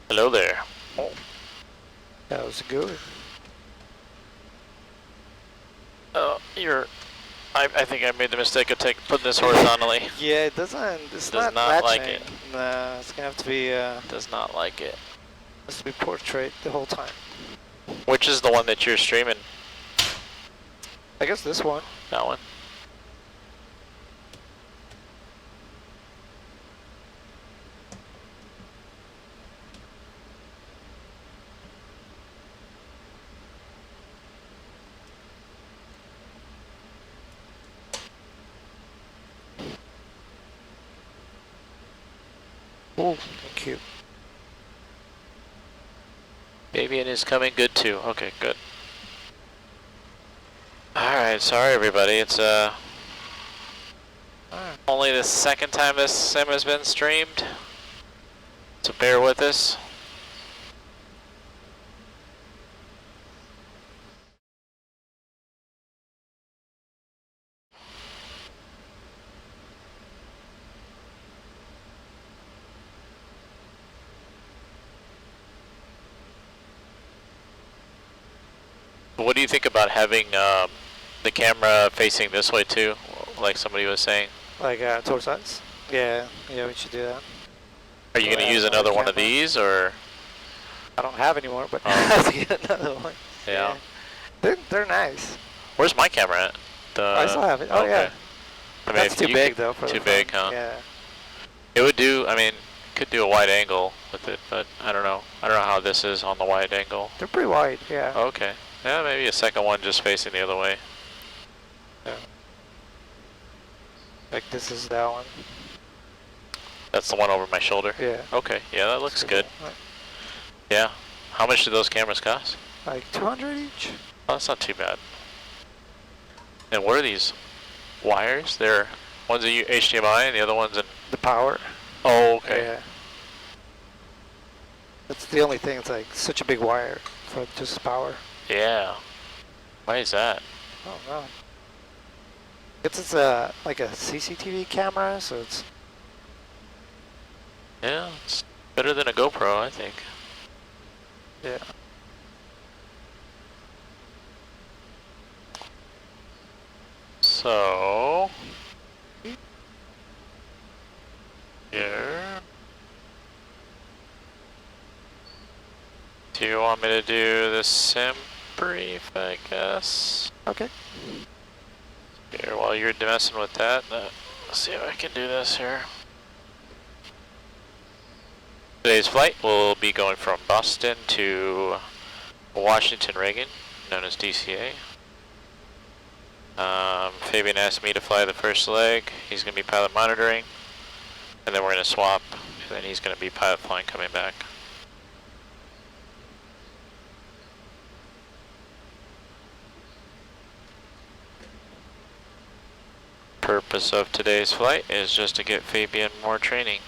Hello there. Oh. How's it going? Oh, I think I made the mistake of putting this horizontally. Yeah, it doesn't. It's Does not not like matching. it. Nah, it's gonna have to be. Does not like it. Has to be portrait the whole time. Which is the one that you're streaming? I guess this one. That one. Oh, thank you. Baby is coming good too. Okay, good. Alright, sorry everybody. It's only the second time this sim has been streamed. So bear with us. What do you think about having the camera facing this way too, like somebody was saying? Like towards us? Yeah, we should do that. Are you going to use another one of these, or? I don't have any more, but I have to get another one. Yeah. They're nice. Where's my camera at? I still have it. Oh okay. yeah. I mean, That's too big though. For too big, huh? Yeah. It would do. I mean, could do a wide angle with it, but I don't know. I don't know how this is on the wide angle. They're pretty wide. Yeah. Okay. Yeah, maybe a second one just facing the other way. Yeah. Like this is that one. That's the one over my shoulder? Yeah. Okay, yeah, that looks good. Right. Yeah. How much do those cameras cost? Like 200 each. Oh, that's not too bad. And what are these wires? They're one's a HDMI and the other one's in the power. Oh, okay. Yeah. That's the only thing. It's like such a big wire for just power. Yeah. Why is that? Oh no. It's like a CCTV camera, so it's. Yeah, it's better than a GoPro, I think. Yeah. So here. Do you want me to do the sim brief, I guess? Okay. Here, while you're messing with that, let's see if I can do this here. Today's flight will be going from Boston to Washington Reagan, known as DCA. Fabian asked me to fly the first leg. He's going to be pilot monitoring, and then we're going to swap, and then he's going to be pilot flying coming back. Purpose of today's flight is just to get Fabian more training.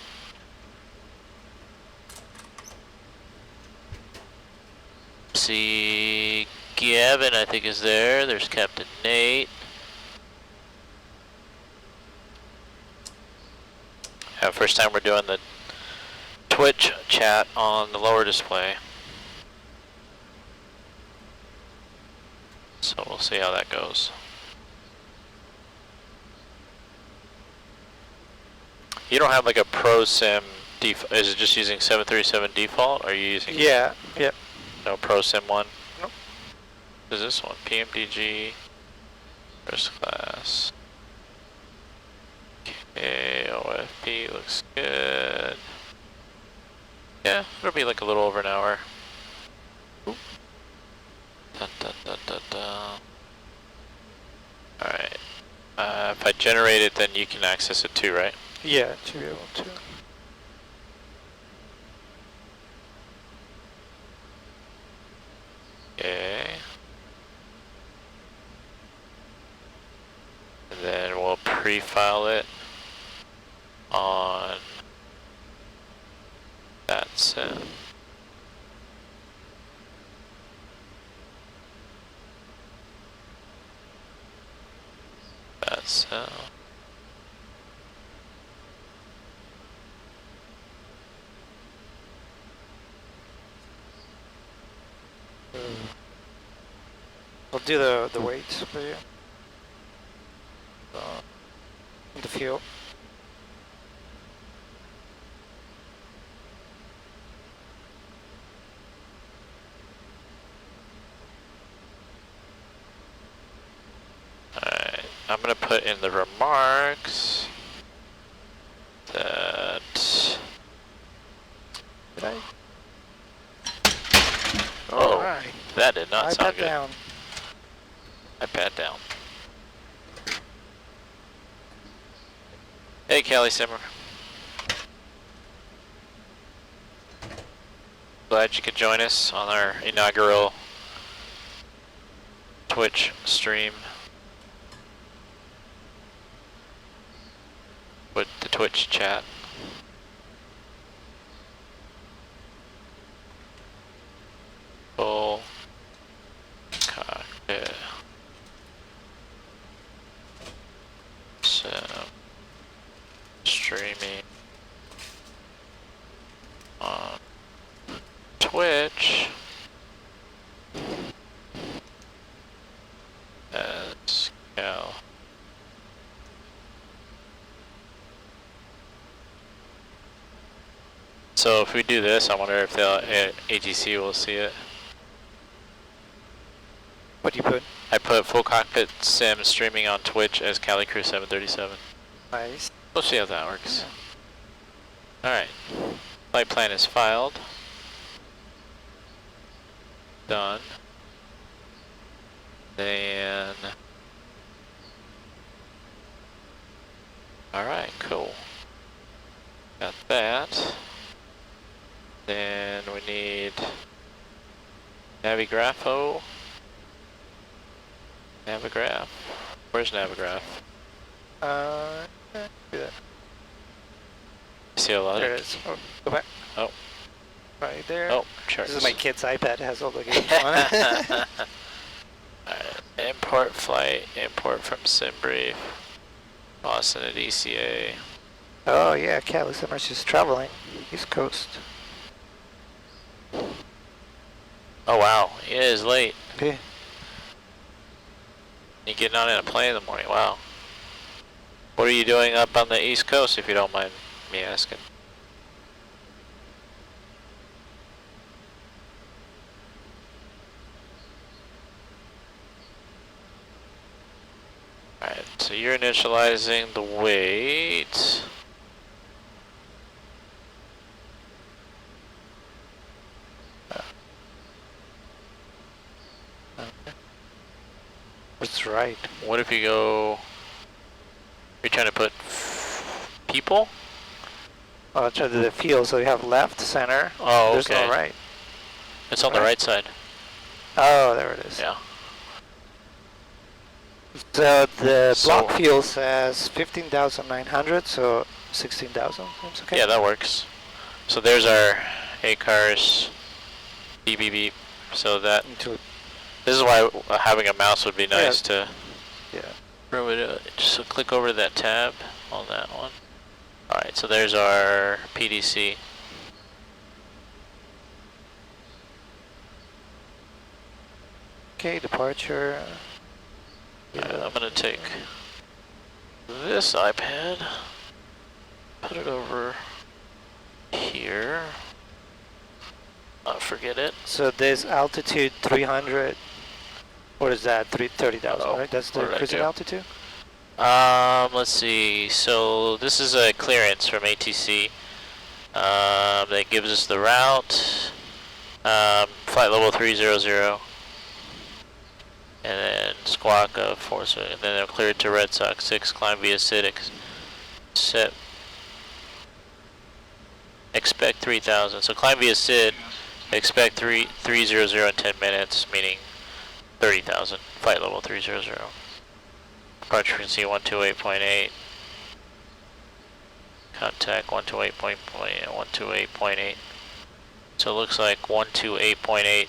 See, Gavin, I think, is there. There's Captain Nate. Yeah, first time we're doing the Twitch chat on the lower display. So we'll see how that goes. You don't have like a Prosim default, is it just using 737 default? Or are you using? Yeah, yep. No Prosim one? Nope. What is this one? PMDG, first class. Okay, OFP looks good. Yeah, it'll be like a little over an hour. Oop. Da, da, da, da, da. Alright. If I generate it, then you can access it too, right? Yeah, to be able to. Okay. And then we'll pre-file it on that sim. That sim. do the weights for you. The fuel. Alright, I'm gonna put in the remarks that... Did I? Oh, Alright. that did not sound good. Down. iPad down. Hey, Callie Simmer. Glad you could join us on our inaugural Twitch stream with the Twitch chat. Full cockpit. So, streaming on Twitch as Cal. So if we do this, I wonder if the ATC will see it. What do you put? I put full cockpit sim streaming on Twitch as Cali Crew 737. Nice. We'll see how that works. Alright. Flight plan is filed. Done. Then... Alright, cool. Got that. Then we need... Navigrapho. Navigraph. Where's Navigraph? Do that. See a lot There of... it is. Oh, go back. Oh. Right there. Oh, charts. This is my kid's iPad. It has all the games on it. Alright, import flight, import from SimBrief. Boston at ECA. Oh yeah, Cali Simmer's just traveling. East Coast. Oh wow, it is late. Yeah. You getting on in a plane in the morning, wow. What are you doing up on the East Coast, if you don't mind me asking? Alright, so you're initializing the weight. That's right. What if you go... You're trying to put people? Oh, try to do the field. So you have left, center. Oh, There's okay. no right. It's on the right side. Oh, there it is. Yeah. So the block fuel says 15,900, so 16,000 seems okay. Yeah, that works. So there's our ACAS beep beep beep. So that this is why having a mouse would be nice to remember to just click over to that tab on that one. Alright, so there's our PDC. Okay, departure. I'm gonna take this iPad, put it over here. Forget it. So this altitude 300. What is that? 30,000, right? That's the cruising altitude? Let's see. So this is a clearance from ATC that gives us the route, flight level 300, and then squawk of 4, and then they're cleared to Red Sox 6, climb via SID, set, expect 3,000. So climb via SID, expect 300 in 10 minutes, meaning 30,000, flight level 300. Approach frequency 128.8. Contact 128.8. So it looks like 128.8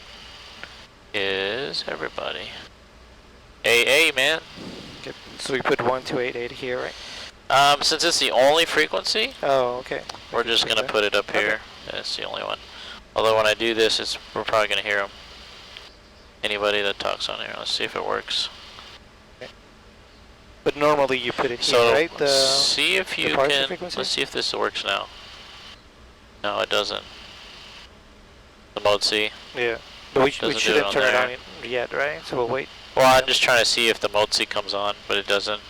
is everybody. AA, man. Okay. So we put 1288 here, right? Since it's the only frequency, oh, okay. we're just gonna put it up here. That's the only one. Although when I do this, we're probably gonna hear them. anybody that talks on here. Let's see if it works. But normally you put it here, So right? see if you can. Frequency? Let's see if this works now. No, it doesn't. The mode C. Yeah. But we shouldn't turn it on yet, right? So we'll wait. Well, I'm just trying to see if the mode C comes on, but it doesn't.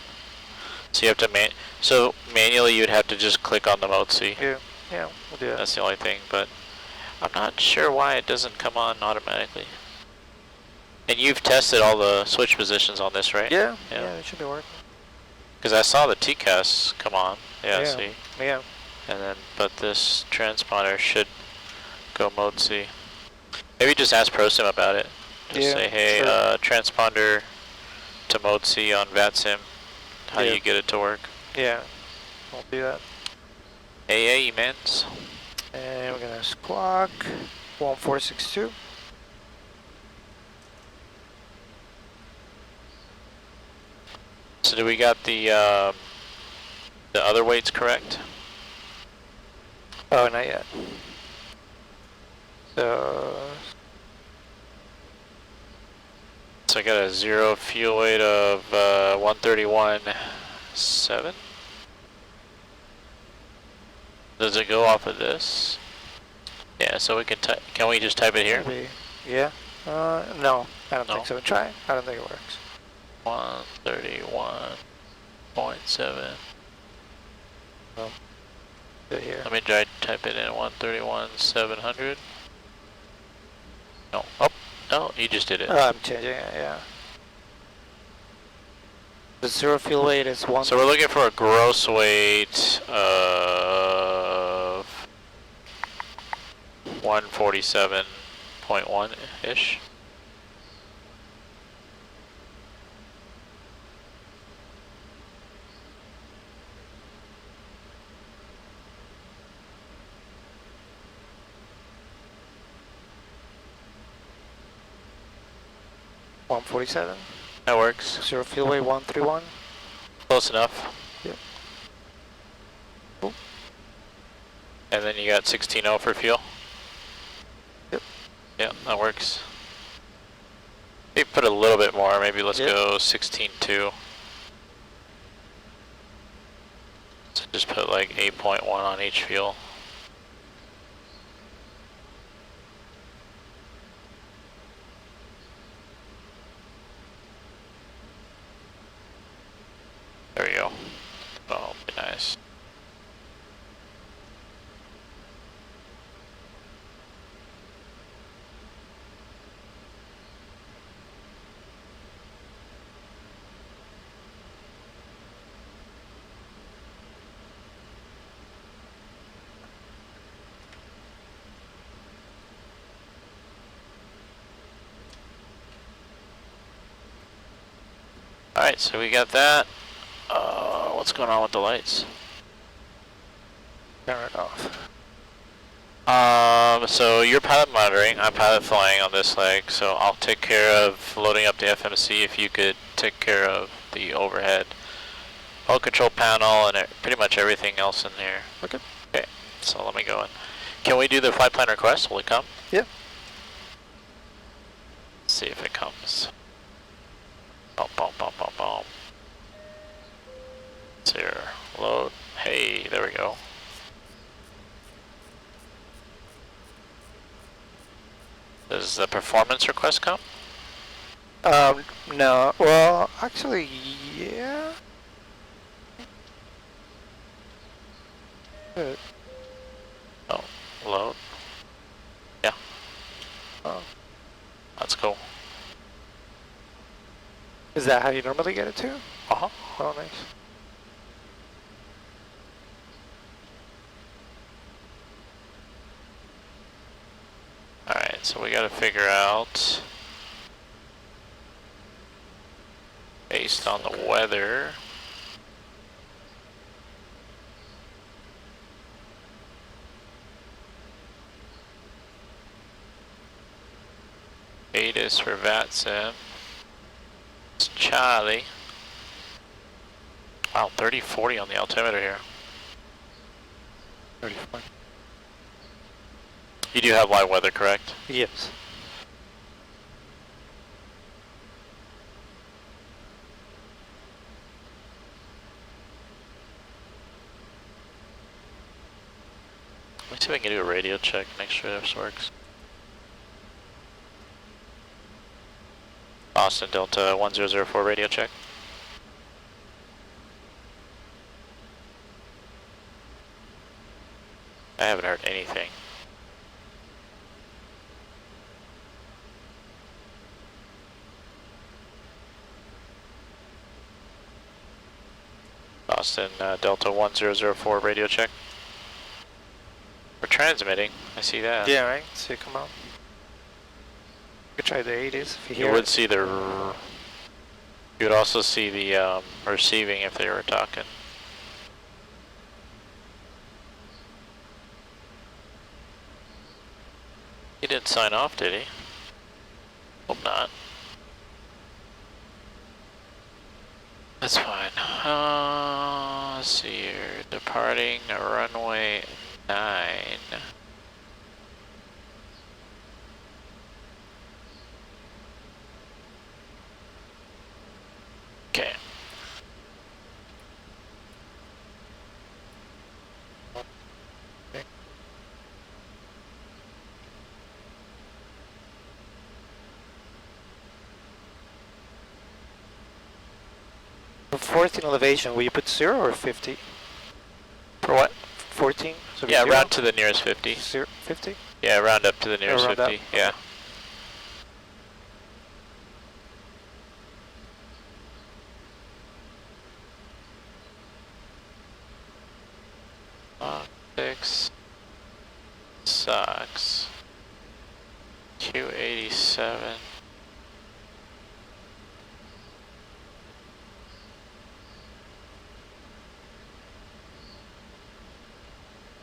So you have to so manually you'd have to just click on the mode C. Yeah, yeah, we'll do that. That's the only thing, but I'm not sure why it doesn't come on automatically. And you've tested all the switch positions on this, right? Yeah, yeah, it should be working. Because I saw the TCAS come on. Yeah, see? Yeah. And then, but this transponder should go mode C. Maybe just ask Prosim about it. Just say, hey, sure. Transponder to mode C on VATSIM. How do you get it to work? Yeah, we'll do that. AA mans. And we're gonna squawk 1462. So do we got the other weights correct? Oh, not yet. So I got a 0 fuel weight of 131.7. Does it go off of this? Yeah, so we can can we just type it here? Maybe. Yeah. No, I don't think so. Try. I don't think it works. 131.7. Oh. Here. Let me try type it in 131.700. No. Oh, no, you just did it. Oh, I'm changing it, yeah. The 0 fuel weight is 1. So we're looking for a gross weight of 147.1-ish. $147. That works. 0 fuel weight 131. Close enough. Yep. Cool. And then you got 16.0 for fuel. Yep. Yeah, that works. Maybe put a little bit more. Maybe let's go 16.2. So just put like 8.1 on each fuel. There we go. Oh, be nice. Alright, so we got that. What's going on with the lights? Turn it off. So you're pilot monitoring, I'm pilot flying on this leg, so I'll take care of loading up the FMC if you could take care of the overhead hull control panel and pretty much everything else in here. Okay. Okay, so let me go in. Can we do the flight plan request? Will it come? Yeah. Let's see if it comes. Boom, boom, boom, boom, boom. It's here. Load. Hey, there we go. Does the performance request come? No. Well, actually, yeah. Good. Oh, load. Yeah. Oh. That's cool. Is that how you normally get it to? Uh-huh. Oh, nice. Alright, so we gotta figure out, based on the weather, ATIS for VATSIM. It's Charlie. Wow, 30-40 on the altimeter here. 34. You do have live weather, correct? Yes. See if I can do a radio check, make sure this works. Austin Delta 1004 radio check. I haven't heard anything. Austin Delta 1004 radio check. We're transmitting, I see that. Yeah, right? So come on. You could try the 80s if you hear You would it. see the... You would also see the receiving if they were talking. He didn't sign off, did he? Hope not. That's fine. Let's see here. Departing runway 9. Okay. For 14 elevation, will you put 0 or 50? For what? 14? So Yeah, 0? round to the nearest 50. 50? Yeah, round up to the nearest round 50. up. Yeah. Six sucks. Q87.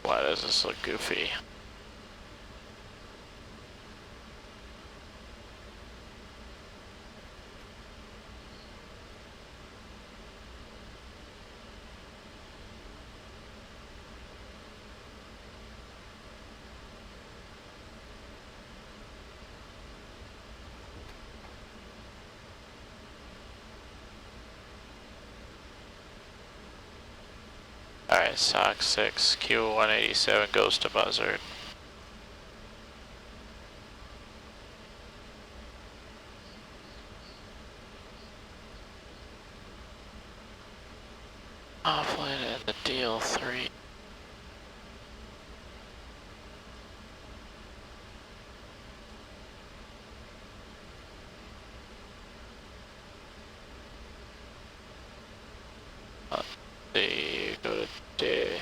Why does this look goofy? Alright, SOC 6, Q187 goes to buzzard. Offline and the DL3. They go to day.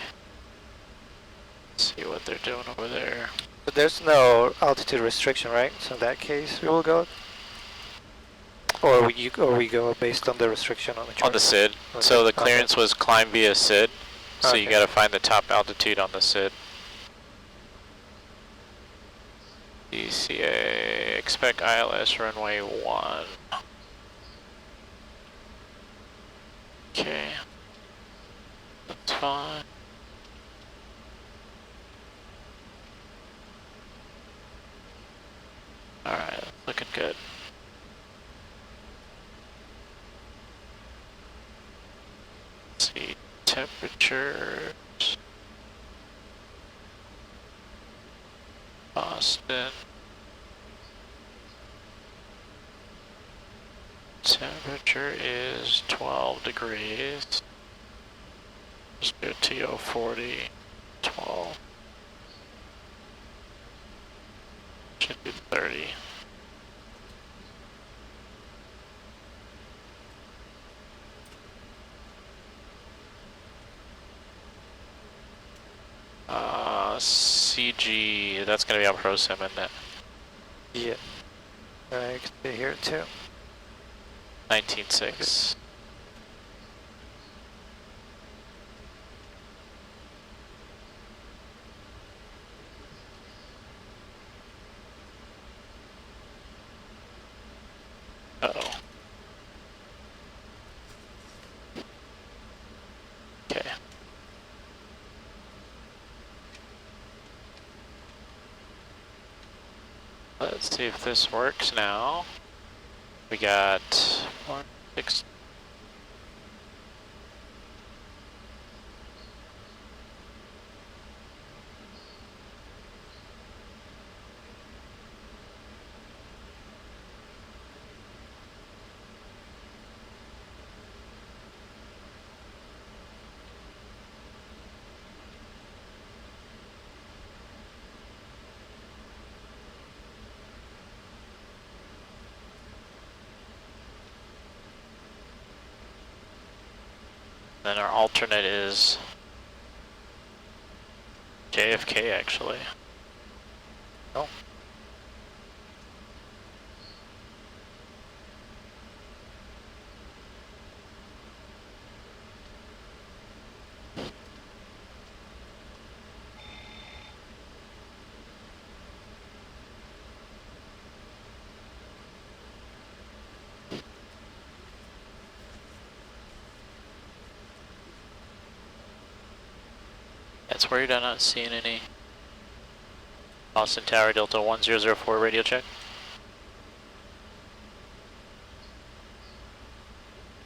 See what they're doing over there. But there's no altitude restriction, right? So in that case, we will go. Or we go based on the restriction on the chart? On the SID. Okay. So the clearance was climb via SID. So you Okay. gotta find the top altitude on the SID. DCA, expect ILS runway 1. Okay. That's fine. Alright, looking good. Let's see, temperatures. Austin. Temperature is 12 degrees. Let's do TO40, 12. Should be 30. CG, that's gonna be on Prosim, isn't it? Yeah. I can be here too. 19.6. Uh-oh. Okay. Let's see if this works now. We got 1, 6. Then our alternate is JFK actually. Oh. That's weird, I'm not seeing any. Austin Tower Delta 1004 radio check.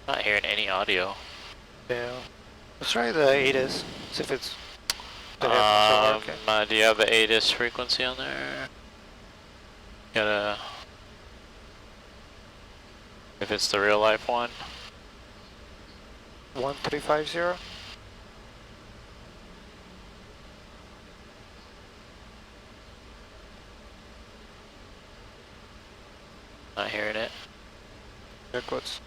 Not hearing any audio. Yeah. Let's try the ADIS. See if it's. Okay. Do you have the ADIS frequency on there? Gotta. If it's the real life one. 1350. Not hearing it. Air quotes.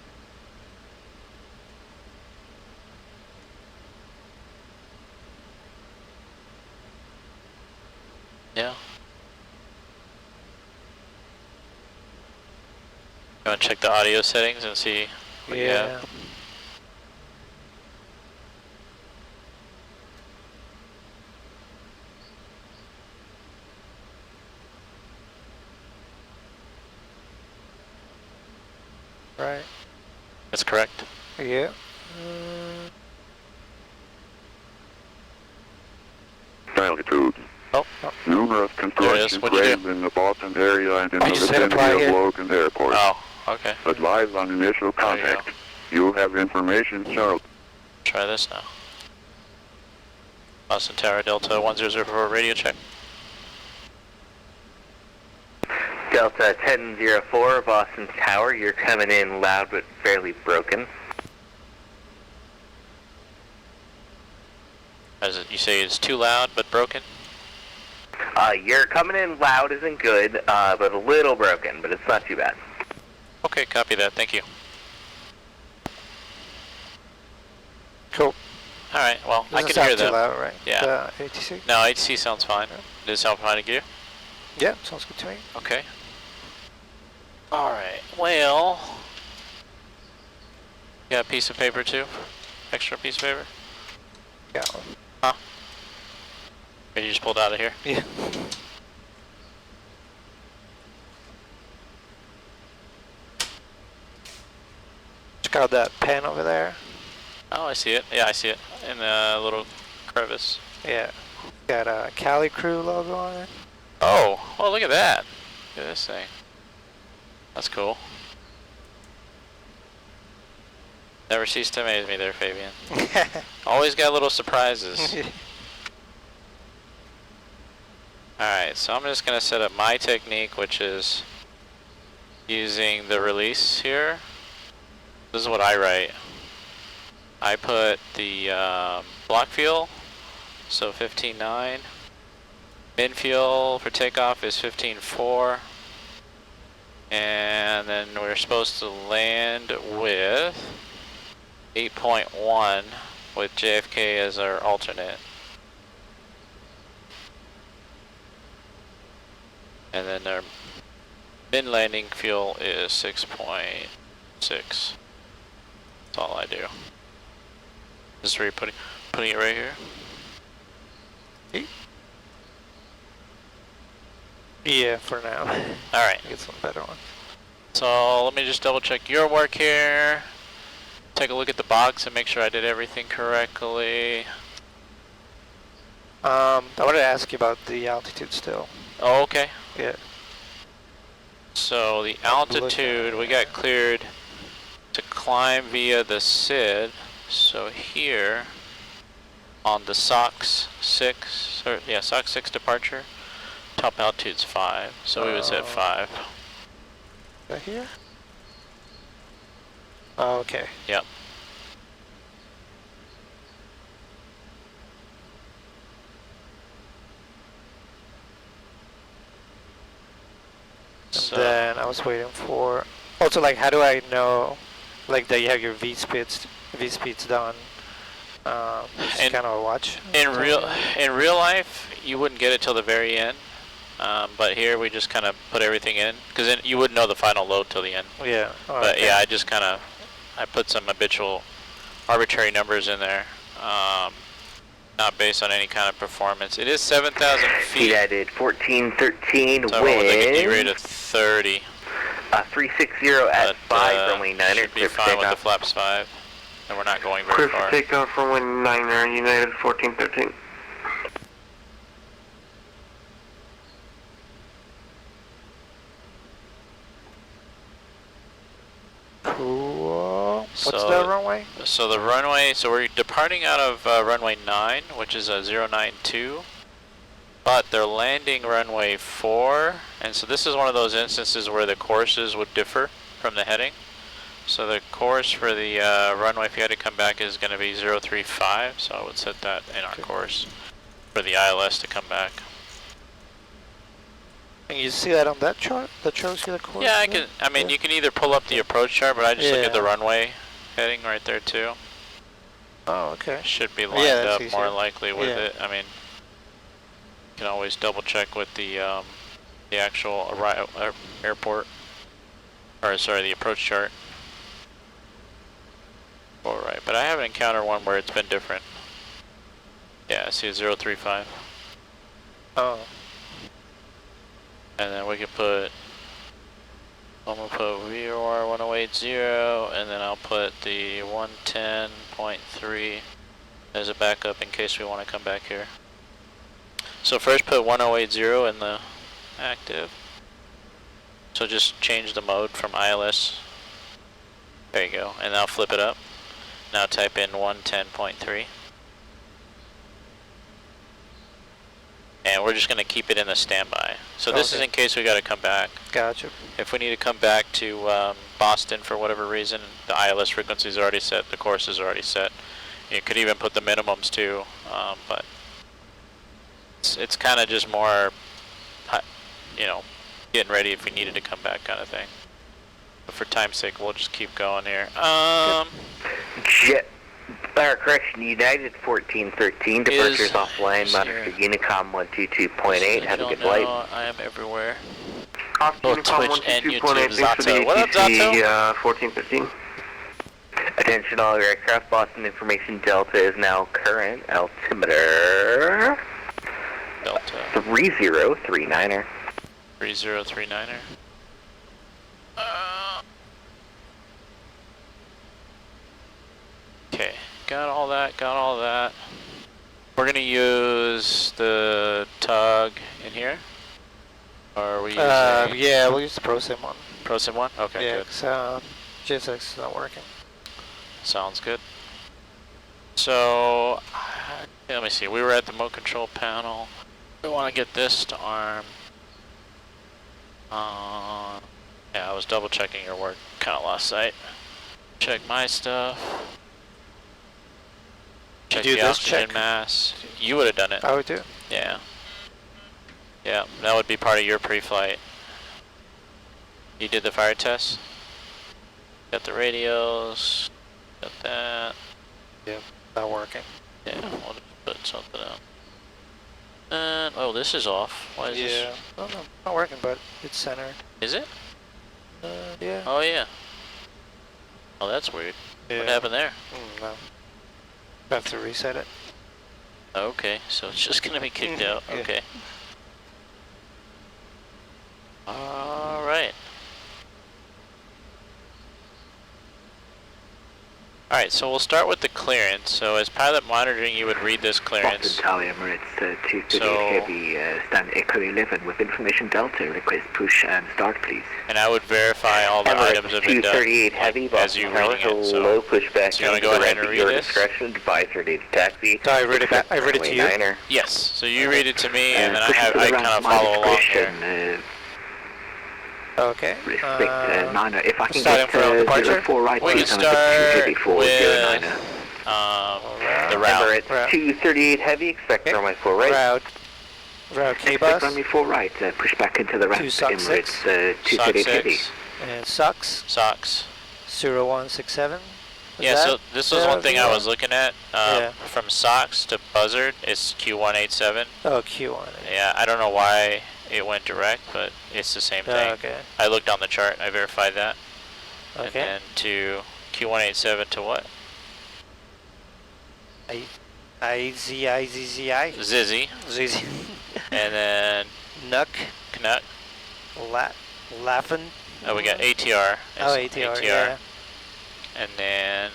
Yeah. You want to check the audio settings and see what you have? Right. That's correct. Yeah. Altitude. Oh. Numerous construction cranes in the Boston area and in the vicinity of Logan Airport. Oh, okay. Advise on initial contact. You have information, Charles. Try this now. Austin Tower Delta 1004 radio check. Delta 1004, Boston Tower, you're coming in loud but fairly broken. As it, you say it's too loud but broken? You're coming in loud isn't good, but a little broken, but it's not too bad. Okay, copy that, thank you. Cool. Alright, well, I can sound hear too that. Loud, right? Yeah. The ATC? No, ATC sounds fine. Does it sound fine to you? Yeah, sounds good to me. Okay. Alright, well. You got a piece of paper too? Extra piece of paper? Yeah. Huh? Or you just pulled out of here? Yeah. Check out that pen over there. Oh, I see it. Yeah, I see it. In the little crevice. Yeah. Got a Cali Crew logo on it. Oh, look at that. Look at this thing. That's cool. Never cease to amaze me there, Fabian. Always got little surprises. Alright, so I'm just going to set up my technique, which is using the release here. This is what I write. I put the block fuel, so 15.9. Min fuel for takeoff is 15.4. And then we're supposed to land with 8.1 with JFK as our alternate. And then our min landing fuel is 6.6. That's all I do. Just putting it right here. Yeah, for now. Alright. Get some better ones. So let me just double check your work here. Take a look at the box and make sure I did everything correctly. I wanted to ask you about the altitude still. Oh, okay. Yeah. So the altitude, we got cleared to climb via the SID. So here on the SOX 6, or yeah, SOX 6 departure, top altitude's 5. So we would set 5. Right here? Oh, okay. Yep. So Then I was waiting for. Also, like, how do I know, like, that you have your V speeds done? Just And kind of a watch. In real life, you wouldn't get it till the very end. But here we just kind of put everything in, because then you wouldn't know the final load till the end. Yeah. Oh, But okay. yeah, I put some habitual, arbitrary numbers in there, not based on any kind of performance. It is 7,000 feet. United 1413 So I went with like a D rate wind. of 30. 360 at 5, runway 9er. Should be fine with the flaps 5, and we're not going very Clear far. for takeoff, runway 9er, United 1413. Cool. What's So- the runway? So the runway, so we're departing out of runway 9, which is a 092, but they're landing runway 4, and so this is one of those instances where the courses would differ from the heading. So the course for the runway, if you had to come back, is going to be 035, so I would set that in our course for the ILS to come back. And you see that on that chart? That shows you the course? Yeah, I mean, you can either pull up the approach chart, but I just look at the runway heading right there too. Oh, okay. Should be lined up that's more easier. likely with Yeah. it. I mean, you can always double check with the actual airport, or sorry, the approach chart. All right, but I haven't encountered one where it's been different. Yeah, I see a 035. Oh. And then we can put, I'm gonna put VOR 1080, and then I'll put the 110.3 as a backup in case we want to come back here. So first put 1080 in the active. So just change the mode from ILS. There you go, and I'll flip it up. Now type in 110.3. And we're just going to keep it in the standby. So this is in case we got to come back. Gotcha. If we need to come back to Boston for whatever reason, the ILS frequency is already set, the course is already set. You could even put the minimums too, but it's kind of just more, you know, getting ready if we needed to come back kind of thing. But for time's sake, we'll just keep going here. Correction, United 1413, departures offline, monitor Unicom 122.8, have a good flight. I am everywhere. Off Both Unicom Twitch and 122.8, YouTube. thanks for the Zato. What up, Zato? ATC 1415. Attention all aircraft, Boston Information Delta is now current, altimeter Delta 3039er. 3039er. Okay, got all that. We're gonna use the tug in here. Or are we using yeah, we'll use the Prosim one. Prosim one? Okay, Yeah, good. 'cause GSX is not working. Sounds good. So, let me see. We were at the remote control panel. We want to get this to arm. Yeah, I was double checking your work. Kind of lost sight. Check my stuff. Check do the this oxygen check? mass. You would have done it. I would do. Yeah. Yeah, that would be part of your pre-flight. You did the fire test? Got the radios. Got that. Yeah, not working. Yeah, we'll just put something out. And, oh, this is off. Why is Yeah. this? Oh, no, not working, but it's centered. Is it? Yeah. Oh, yeah. Oh, that's weird. Yeah. What happened there? No. I have to reset it. Okay, so it's just gonna be kicked out. Yeah. Okay. Alright. Alright, so we'll start with the clearance. So as pilot monitoring, you would read this clearance. Boston Tower Emirates 238 So- Heavy, stand Echo 11 with information Delta. Request push and start, please. And I would verify all the items have been done 238 Heavy, as Boston you Tower, reading it. hello, So, pushback. so you wanna go ahead and read your this? discretion, advisor data taxi. So I read it back. I read it to you. Niner. yes, so you read it to me, and then Push to the I right, kind of my follow along here. discretion, Okay. respect Niner. If I can starting get from departure? 04 right, We please, can I'm at start 234 with 09er. The route. Emirates 238 Heavy, expect Okay. runway 4 right. Route Expect K-bus. runway 4 right, push back into the ramp. 266. Emirates 238 Heavy. SOC 6, And SOX SOX 0167. Yeah, so this was one thing I was looking at. Yeah. From SOX to Buzzard, it's Q187. Oh, Q1. Yeah, I don't know why it went direct, but it's the same thing. Okay. I looked on the chart, I verified that. Okay. And then to Q187 to what? IZZI? Zizzy. Zizzy. And then Nuck. Canuck. Laughing. Oh, we got ATR. Oh, ATR, yeah. And then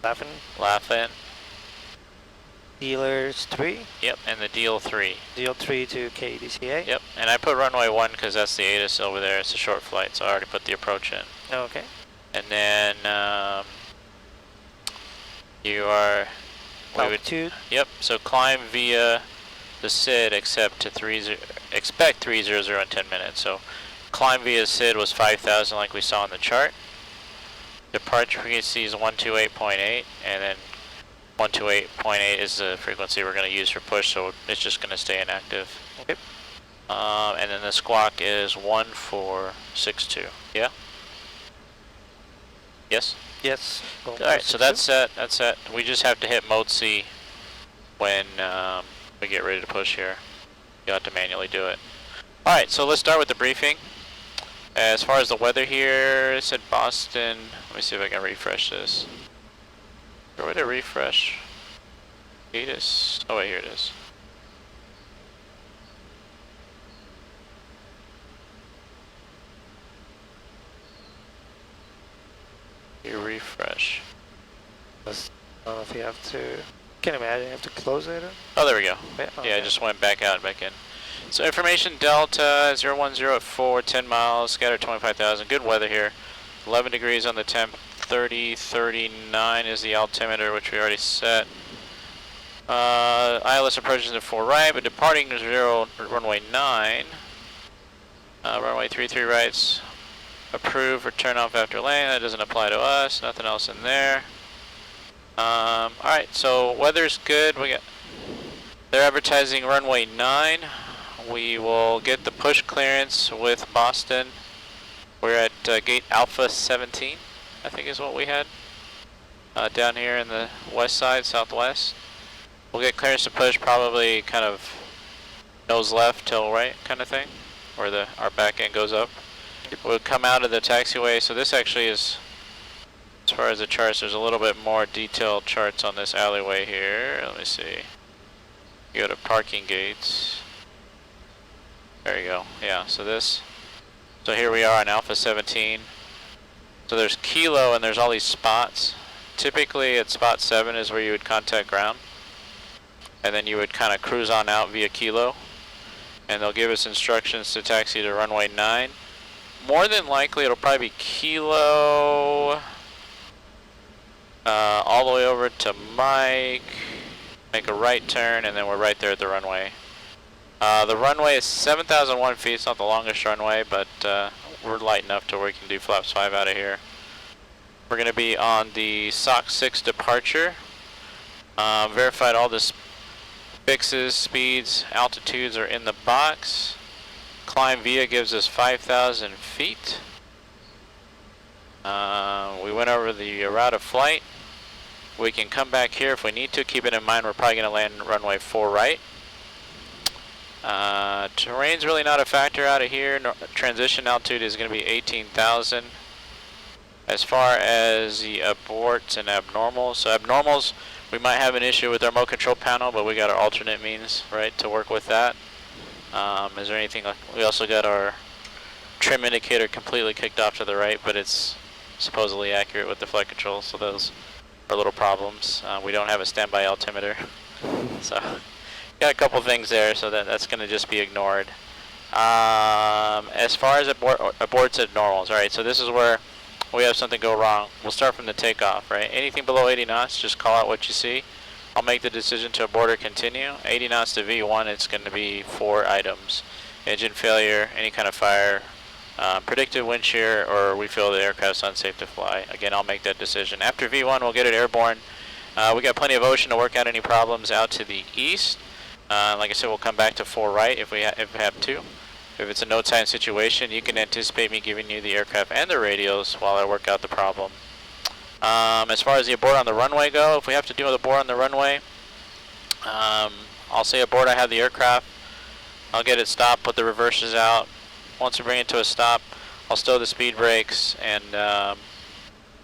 Laughing. Dealers 3. Yep, and the deal 3. Deal 3 to KDCA. Yep, and I put runway 1 because that's the ATIS over there. It's a short flight, so I already put the approach in. Okay. And then you are... Altitude. Yep, so climb via the SID expect 300 in 10 minutes. So climb via SID was 5,000 like we saw on the chart. Departure frequency is 128.8, and then 128.8 is the frequency we're going to use for push, so it's just going to stay inactive. Okay. And then the squawk is 1462. Yeah? Yes? Yes. Alright, so that's set. That's set. We just have to hit mode C when we get ready to push here. You'll have to manually do it. Alright, so let's start with the briefing. As far as the weather here, it said Boston. Let me see if I can refresh this. Where would it refresh? ATIS. Oh wait, here it is. You refresh. I don't know if you have to. Can't imagine you have to close it. Oh, there we go. Yeah, Yeah, I just went back out and back in. So information Delta 010 at 4, 10 miles, scattered 25,000. Good weather here. 11 degrees on the temp, 30, 39 is the altimeter, which we already set. ILS approaches at 4 right, but departing 0, runway 9. Runway 33 rights. Approve or turn off after landing. That doesn't apply to us. Nothing else in there. Alright, so weather's good. They're advertising runway 9. We will get the push clearance with Boston. We're at gate Alpha 17, I think is what we had. Down here in the west side, southwest. We'll get clearance to push probably kind of nose left, tail right kind of thing, where our back end goes up. We'll come out of the taxiway, so this actually is, as far as the charts, there's a little bit more detailed charts on this alleyway here. Let me see. You go to parking gates. There you go. Yeah, so here we are on Alpha 17. So there's Kilo and there's all these spots. Typically at spot 7 is where you would contact ground. And then you would kind of cruise on out via Kilo. And they'll give us instructions to taxi to runway 9. More than likely it'll probably be Kilo all the way over to Mike. Make a right turn and then we're right there at the runway. The runway is 7,001 feet. It's not the longest runway, but we're light enough to where we can do flaps 5 out of here. We're going to be on the SOC 6 departure. Verified all the fixes, speeds, altitudes are in the box. Climb via gives us 5,000 feet. We went over the route of flight. We can come back here if we need to. Keep it in mind we're probably going to land runway 4 right. Terrain's really not a factor out of here. Transition altitude is going to be 18,000. As far as the aborts and abnormals, so abnormals, we might have an issue with our remote control panel, but we got our alternate means, right, to work with that. Is there anything, we also got our trim indicator completely kicked off to the right, but it's supposedly accurate with the flight control, so those are little problems. We don't have a standby altimeter, so got a couple things there, so that's going to just be ignored. As far as aborts and normals, alright, so this is where we have something go wrong. We'll start from the takeoff, right? Anything below 80 knots, just call out what you see. I'll make the decision to abort or continue. 80 knots to V1, it's going to be 4 items. Engine failure, any kind of fire, predicted wind shear, or we feel the aircraft's unsafe to fly. Again, I'll make that decision. After V1, we'll get it airborne. We got plenty of ocean to work out any problems out to the east. Like I said, we'll come back to 4 right if we have to. If it's a no time situation, you can anticipate me giving you the aircraft and the radios while I work out the problem. As far as the abort on the runway go, if we have to do the abort on the runway, I'll say abort, I have the aircraft. I'll get it stopped, put the reverses out. Once we bring it to a stop, I'll stow the speed brakes, and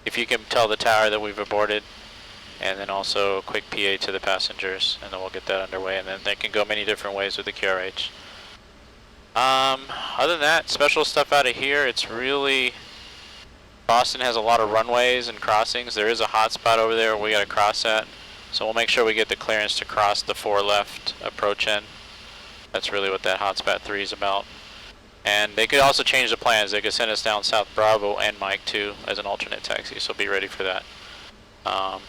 if you can tell the tower that we've aborted, and then also a quick PA to the passengers, and then we'll get that underway, and then they can go many different ways with the QRH. Other than that, special stuff out of here, it's really, Boston has a lot of runways and crossings. There is a hotspot over there we gotta cross at, so we'll make sure we get the clearance to cross the 4 left approach end. That's really what that hotspot 3 is about. And they could also change the plans. They could send us down South Bravo and Mike 2 as an alternate taxi, so be ready for that.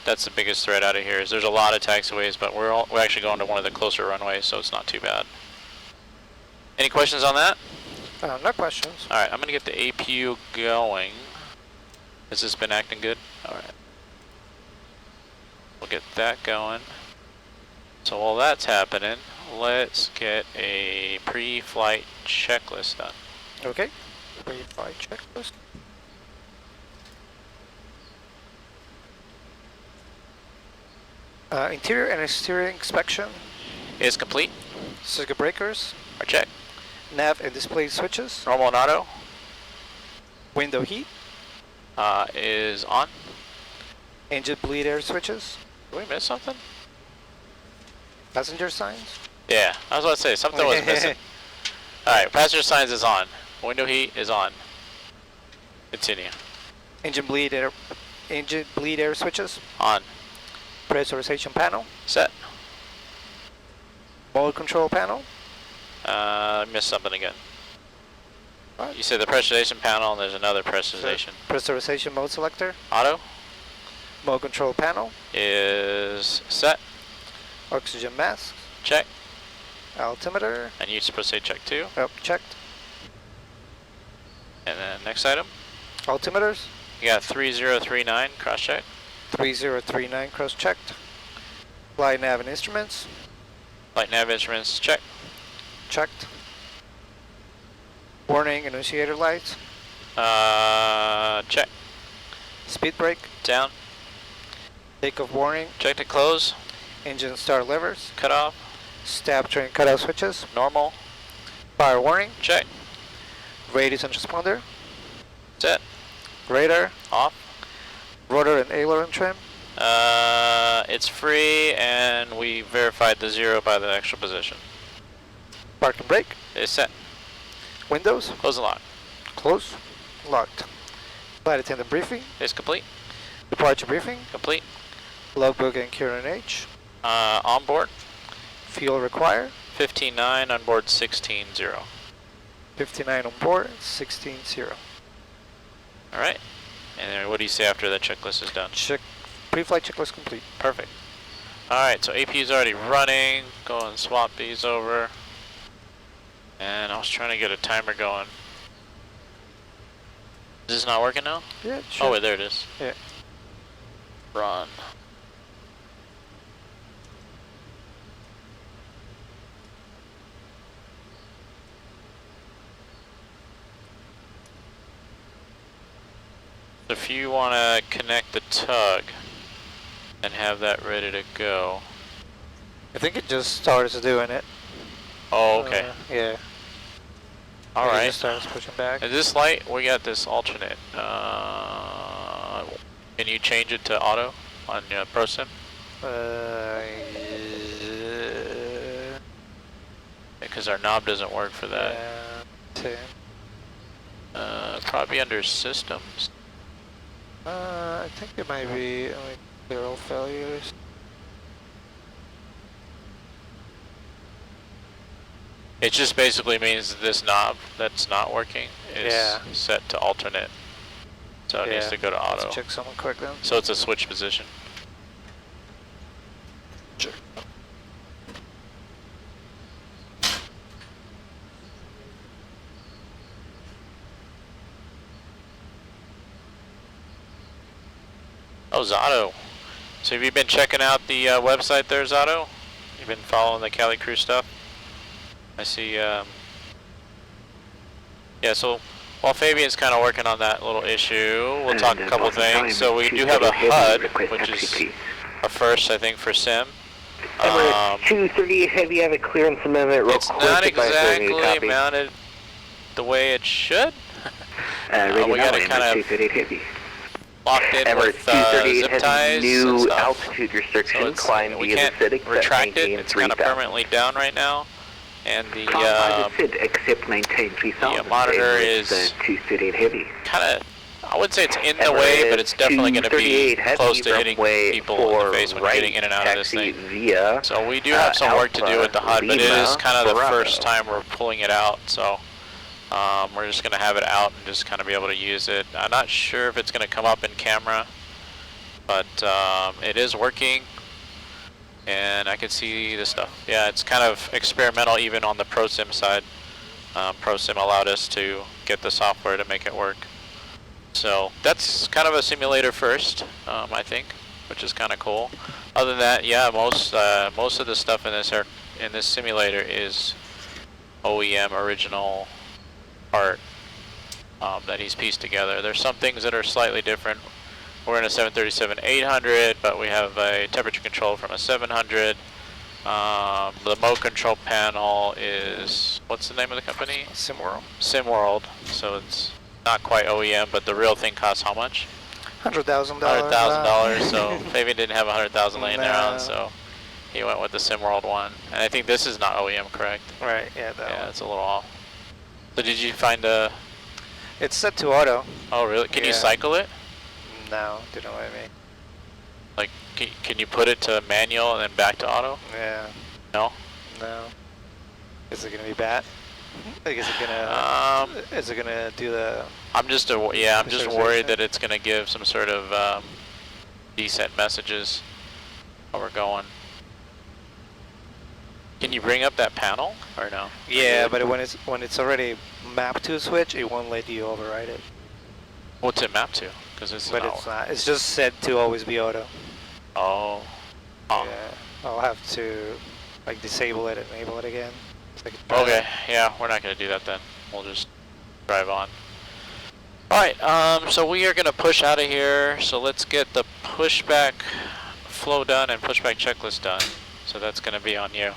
That's the biggest threat out of here. Is there's a lot of taxiways, but we're actually going to one of the closer runways, so it's not too bad. Any questions on that? No questions. All right, I'm gonna get the APU going. Has this been acting good? All right. We'll get that going. So while that's happening, let's get a pre-flight checklist done. Okay. Pre-flight checklist. Interior and exterior inspection. Is complete. Circuit breakers. Our check. Nav and display switches. Normal and auto. Window heat. Is on. Engine bleed air switches. Did we miss something? Passenger signs. Yeah, I was about to say, something was missing. Alright, passenger signs is on. Window heat is on. Continue. Engine bleed air switches. On. Pressurization panel. Set. Mode control panel. I missed something again. What? You said the pressurization panel and there's another pressurization. Pressurization mode selector. Auto Mode control panel. is set. Oxygen mask. Check. Altimeter. And you're supposed to say check too. Yep, checked. And then next item. Altimeters. You got 3039 cross check. 3039 cross checked. Flight nav and instruments. Light nav instruments check. Checked. Warning initiator lights. Check. Speed brake. Down. Takeoff warning. Check to close. Engine start levers. Cut off. Stab train cutoff switches. Normal. Fire warning. Check. Radius and transponder. Set. Radar. Off. Rudder and aileron trim. It's free and we verified the 0 by the extra position. Park and brake. It's set. Windows. Close and lock. Close. Locked. Flight attendant briefing. It's complete. Departure briefing. Complete. Logbook and QRNH. On board. Fuel required. 15.9 on board 16.0. 59 on board. 16.0. Alright. And then what do you say after the checklist is done? Check. Pre-flight checklist complete. Perfect. Alright, so AP is already running. Go and swap these over. And I was trying to get a timer going. Is this not working now? Yeah, sure. Oh wait, there it is. Yeah. Run. If you want to connect the tug and have that ready to go. I think it just starts doing it. Oh, okay. Yeah. All It right. just starts pushing back. And this light, we got this alternate. Can you change it to auto on Prosim? Because our knob doesn't work for that. Probably under systems. I think it might be only zero failures. It just basically means that this knob that's not working is set to alternate. So it needs to go to auto. Let's check someone quick then. So it's a switch position. Sure. Oh, Zato. So have you been checking out the website there, Zato? You've been following the Cali Crew stuff? I see, yeah, so While Fabian's kind of working on that little issue, we'll talk a couple things. So we do have a HUD, which is a first, I think, for Sim. Emirates 238 Heavy, have a clearance amendment real it's quick. not exactly mounted the way it should. We got it kind of locked in with zip ties. New altitude restriction, climb we via can't the Citic. retract it. It's kind of permanently down right now. And the monitor is 238 Heavy. kind of, I wouldn't say it's in the way, but it's definitely going to be close to hitting people in the face when you're getting in and out of this thing. So we do have some work to do with the HUD, but it is kind of the first time we're pulling it out. So we're just going to have it out and just kind of be able to use it. I'm not sure if it's going to come up in camera, but it is working. And I can see this stuff. Yeah, it's kind of experimental even on the Prosim side. Prosim allowed us to get the software to make it work. So that's kind of a simulator first, I think, which is kind of cool. Other than that, yeah, most of the stuff in this simulator is OEM original art that he's pieced together. There's some things that are slightly different. We're in a 737-800, but we have a temperature control from a 700. The mode control panel is, what's the name of the company? SimWorld. SimWorld. So it's not quite OEM, but the real thing costs how much? $100,000. $100,000. So Fabian didn't have $100,000 laying around, so he went with the SimWorld one. And I think this is not OEM, correct? Right. Yeah. That It's a little off. So did you find a? It's set to auto. Oh really? Can you cycle it? No, do you know what I mean? Like, can you put it to manual and then back to auto? Yeah. No? No. Is it gonna be bad? Like, is it gonna do the? I'm just worried that it's gonna give some sort of decent messages while we're going. Can you bring up that panel or no? Yeah, but when it's already mapped to a switch, it won't let you override it. What's it mapped to? Because it's not. It's just set to always be auto. Oh. Yeah. I'll have to like disable it and enable it again. Okay. Yeah, we're not gonna do that then. We'll just drive on. All right. So we are gonna push out of here. So let's get the pushback flow done and pushback checklist done. So that's gonna be on you.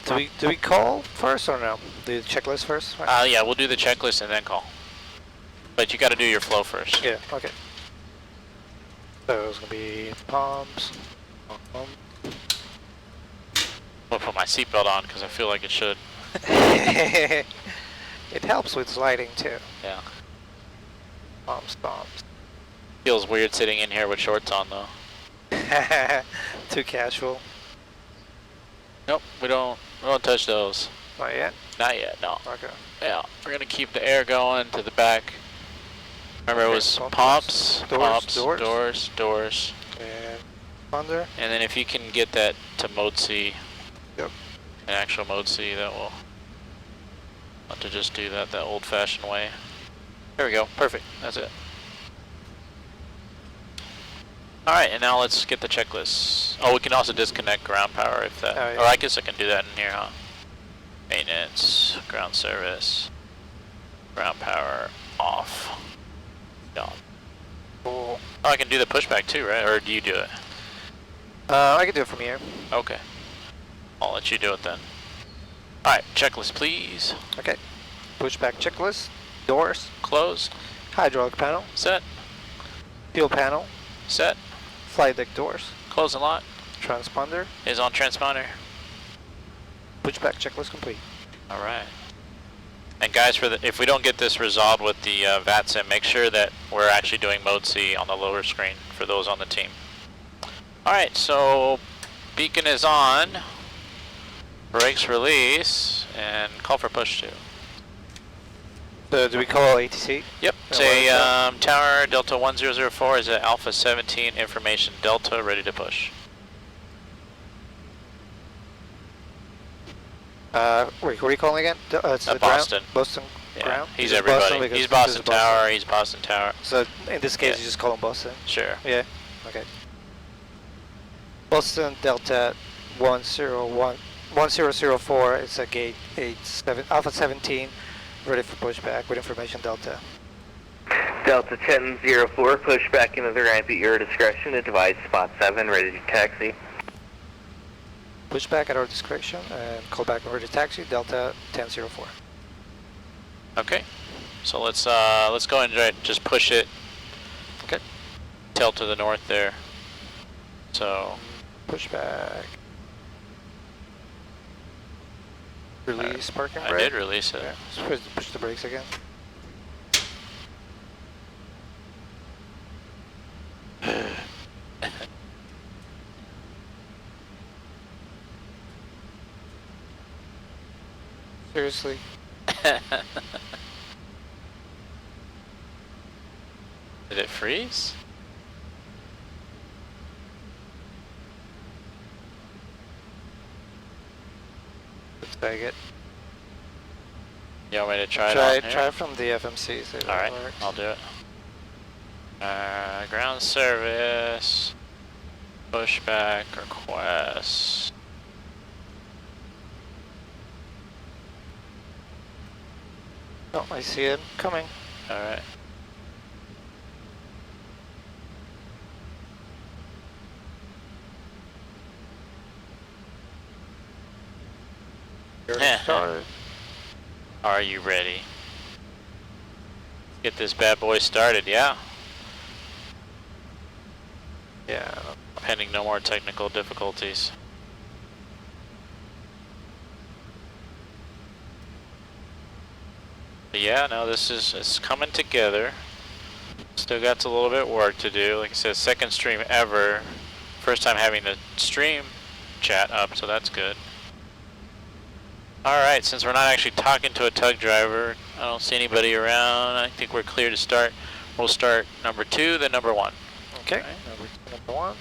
Do we call first or no? Do the checklist first? Right? Yeah, we'll do the checklist and then call. But you got to do your flow first. Yeah. Okay. So it's gonna be palms. I'll put my seatbelt on because I feel like it should. It helps with sliding too. Yeah. Palms. Feels weird sitting in here with shorts on though. Too casual. Nope, we don't touch those. Not yet? Not yet, no. Okay. Yeah, we're gonna keep the air going to the back. Remember it was pumps, doors. And under. And then if you can get that to mode C. Yep. An actual mode C, that will want to just do that old fashioned way. There we go, perfect, that's it. Alright, and now let's get the checklist. Oh, we can also disconnect ground power if that, or I guess I can do that in here, huh? Maintenance, ground service, ground power off. Done. Cool. Oh, I can do the pushback too, right? Or do you do it? I can do it from here. Okay. I'll let you do it then. Alright, checklist please. Okay. Pushback checklist. Doors. Closed. Hydraulic panel. Set. Fuel panel. Set. Flight deck doors. Close and lock. Transponder. Is on transponder. Pushback checklist complete. Alright. And guys, if we don't get this resolved with the VATSIM, make sure that we're actually doing mode C on the lower screen for those on the team. Alright, so beacon is on. Brakes release, and call for push 2. So do we call ATC? Yep. Say tower Delta 1004 is at Alpha 17, information Delta, ready to push. Wait, who are you calling again? It's the Boston. Boston Yeah, ground? he's everybody. He's Boston Tower, he's Boston Tower. So in this case, you just call him Boston? Sure. Yeah, okay. Boston Delta 101, 1004, it's a gate 87, Alpha 17, ready for pushback with information Delta. Delta 1004, pushback into the ramp at your discretion, advise spot 7, ready to taxi. Pushback at our discretion and call back ready to taxi, Delta 1004. Okay, so let's go and just push it. Okay. Tail to the north there. So pushback. Release parking brake. I did release it. Yeah. So push the brakes again. Seriously. Did it freeze? Let's bag it. You want me to try it Try out here? try from the FMC. See if Alright, that works. I'll do it. Ground service. Pushback request. Oh, I see it coming. Alright. Started. Are you ready? Get this bad boy started, yeah. Yeah. Pending no more technical difficulties. But yeah, no, it's coming together. Still got a little bit of work to do. Like I said, second stream ever. First time having the stream chat up, so that's good. Alright, since we're not actually talking to a tug driver, I don't see anybody around. I think we're clear to start. We'll start number 2, then number 1. Okay. Right. Number 1.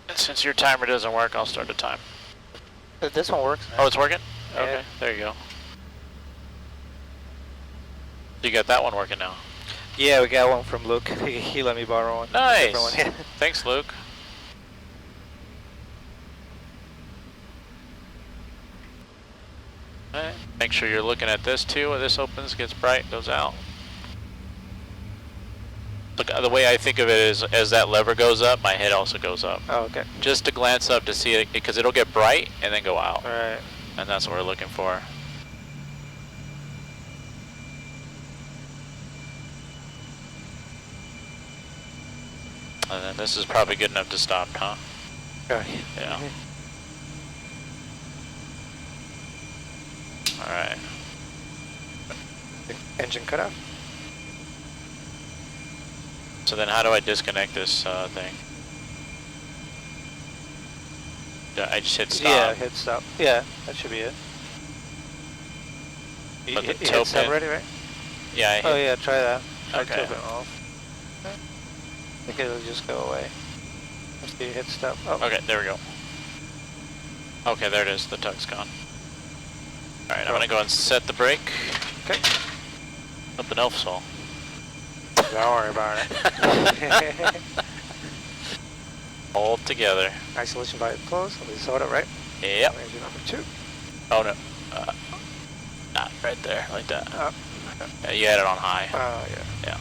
And since your timer doesn't work, I'll start the time. This one works. Oh, it's working? Yeah. Okay, there you go. You got that one working now. Yeah, we got one from Luke. He let me borrow one. Nice. One. Thanks, Luke. Alright, make sure you're looking at this too. When this opens, gets bright, goes out. Look, the way I think of it is, as that lever goes up, my head also goes up. Oh, okay. Just to glance up to see it, because it'll get bright and then go out. Alright. And that's what we're looking for. And then this is probably good enough to stop, huh? Okay. Yeah. Alright. Engine cut off. So then how do I disconnect this thing? I just hit stop? Yeah, hit stop. Yeah, that should be it. You But the hit toe stop pin- already, right? Yeah, I hit. Oh yeah, try that. Try Okay. toe pin off. I think it'll just go away. After you hit stop. Oh. Okay, there we go. Okay, there it is. The tug's gone. Alright, I'm gonna go and set the brake. Okay. Up an elf saw. Don't worry about it. Hold together. Isolation by close. We saw it, right? Yep. Engine number 2. Oh no. Not right there, like that. Up. Yeah, you had it on high. Oh yeah. Yeah.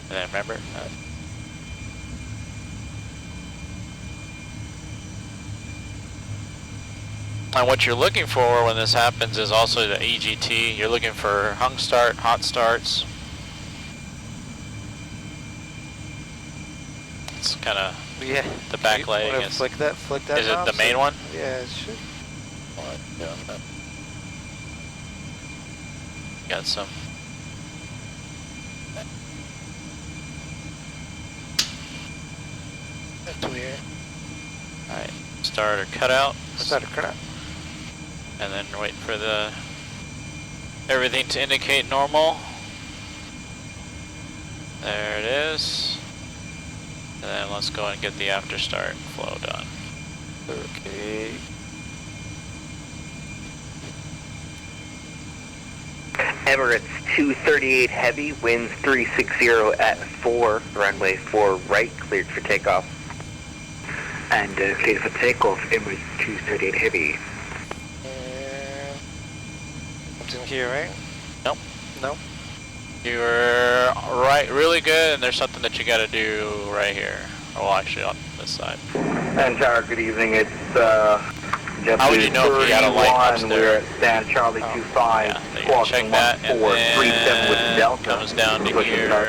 And then remember, and what you're looking for when this happens is also the EGT. You're looking for hung start, hot starts. It's kind of Yeah. the backlighting Wanna is. flick that. Is it knob the main so- one? Yeah, it should. Got some. That's weird. All right, starter cutout. Starter cut out. And then wait for the everything to indicate normal. There it is. And then let's go and get the after start flow done. Okay. Emirates 238 Heavy, winds 360 at 4, runway 4 right, cleared for takeoff. And cleared for takeoff, Emirates 238 Heavy. Something here, right? Nope. No? You're right, really good, and there's something that you gotta do right here. Well, actually on this side. And Tower, good evening. It's How would you know if you got a light up We're there? at Stan Charlie 25, Yeah, you squawk check that, and 1437 with then Delta. comes down to Pushing here. start.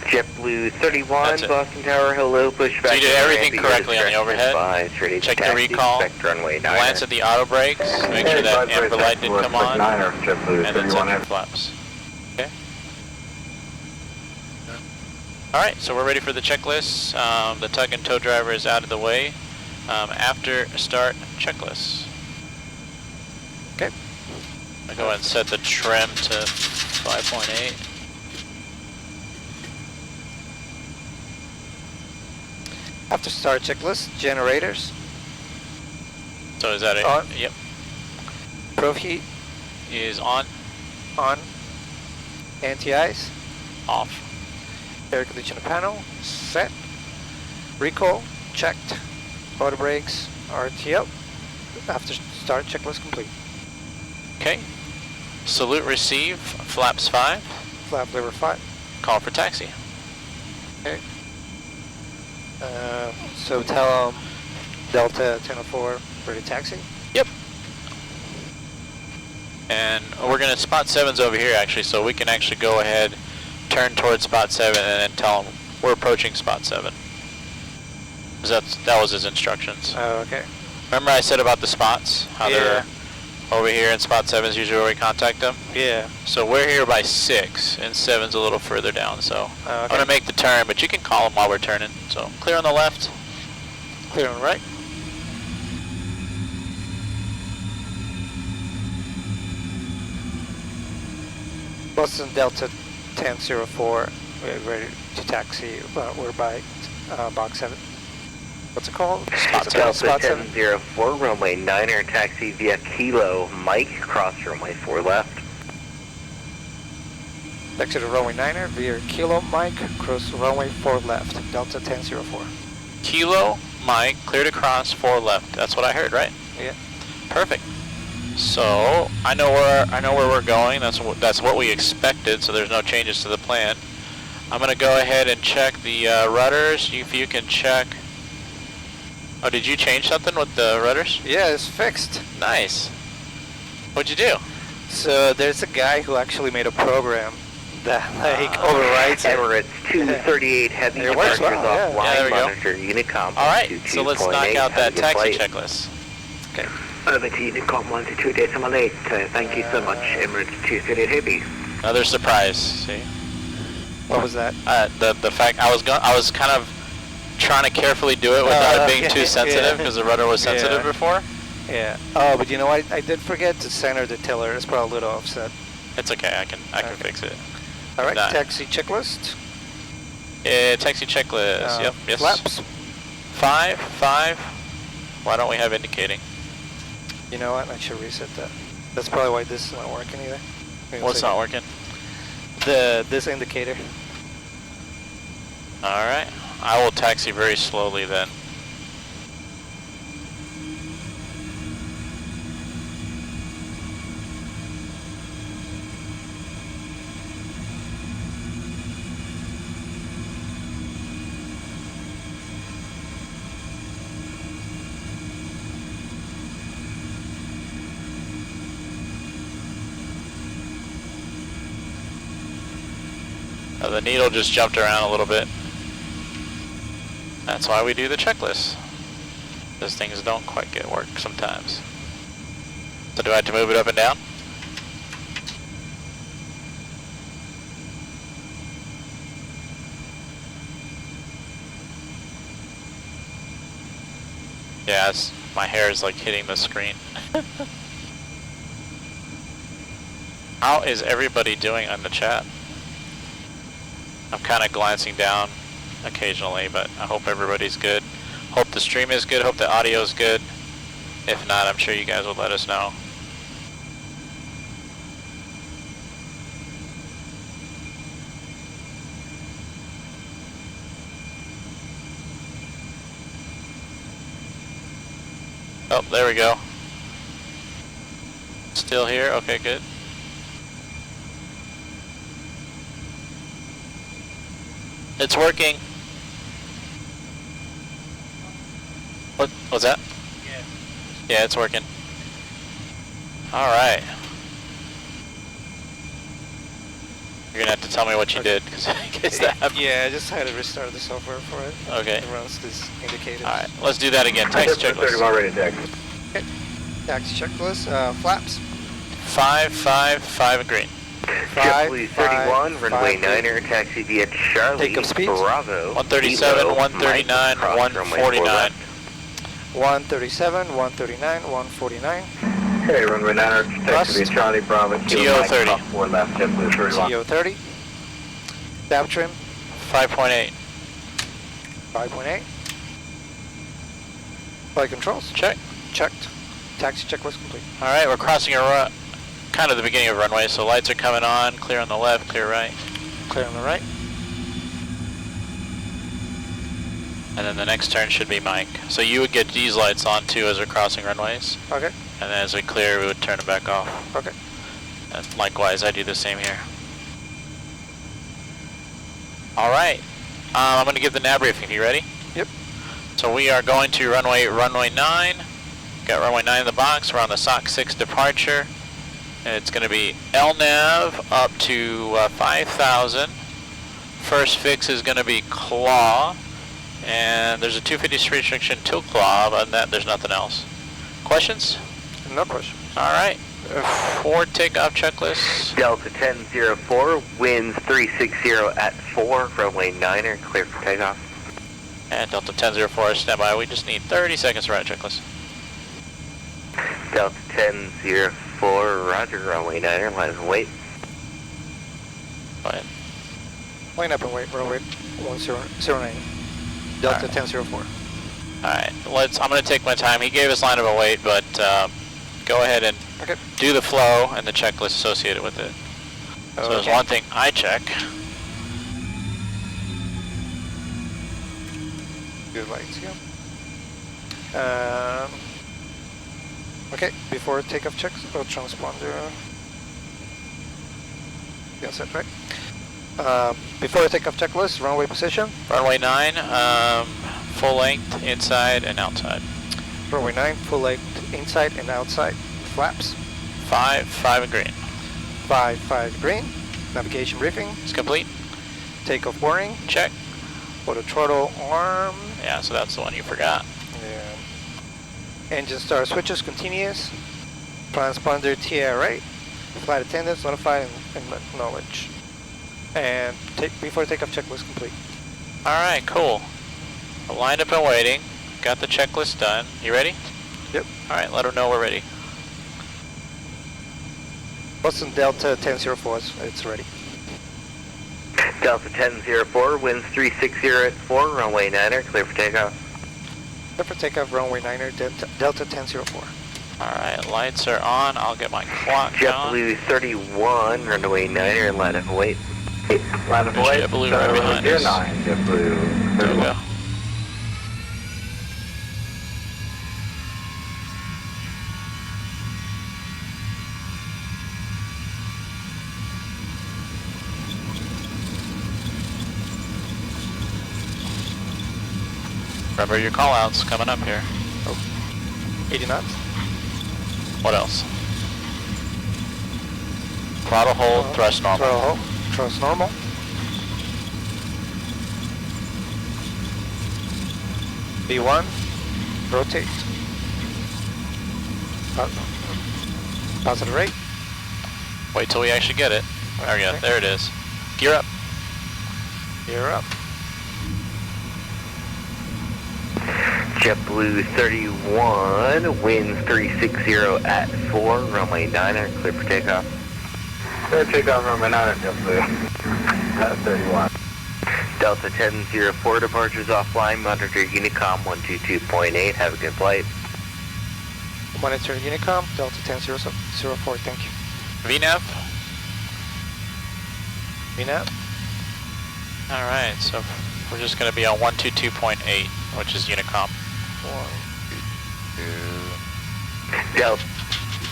JetBlue 31, That's it. Boston Tower, hello, pushback. So you did everything Ramp, correctly on the overhead. Check Check the recall. Runway 9. Glance at the auto brakes. Make sure that amber light didn't come on. JetBlue And then 31 set your Heavy. flaps. Okay. Alright, so we're ready for the checklist. The tug and tow driver is out of the way. After start checklist. Okay. I'll go ahead and set the trim to 5.8. After start checklist, generators, So is that it? On. Yep. probe heat, Is on, on, anti-ice, off. air conditioner panel, set, recall, checked, auto brakes, RTO, after start checklist complete. Okay. Salute receive, flaps 5. Flap lever 5. Call for taxi. Okay. So tell them Delta 1004 ready taxi. Yep. And we're gonna spot 7's over here actually, so we can actually go ahead, turn towards spot 7, and then tell him we're approaching spot 7. 'Cause that was his instructions. Oh, okay. Remember I said about the spots? How they're over here, and spot 7 is usually where we contact them? Yeah. So we're here by 6, and 7's a little further down, so Oh, I'm okay. gonna make the turn, but you can call them while we're turning. So clear on the left. Clear on the right. Boston Delta 1004, we're ready to taxi. We're by box 7. What's it called? Spot Delta Spot 7. 1004, runway 9er, taxi via Kilo Mike, cross runway 4 left. Back to the runway 9er via Kilo Mike, cross runway 4 left. Delta 1004. Kilo, Mike, cleared across, 4 left. That's what I heard, right? Yeah. Perfect. So I know where we're going. That's what we expected. So there's no changes to the plan. I'm gonna go ahead and check the rudders. If you can check. Oh, did you change something with the rudders? Yeah, it's fixed. Nice. What'd you do? So there's a guy who actually made a program that like overrides it. Emirates 238 Heavy, It works departures well, yeah. offline, Yeah, there we go. monitor Unicom. All right. So let's knock out that taxi checklist. Okay. Over to Unicom 122.8. Thank you so much, Emirates 238 Heavy. Another surprise. See. What was that? The fact I was kind of trying to carefully do it without it being too sensitive because the rudder was sensitive before. Yeah. Oh, but you know what? I did forget to center the tiller. It's probably a little offset. It's okay. I can fix it. All right. Done. Taxi checklist. Taxi checklist. Yep. Yes. Flaps. 5. Why don't we have indicating? You know what? I should reset that. That's probably why this is not working either. What's not working? This indicator. All right. I will taxi very slowly then. The needle just jumped around a little bit. That's why we do the checklist. Those things don't quite get work sometimes. So do I have to move it up and down? Yeah, my hair is like hitting the screen. How is everybody doing on the chat? I'm kind of glancing down occasionally, but I hope everybody's good. Hope the stream is good, hope the audio is good. If not, I'm sure you guys will let us know. Oh, there we go. Still here? Okay, good. It's working. What was that? Yeah, it's working. All right. You're gonna have to tell me what you did, because I guess that happened. Yeah, I just had to restart the software for it. Okay. It runs this indicator. All right, let's do that again. Taxi checklist. Already taxi. Okay. Taxi checklist. Flaps. 5, 5, 5 and green. JetBlue 31, 5, runway 5, 9er, taxi via Charlie, Takeoff speed. Bravo. 137, Kilo, 139, Mike, cross runway 4 149. left. 137, 139, 149. Hey, runway 9er, taxi via Charlie, Bravo, Kilo, Mike, TO30. cross 4 left, JetBlue 31. TO30. Stab trim. 5.8. 5.8. Flight controls. Check. Checked. Taxi checklist complete. All right, we're crossing a kind of the beginning of runway, so lights are coming on. Clear on the left, clear right. Clear on the right. And then the next turn should be Mike. So you would get these lights on too as we're crossing runways. Okay. And then as we clear, we would turn them back off. Okay. And likewise, I do the same here. All right. I'm going to give the nav briefing. You ready? Yep. So we are going to runway 9. Got runway 9 in the box. We're on the SOC 6 departure. And it's going to be LNAV up to 5,000. First fix is going to be claw. And there's a 250 restriction till claw. Other than that, there's nothing else. Questions? No question. All right. For takeoff checklist. Delta 1004, winds 360 at 4, runway 9er, clear for takeoff. And Delta 1004, stand by. We just need 30 seconds to ride checklist. Delta 1004, roger, runway 9er, line of wait. Go ahead. Line up and wait, runway 1009. Delta 1004. Alright, I'm going to take my time. He gave us line of a wait, but go ahead and do the flow and the checklist associated with it. So there's one thing I check. Good lights, yeah. Okay, before takeoff checks, transponder. That's it, right? Before takeoff checklist, runway position. Runway 9, full length, inside and outside. Runway 9, full length, inside and outside. Flaps. 5, 5 and green. 5, 5 green. Navigation briefing. It's complete. Takeoff boarding. Check. Auto throttle arm. Yeah, so that's the one you forgot. Yeah. Engine start switches continuous. Transponder TRA. Flight attendants notified and acknowledge. And before takeoff checklist complete. Alright, cool. We're lined up and waiting. Got the checklist done. You ready? Yep. Alright, let them know we're ready. Boston Delta 1004, it's ready. Delta 1004, winds 360 at 4, runway 9er, clear for takeoff. Clear for takeoff, runway 9er, Delta 1004. Alright, lights are on. I'll get my clock on. JetBlue 31, runway 9er, line of wait. Line of wait. JetBlue right behind us. 9, JetBlue There we 31. go. Remember your call-outs coming up here. 80 knots. What else? Throttle hold, thrust normal. Throttle hold, thrust normal. B1, rotate. Positive rate. Wait till we actually get it. There we go, there it is. Gear up. Gear up. JetBlue 31, winds 360 at 4, runway 9er, clear for takeoff. Clear takeoff, runway 9er, JetBlue 31. Delta 1004 departures offline, monitor Unicom 122.8, have a good flight. Monitor Unicom, Delta 1004, thank you. VNAV? VNAV? Alright, so we're just going to be on 122.8, which is Unicom. 1, 2.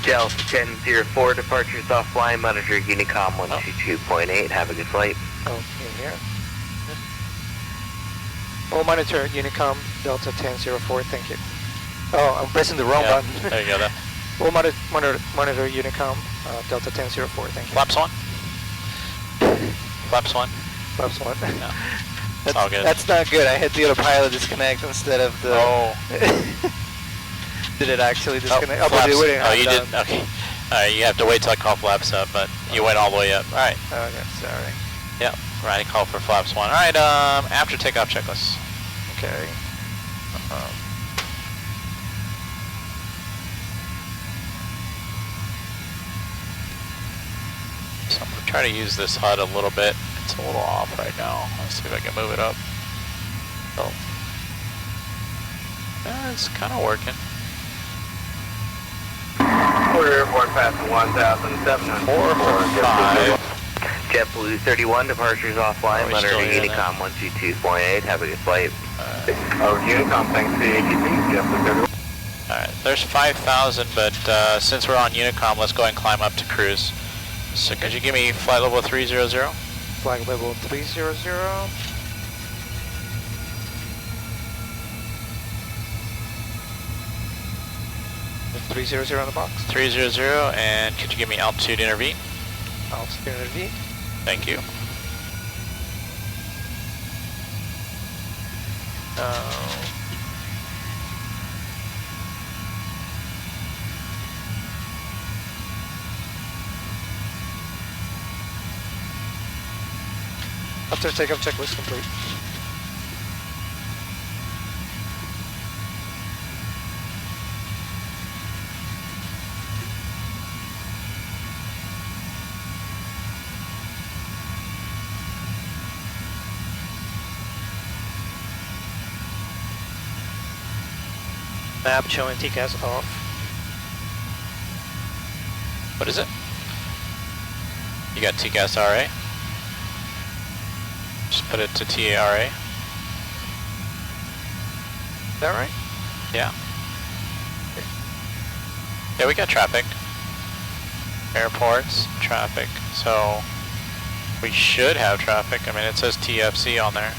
Delta 1004 departures offline, monitor Unicom 122.8, have a good flight. Oh, in here. Oh, monitor Unicom, Delta 1004, thank you. Oh, I'm pressing the wrong button. There you go then. Oh, monitor Unicom, Delta 1004, thank you. Flaps 1? Flaps 1? Flaps 1. No. It's all good. That's not good. I had the autopilot disconnect instead of the... Oh. Did it actually disconnect? Oh, flaps. Oh, you did? Okay. Alright, you have to wait till I call flaps up, but you went all the way up. Alright. Oh, yeah, sorry. Yep. Right, call for flaps 1. Alright, after takeoff checklist. Okay. So I'm going to try to use this HUD a little bit. It's a little off right now. Let's see if I can move it up. Oh. Yeah, it's kind of working. Quarter airport passing 1,700. 445. JetBlue 31 departures offline, we monitor still hear Unicom 122.8, have a good flight. Oh, Unicom, thanks to the ATC, JetBlue 31. Alright, there's 5,000, but since we're on Unicom, let's go and climb up to cruise. So could you give me flight level 300? Flight level 300. 300 on the box. 300, and could you give me altitude intervene? Altitude intervene. Thank you. After takeoff checklist complete. Map showing TCAS off. What is it? You got TCAS RA? Just put it to TARA. Is that right? Yeah. Yeah, we got traffic. Airports, traffic. So we should have traffic. I mean, it says TFC on there.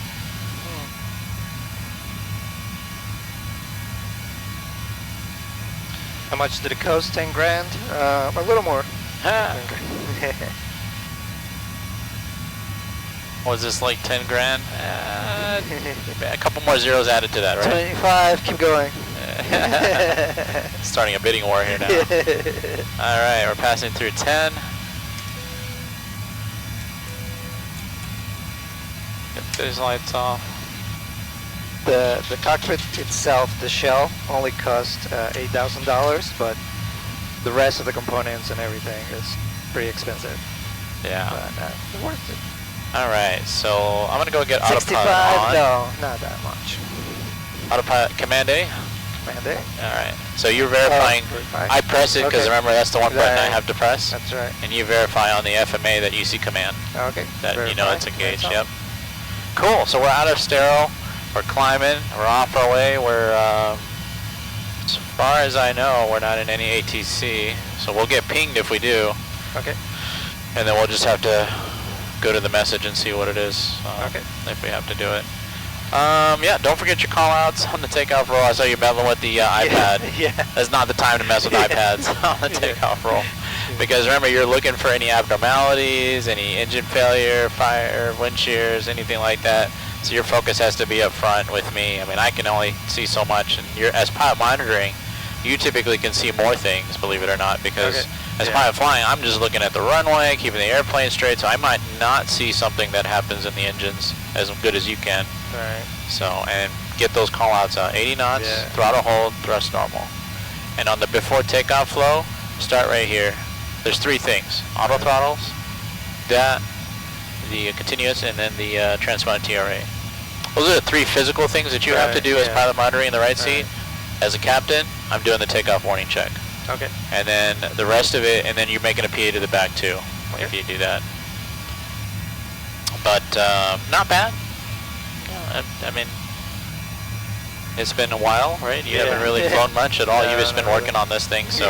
How much did it cost? 10 grand? A little more. Was this like 10 grand? A couple more zeros added to that, right? 25, keep going. Starting a bidding war here now. Alright, we're passing through 10. Get these lights off. The cockpit itself, the shell, only cost $8,000, but the rest of the components and everything is pretty expensive. Yeah. But worth it. Alright, so I'm gonna go get 65? autopilot on. No, not that much. Autopilot, Command A? Command A? Alright, so you're verifying. I press it because remember that's the one button I have to press. That's right. And you verify on the FMA that you see command. Okay. That you know it's engaged, yep. Cool, so we're out of sterile. We're climbing, we're off our way, we're, as far as I know, we're not in any ATC, so we'll get pinged if we do. Okay. And then we'll just have to go to the message and see what it is, okay. If we have to do it. Yeah, don't forget your call-outs on the takeoff roll. I saw you meddling with the iPad. Yeah. That's not the time to mess with iPads on the takeoff roll. Because remember, you're looking for any abnormalities, any engine failure, fire, wind shears, anything like that. So your focus has to be up front with me. I mean, I can only see so much, and as pilot monitoring, you typically can see more things, believe it or not, because as pilot flying, I'm just looking at the runway, keeping the airplane straight, so I might not see something that happens in the engines as good as you can. Right. So, and get those call-outs out. 80 knots, throttle hold, thrust normal. And on the before takeoff flow, start right here. There's three things. Auto throttles, that, the continuous, and then the transponder TRA. Those are the 3 physical things that you have to do as pilot monitoring in the right seat. As a captain, I'm doing the takeoff warning check. Okay. And then the rest of it, and then you're making a PA to the back too, if you do that. But not bad. I mean, it's been a while, right? You haven't really flown much at all. You've just been working on this thing, so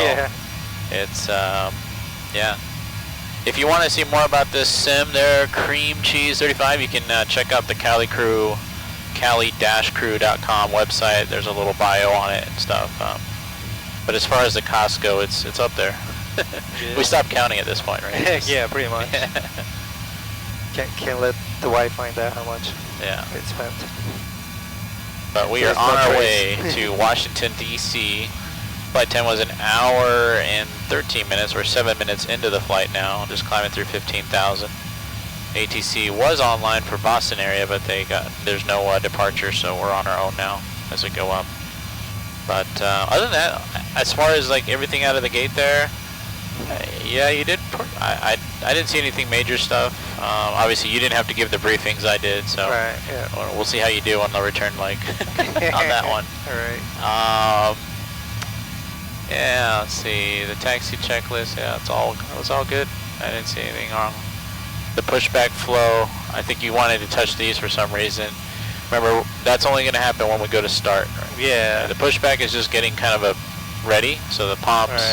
it's yeah. If you want to see more about this sim there, Cream Cheese 35, you can check out the Cali Crew, cali-crew.com website. There's a little bio on it and stuff. But as far as the costs go, it's up there. We stopped counting at this point, right? Yeah, pretty much. Can't let the wife find out how much it's spent. But we are on our way to Washington, D.C. Flight 10 was an hour and 13 minutes. We're 7 minutes into the flight now, just climbing through 15,000. ATC was online for Boston area, but there's no departure, so we're on our own now as we go up. But other than that, as far as like everything out of the gate there, yeah, you did. I didn't see anything major stuff. Obviously, you didn't have to give the briefings. I did, so we'll see how you do on the return leg on that one. All right. Yeah, let's see the taxi checklist. Yeah, it was all good. I didn't see anything wrong. The pushback flow. I think you wanted to touch these for some reason. Remember, that's only going to happen when we go to start. Right? Yeah. The pushback is just getting kind of ready. So the pumps.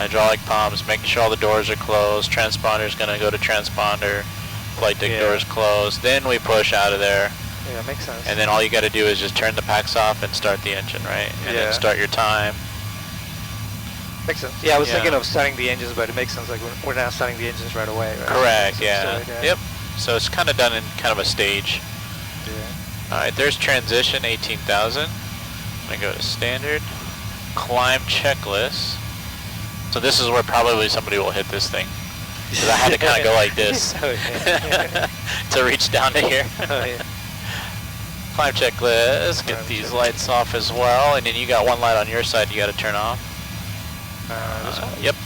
Hydraulic pumps, making sure all the doors are closed, transponder's going to go to transponder, flight deck doors closed, then we push out of there. Yeah, makes sense. And then all you got to do is just turn the packs off and start the engine, right? And then start your time. Makes sense. Yeah, I was thinking of starting the engines, but it makes sense, like we're not starting the engines right away, right? Correct, so Yep. So it's kind of done in kind of a stage. Yeah. Alright, there's transition, 18,000. I'm going to go to standard. Climb checklist. So this is where probably somebody will hit this thing. Because I had to kind of go like this to reach down to here. Climb checklist, get these lights off as well, and then you got one light on your side you got to turn off. This one? Yep.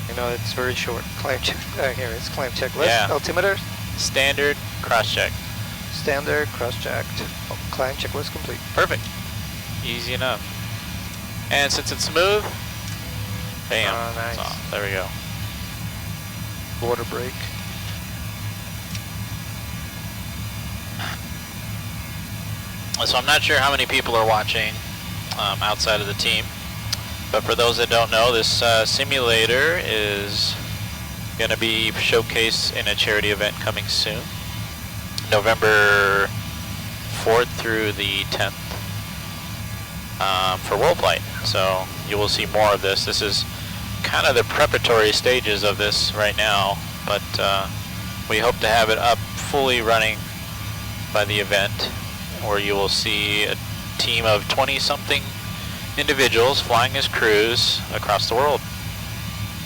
You know, it's very short. Climb check. Here it's climb checklist. Yeah. Altimeter. Standard, cross check. Standard, cross-checked. Climb checklist complete. Perfect. Easy enough. And since it's smooth, bam. Nice. There we go. Water brake. So I'm not sure how many people are watching outside of the team, but for those that don't know, this simulator is going to be showcased in a charity event coming soon. November 4th through the 10th for World Flight. So you will see more of this. This is kind of the preparatory stages of this right now, but we hope to have it up fully running by the event, where you will see a team of 20-something individuals flying as crews across the world.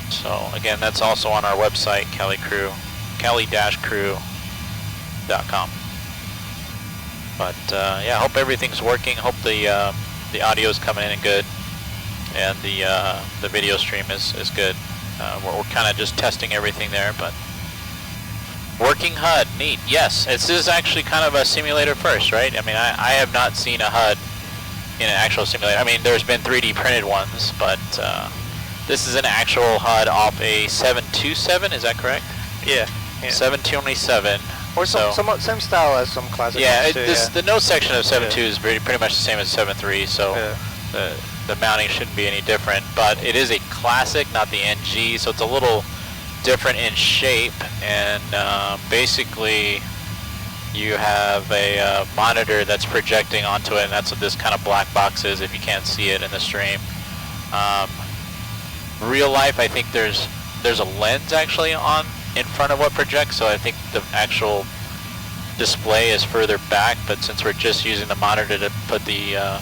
So again, that's also on our website, cali-crew.com. But yeah, I hope everything's working. Hope the audio's coming in good, and the video stream is good. We're kind of just testing everything there, but working HUD, neat. Yes, this is actually kind of a simulator first, right? I mean, I have not seen a HUD in an actual simulator. I mean, there's been 3D printed ones, but this is an actual HUD off a 727. Is that correct? Yeah. 727. Or somewhat same style as some classic ones too, the nose section of 7.2 is pretty much the same as 7.3, so the mounting shouldn't be any different. But it is a classic, not the NG, so it's a little different in shape. And basically, you have a monitor that's projecting onto it, and that's what this kind of black box is if you can't see it in the stream. Real life, I think there's a lens actually on in front of what projects, so I think the actual display is further back, but since we're just using the monitor to put the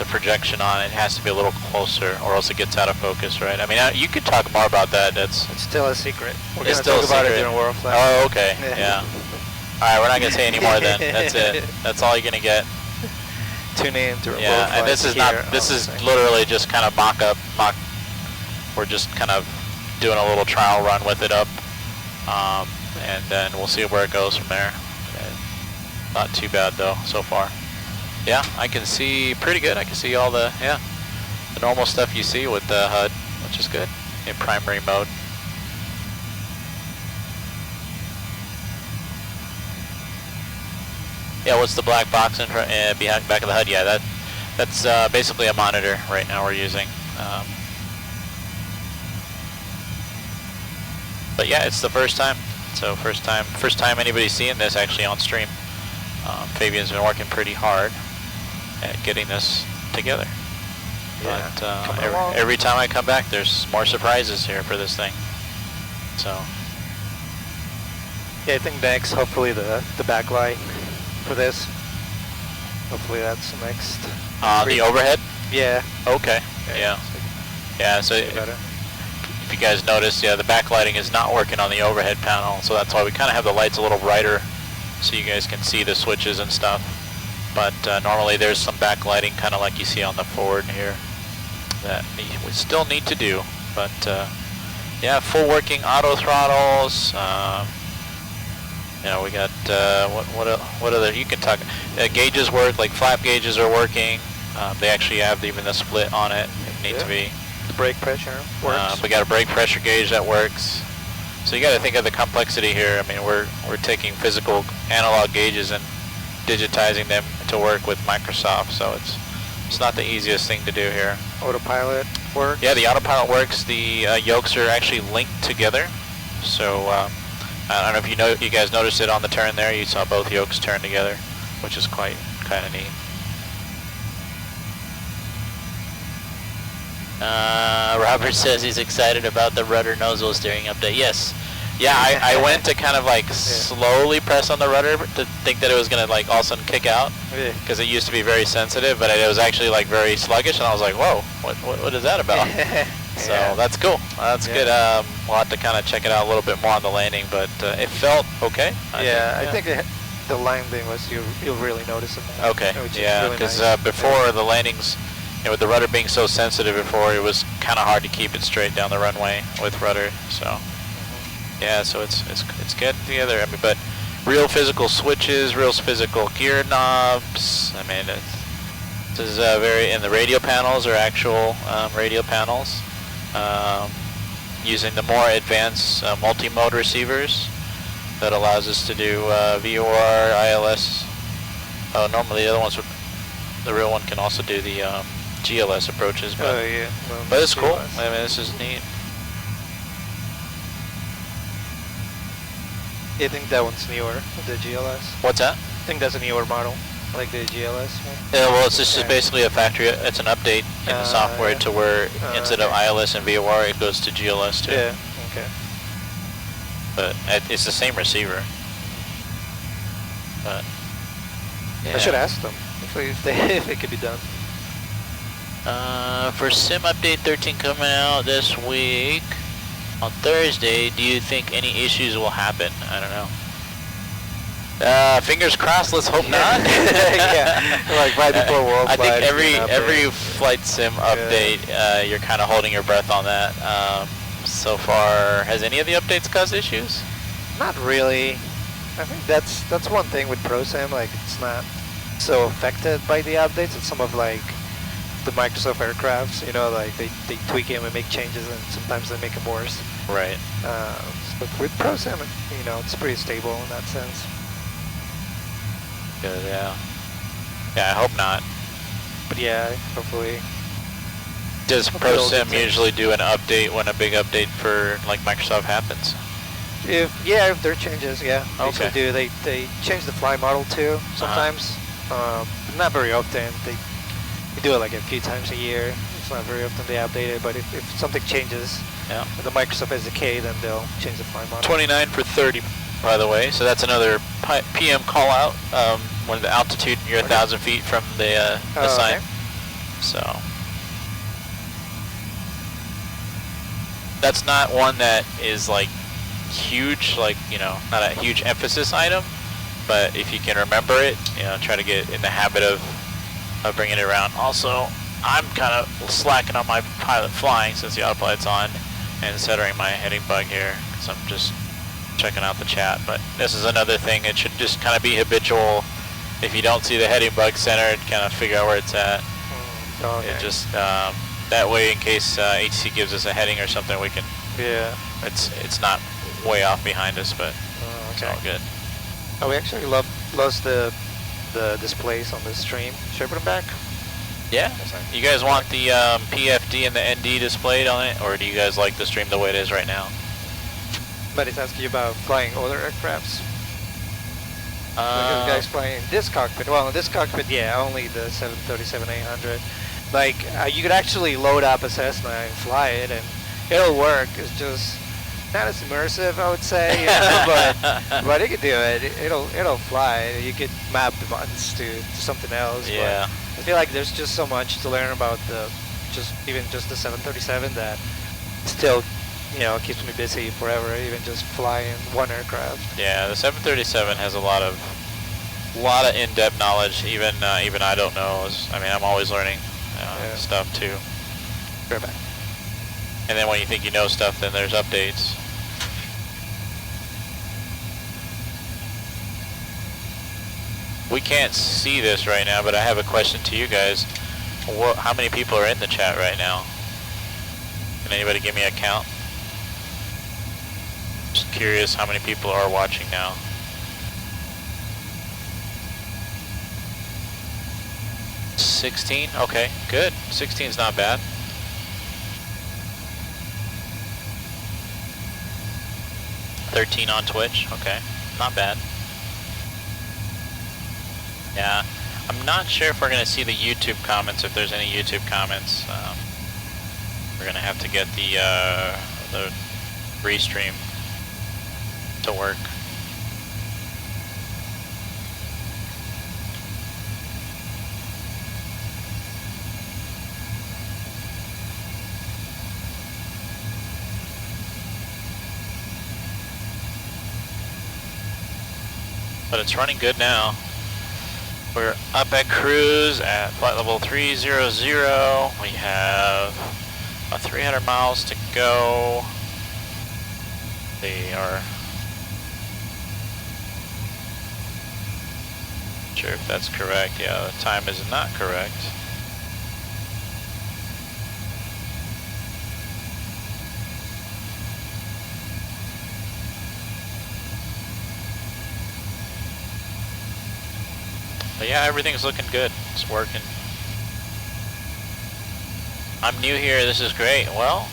projection on, it has to be a little closer, or else it gets out of focus, right? I mean, you could talk more about that. It's still a secret. We're going to talk about it during World Flight. Oh, okay. Yeah. All right, we're not going to say any more then. That's it. That's all you're going to get. Tune in to World and Flight. this is literally just kind of mock we're just kind of doing a little trial run with it up, and then we'll see where it goes from there. Not too bad though so far. Yeah, I can see pretty good. I can see all the the normal stuff you see with the HUD, which is good in primary mode. Yeah, what's the black box in front, behind back of the HUD? Yeah, that's basically a monitor right now we're using. But yeah, it's the first time. So first time anybody's seeing this actually on stream. Fabian's been working pretty hard at getting this together. Yeah, But every time I come back, there's more surprises here for this thing. So yeah, I think next, hopefully the backlight for this. Hopefully that's the next. the overhead. Yeah. Okay. Yeah. Yeah. So if you guys notice, yeah, the backlighting is not working on the overhead panel, so that's why we kind of have the lights a little brighter, so you guys can see the switches and stuff. But normally there's some backlighting, kind of like you see on the Ford here, that we still need to do. But yeah, full working auto throttles. You know, we got what other? You can talk. Gauges work, like flap gauges are working. They actually have even the split on it if need to be. The brake pressure works. We got a brake pressure gauge that works. So you got to think of the complexity here. I mean, we're taking physical analog gauges and digitizing them to work with Microsoft. So it's not the easiest thing to do here. Autopilot works. Yeah, the autopilot works. The yokes are actually linked together. So I don't know if you guys noticed it on the turn there. You saw both yokes turn together, which is quite kind of neat. Robert says he's excited about the rudder nozzle steering update. Yes. Yeah, I went to kind of like slowly press on the rudder to think that it was going to like all of a sudden kick out, because it used to be very sensitive, but it was actually like very sluggish, and I was like, whoa, what is that about? So that's cool. That's good. We'll have to kind of check it out a little bit more on the landing, but it felt okay. I think the landing was, you'll really notice it. Okay, yeah, because before the landings, with the rudder being so sensitive before, it was kind of hard to keep it straight down the runway with rudder. So yeah, so it's getting together. I mean, but real physical switches, real physical gear knobs. I mean, this is very, and the radio panels are actual radio panels, using the more advanced multi-mode receivers that allows us to do VOR, ILS. Normally the other ones the real one can also do the GLS approaches, but but it's cool. I mean, this is neat. I think that one's newer, the GLS. What's that? I think that's a newer model, like the GLS one. Yeah, well, it's just basically a factory. It's an update in the software to where instead of ILS and VOR, it goes to GLS too. Yeah. Okay. But it's the same receiver. But yeah. I should ask them if it could be done. For Sim Update 13 coming out this week on Thursday, do you think any issues will happen? I don't know. Fingers crossed. Let's hope not. Yeah, like right before World I Flight. think every flight sim update, you're kind of holding your breath on that. So far, has any of the updates caused issues? Not really. I think that's one thing with ProSim. Like, it's not so affected by the updates. It's some of like the Microsoft aircrafts, you know, like they tweak them and make changes, and sometimes they make them worse. Right. But with ProSim, you know, it's pretty stable in that sense. Good, yeah. Yeah, I hope not. But yeah, hopefully. Does ProSim usually do an update when a big update for like Microsoft happens? If there are changes, yeah. Okay. Do. They change the fly model too sometimes. Not very often. They do it like a few times a year. It's not very often they update it, but if something changes, the Microsoft SDK, then they'll change the fly model. 29 for 30, by the way. So that's another PM call out when the altitude you're 1,000 feet from the sign. Okay. So that's not one that is like huge, like, you know, not a huge emphasis item, but if you can remember it, you know, try to get in the habit of bringing it around. Also, I'm kind of slacking on my pilot flying since the autopilot's on, and centering my heading bug here, because I'm just checking out the chat. But this is another thing, it should just kind of be habitual. If you don't see the heading bug centered, kind of figure out where it's at. Okay. It just, that way in case HC gives us a heading or something, we can, it's not way off behind us, but it's all good. Oh, we actually lost the displays on the stream. Should I put them back? Yeah. You guys want the PFD and the ND displayed on it, or do you guys like the stream the way it is right now? But it's asking you about flying other aircrafts. Like guys flying this cockpit. Well, in this cockpit, yeah, only the 737-800. Like, you could actually load up a Cessna and fly it, and it'll work. It's just not as immersive, I would say, you know, but it could do it. It'll fly. You could map the buttons to something else. Yeah. But I feel like there's just so much to learn about even just the 737 that still, you know, keeps me busy forever. Even just flying one aircraft. Yeah, the 737 has a lot of in-depth knowledge. Even I don't know. I mean, I'm always learning stuff too. Right back. And then when you think you know stuff, then there's updates. We can't see this right now, but I have a question to you guys. How many people are in the chat right now? Can anybody give me a count? Just curious how many people are watching now. 16? Okay, good. 16's not bad. 13 on Twitch, okay, not bad. Yeah, I'm not sure if we're going to see the YouTube comments, if there's any YouTube comments. We're going to have to get the restream to work. But it's running good now. We're up at cruise at flight level 300. We have about 300 miles to go. They are... Not sure if that's correct. Yeah, the time is not correct. But yeah, everything's looking good. It's working. I'm new here. This is great. Well,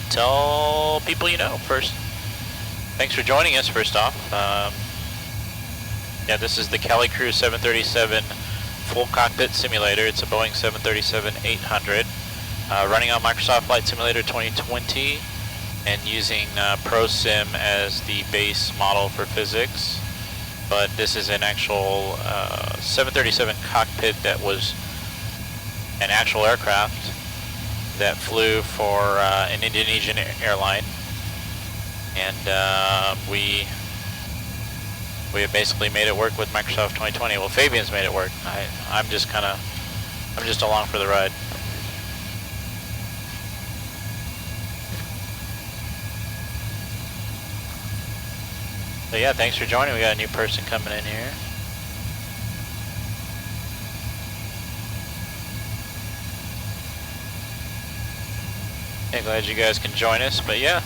tell people you know first. Thanks for joining us, first off. Yeah, this is the Cali Crew 737 full cockpit simulator. It's a Boeing 737-800 running on Microsoft Flight Simulator 2020 and using Prosim as the base model for physics. But this is an actual 737 cockpit that was an actual aircraft that flew for an Indonesian airline, and we have basically made it work with Microsoft 2020. Well, Fabian's made it work. I'm just along for the ride. So yeah, thanks for joining. We got a new person coming in here. Yeah, glad you guys can join us. But yeah,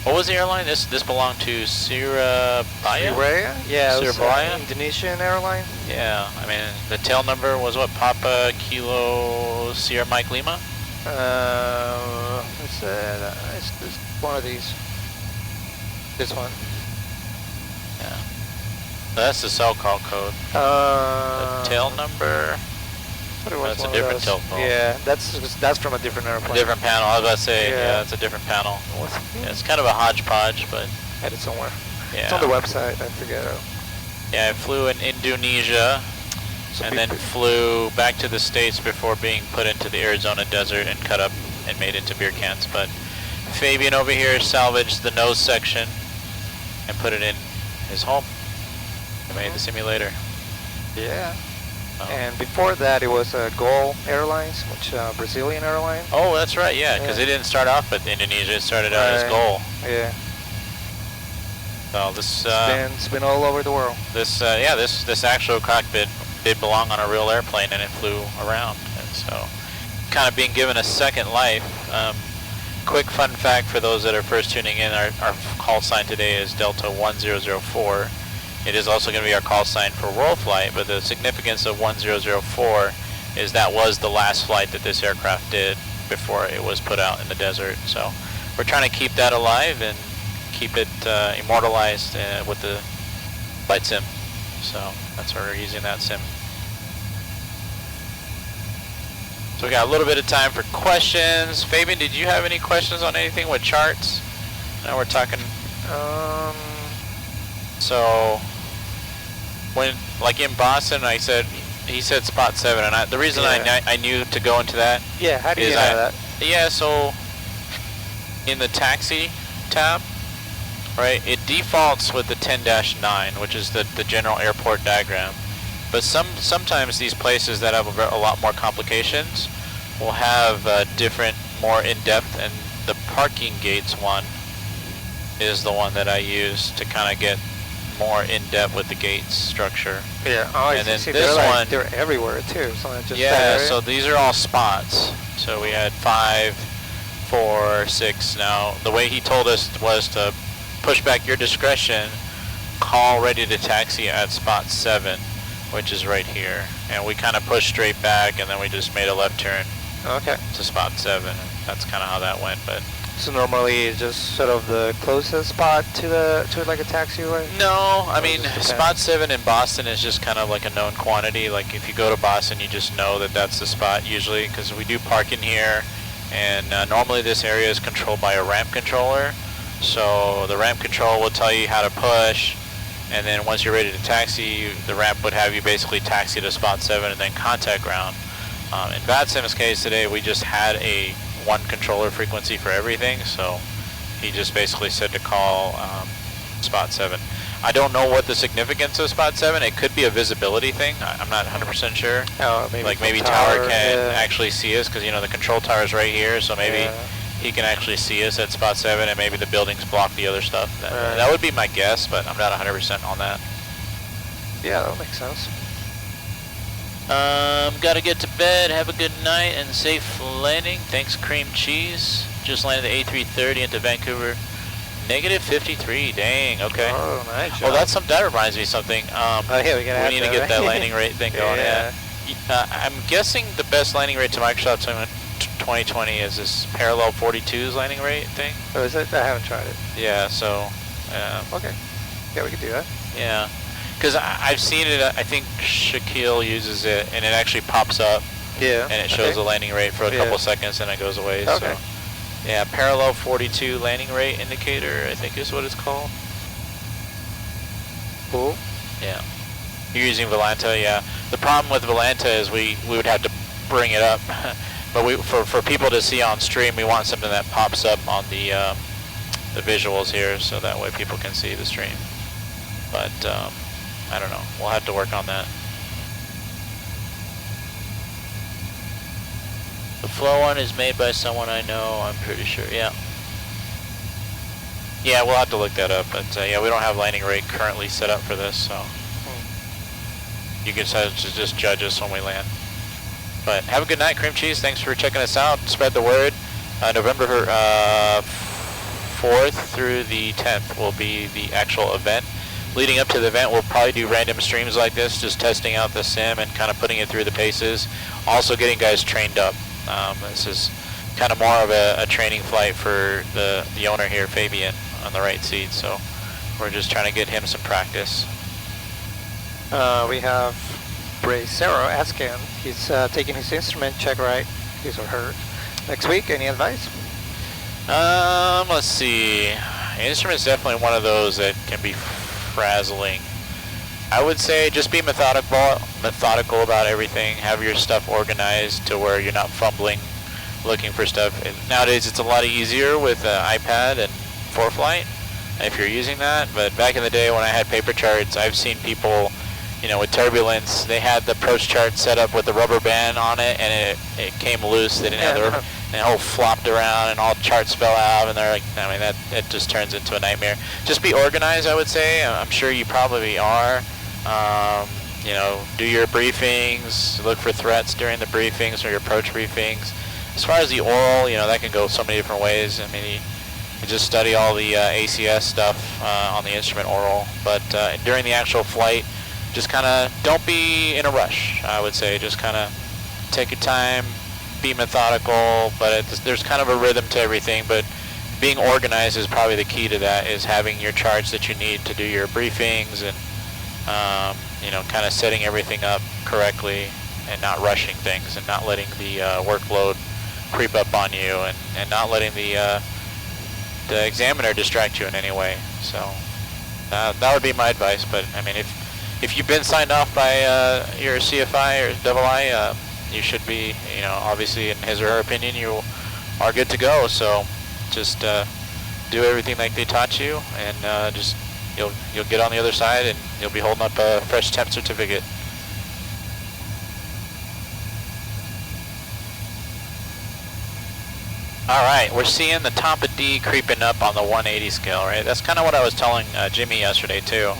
what was the airline? This belonged to Surabaya? Yeah, it was Surabaya? Indonesian airline. Yeah, I mean, the tail number was what? Papa Kilo Sierra Mike Lima? It's one of these. This one. Yeah. That's the cell call code. The tail number? That's a different telephone. Yeah, that's from a different airplane. A different panel, I was about to say, yeah, it's a different panel. Yeah, it's kind of a hodgepodge, but... I had it somewhere. Yeah. It's on the website, I forget. Yeah, I flew in Indonesia, and then flew back to the States before being put into the Arizona desert and cut up and made into beer cans. But Fabian over here salvaged the nose section and put it in his home. I made the simulator. Yeah. Oh. And before that, it was Gol Airlines, which Brazilian airline. Oh, that's right, yeah, because it didn't start off with Indonesia, it started out as Gol. Yeah. So this It's been all over the world. This actual cockpit did belong on a real airplane, and it flew around, and so kind of being given a second life. Quick fun fact for those that are first tuning in: our call sign today is Delta 1004. It is also going to be our call sign for world flight, but the significance of 1004 is that was the last flight that this aircraft did before it was put out in the desert. So we're trying to keep that alive and keep it immortalized with the flight sim. So that's why we're using that sim. So we got a little bit of time for questions. Fabian, did you have any questions on anything with charts? Now we're talking. So when, like in Boston, he said spot 7, and the reason I knew to go into that. Yeah, how do you get out of that? Yeah, so in the taxi tab, right, it defaults with the 10-9, which is the general airport diagram. But sometimes these places that have a lot more complications will have different, more in-depth, and the parking gates one is the one that I use to kind of get more in-depth with the gates structure. Yeah, oh, and then see, this one, they're everywhere too. So not just yeah, so these are all spots. So we had 5, 4, 6. Now the way he told us was to push back your discretion, call ready to taxi at spot 7, which is right here, and we kind of pushed straight back, and then we just made a left turn. Okay. To spot 7. That's kind of how that went, but. So normally it's just sort of the closest spot to like a taxiway? No, I mean spot 7 in Boston is just kind of like a known quantity. Like if you go to Boston, you just know that that's the spot usually, because we do park in here, and normally this area is controlled by a ramp controller. So the ramp control will tell you how to push, and then once you're ready to taxi, the ramp would have you basically taxi to spot 7 and then contact ground. In VATSIM's case today, we just had a one controller frequency for everything, so he just basically said to call spot 7. I don't know what the significance of spot 7. It could be a visibility thing. I'm not 100% sure. Oh, maybe like maybe tower can yeah. actually see us, because you know the control tower is right here, so maybe he can actually see us at spot 7, and maybe the buildings block the other stuff. That would be my guess, but I'm not 100% on that. Yeah, that makes sense. Gotta get to bed. Have a good night and safe landing. Thanks, cream cheese. Just landed the A330 into Vancouver. -53. Dang. Okay. Oh, nice. Well, that reminds me of something. We need to get that landing rate thing going. Yeah. I'm guessing the best landing rate to Microsoft 2020 is this parallel 42's landing rate thing. Oh, is it? I haven't tried it. Yeah. So. Okay. Yeah, we could do that. Yeah. Because I've seen it, I think Shaquille uses it, and it actually pops up. Yeah. And it shows the landing rate for a couple seconds, and it goes away. Okay. So, yeah, parallel 42 landing rate indicator, I think is what it's called. Cool. Yeah. You're using Volanta, yeah. The problem with Volanta is we would have to bring it up, but for people to see on stream, we want something that pops up on the visuals here, so that way people can see the stream. But I don't know. We'll have to work on that. The flow one is made by someone I know, I'm pretty sure. Yeah. Yeah, we'll have to look that up. But yeah, we don't have landing rate currently set up for this, so you can just judge us when we land. But have a good night, cream cheese. Thanks for checking us out. Spread the word. November 4th through the 10th will be the actual event. Leading up to the event, we'll probably do random streams like this, just testing out the sim and kind of putting it through the paces. Also getting guys trained up. This is kind of more of a training flight for the owner here, Fabian, on the right seat. So we're just trying to get him some practice. We have Bracero asking. He's taking his instrument check right, his or her, next week. Any advice? Let's see. Instrument's definitely one of those that can be frazzling. I would say just be methodical about everything. Have your stuff organized to where you're not fumbling, looking for stuff. Nowadays it's a lot easier with iPad and ForeFlight if you're using that, but back in the day when I had paper charts, I've seen people you know, with turbulence, they had the approach chart set up with the rubber band on it, and it came loose. They didn't have the rubber, and it all flopped around, and all charts fell out, and they're like, I mean, it just turns into a nightmare. Just be organized, I would say. I'm sure you probably are. You know, do your briefings, look for threats during the briefings or your approach briefings. As far as the oral, you know, that can go so many different ways. I mean, you just study all the ACS stuff on the instrument oral, but during the actual flight, just kind of don't be in a rush, I would say. Just kind of take your time, be methodical, but there's kind of a rhythm to everything, but being organized is probably the key to that, is having your charts that you need to do your briefings and, you know, kind of setting everything up correctly and not rushing things and not letting the workload creep up on you and not letting the examiner distract you in any way. So that would be my advice, but I mean, if you've been signed off by your CFI or double I, you should be, you know, obviously in his or her opinion, you are good to go. So just do everything like they taught you, and just you'll get on the other side, and you'll be holding up a fresh temp certificate. All right, we're seeing the top of D creeping up on the 180 scale, right? That's kind of what I was telling Jimmy yesterday too.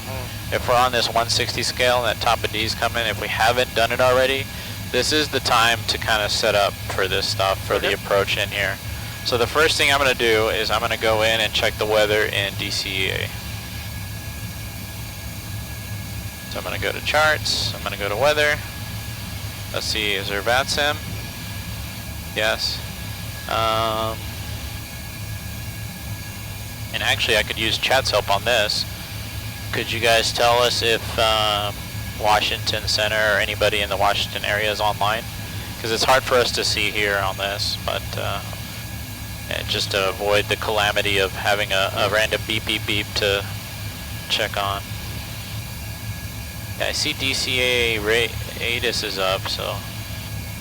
If we're on this 160 scale and that top of D's coming, if we haven't done it already, this is the time to kind of set up for this stuff, for the approach in here. So the first thing I'm going to do is I'm going to go in and check the weather in DCEA. So I'm going to go to charts, I'm going to go to weather. Let's see, is there a VATSIM? Yes. And actually I could use chat's help on this. Could you guys tell us if Washington Center or anybody in the Washington area is online? Because it's hard for us to see here on this, but just to avoid the calamity of having a random beep beep beep to check on. Yeah, I see DCA ATIS is up, so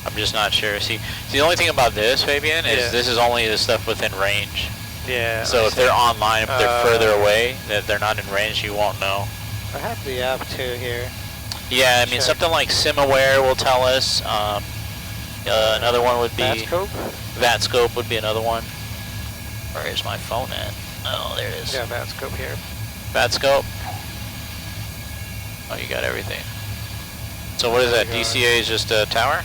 I'm just not sure. See, the only thing about this, Fabian, is this is only the stuff within range. Yeah. So if they're online, if they're further away, that they're not in range, you won't know. I have the app too here. Yeah, I mean, something like SimAware will tell us. Another one would be VATScope. VATScope would be another one. Where is my phone at? Oh, there it is. Yeah, VATScope here. VATScope. Oh, you got everything. So what is that? DCA is just a tower?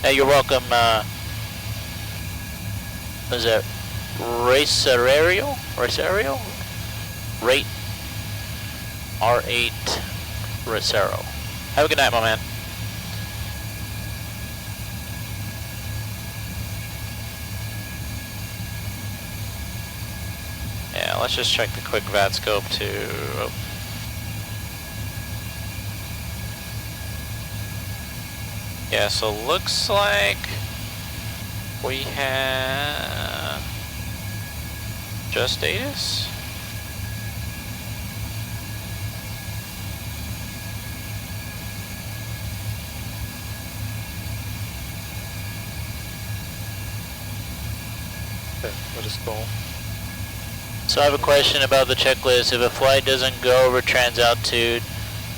Hey, you're welcome. What is that? Racerio? Rate R8 Racero. Have a good night, my man. Yeah, let's just check the quick VATScope too. Yeah, so looks like we have just ATIS. What is cool? So I have a question about the checklist. If a flight doesn't go over transaltitude,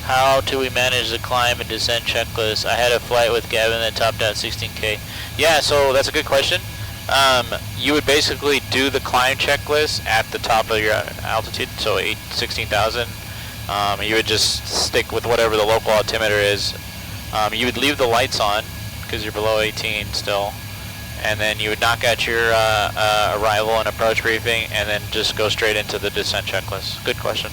how do we manage the climb and descent checklist? I had a flight with Gavin that topped out 16K. Yeah, so that's a good question. You would basically do the climb checklist at the top of your altitude, so 16,000. You would just stick with whatever the local altimeter is. You would leave the lights on because you're below 18 still. And then you would knock out your arrival and approach briefing, and then just go straight into the descent checklist. Good question.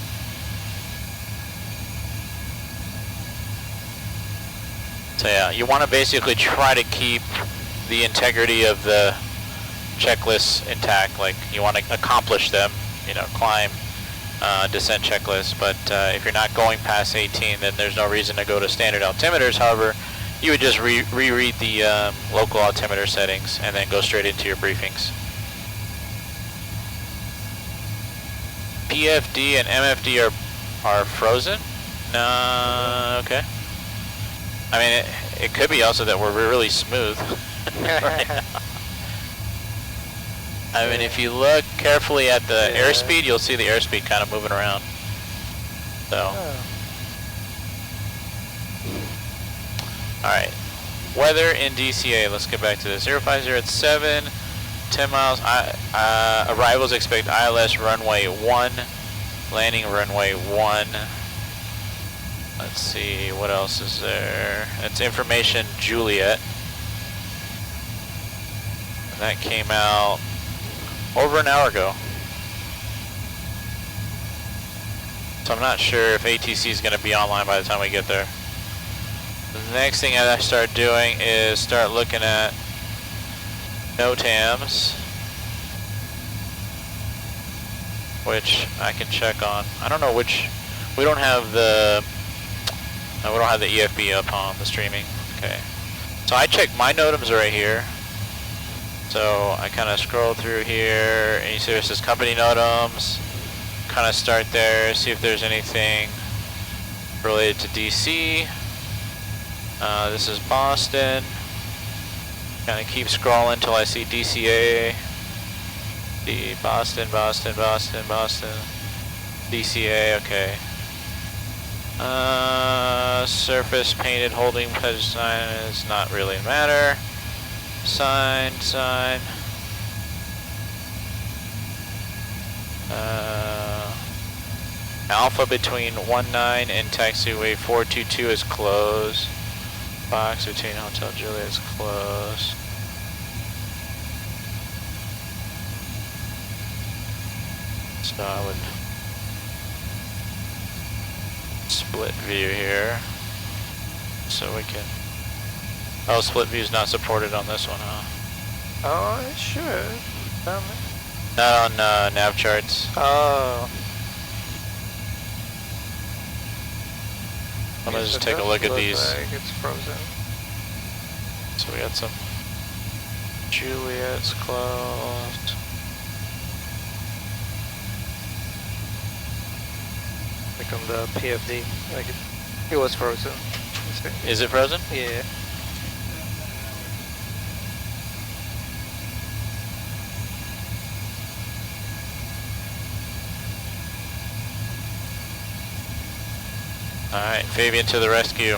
So yeah, you want to basically try to keep the integrity of the checklists intact. Like, you want to accomplish them, you know, climb, descent checklist. But if you're not going past 18, then there's no reason to go to standard altimeters. However, you would just reread the local altimeter settings and then go straight into your briefings. PFD and MFD are frozen? No, okay. I mean, it could be also that we're really smooth. Right now. I mean, if you look carefully at the airspeed, you'll see the airspeed kind of moving around. So. Alright. Weather in DCA. Let's get back to this. 050 at 7. 10 miles. Arrivals expect ILS runway 1. Landing runway 1. Let's see. What else is there? It's information Juliet. And that came out over an hour ago. So I'm not sure if ATC is going to be online by the time we get there. The next thing I start doing is start looking at NOTAMs, which I can check on. I don't know which. We don't have the EFB up on the streaming. Okay. So I check my NOTAMs right here. So I kind of scroll through here, and you see there's this company NOTAMs. Kind of start there, see if there's anything related to DC. This is Boston. Kind of keep scrolling until I see DCA. Boston. DCA, okay. Surface painted holding pledge sign is not really a matter. Sign. Alpha between 19 and taxiway 422 is closed. Box between Hotel Juliet is closed. So I would split view here. So we can... Oh, split view is not supported on this one, huh? Oh, it should. Not on nav charts. Oh. I'm gonna just take a look at these. Like it's frozen. So we got some Juliet's closed. Like on the PFD, like it was frozen. Is it frozen? Yeah. Alright, Fabian to the rescue.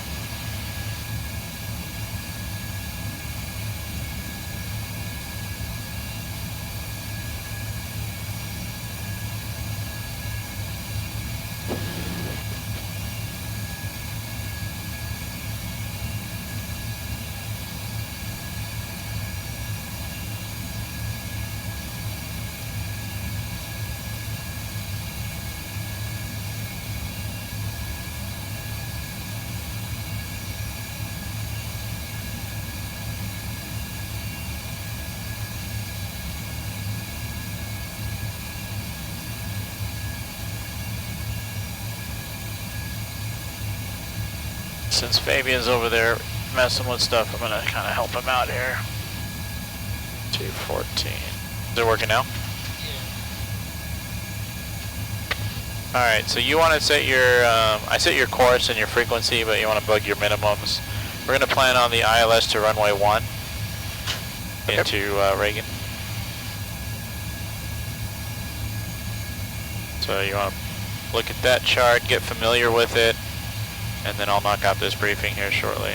Since Fabian's over there messing with stuff, I'm gonna kind of help him out here. 214. Is it working now? Yeah. Alright, so you want to set your, I set your course and your frequency, but you want to bug your minimums. We're gonna plan on the ILS to runway 1 into Reagan. So you want to look at that chart, get familiar with it, and then I'll knock out this briefing here shortly.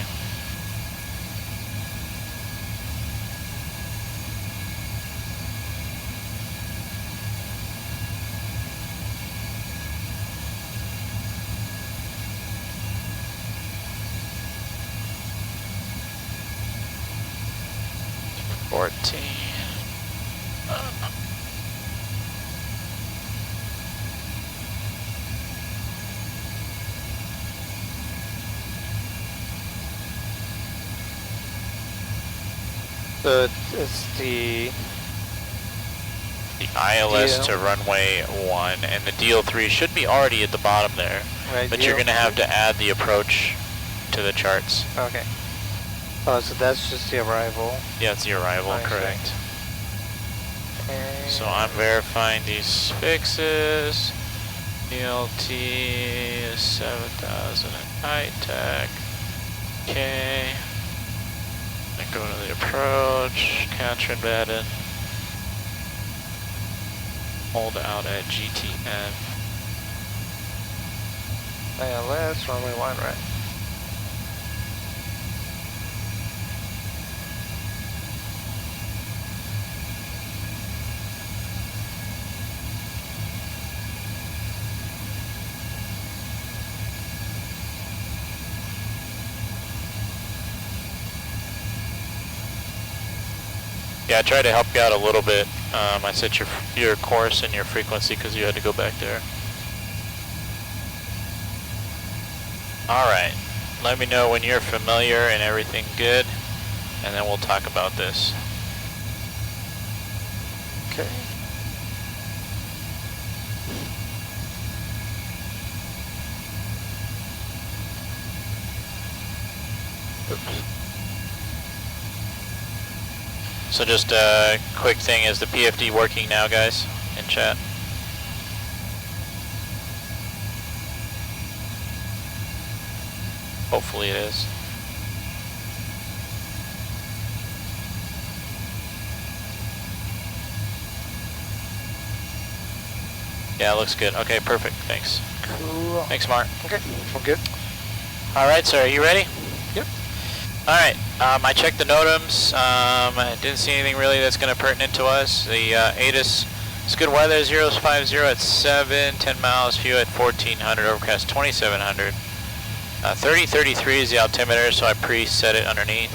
So it's the ILS to runway 1, and the DL3 should be already at the bottom there, right, but you're going to have to add the approach to the charts. Okay. Oh, so that's just the arrival. Yeah, it's the arrival, correct. Okay. So I'm verifying these fixes. DLT is 7,000 at high tech. Okay. Then go to the approach, counter embedded. hold out at GTN. ILS, runway 1, right? Yeah, I tried to help you out a little bit. I set your course and your frequency because you had to go back there. Alright, let me know when you're familiar and everything good, and then we'll talk about this. Okay. Oops. So just a quick thing, is the PFD working now, guys, in chat? Hopefully it is. Yeah, it looks good. Okay, perfect. Thanks. Cool. Thanks, Mark. Okay, we're good. All right, sir. Are you ready? Yep. All right. I checked the NOTAMs. I didn't see anything really that's going to pertinent to us. The ATIS, it's good weather. 050 at 7, 10 miles. View at 1400. Overcast 2700. 3033 is the altimeter, so I preset it underneath.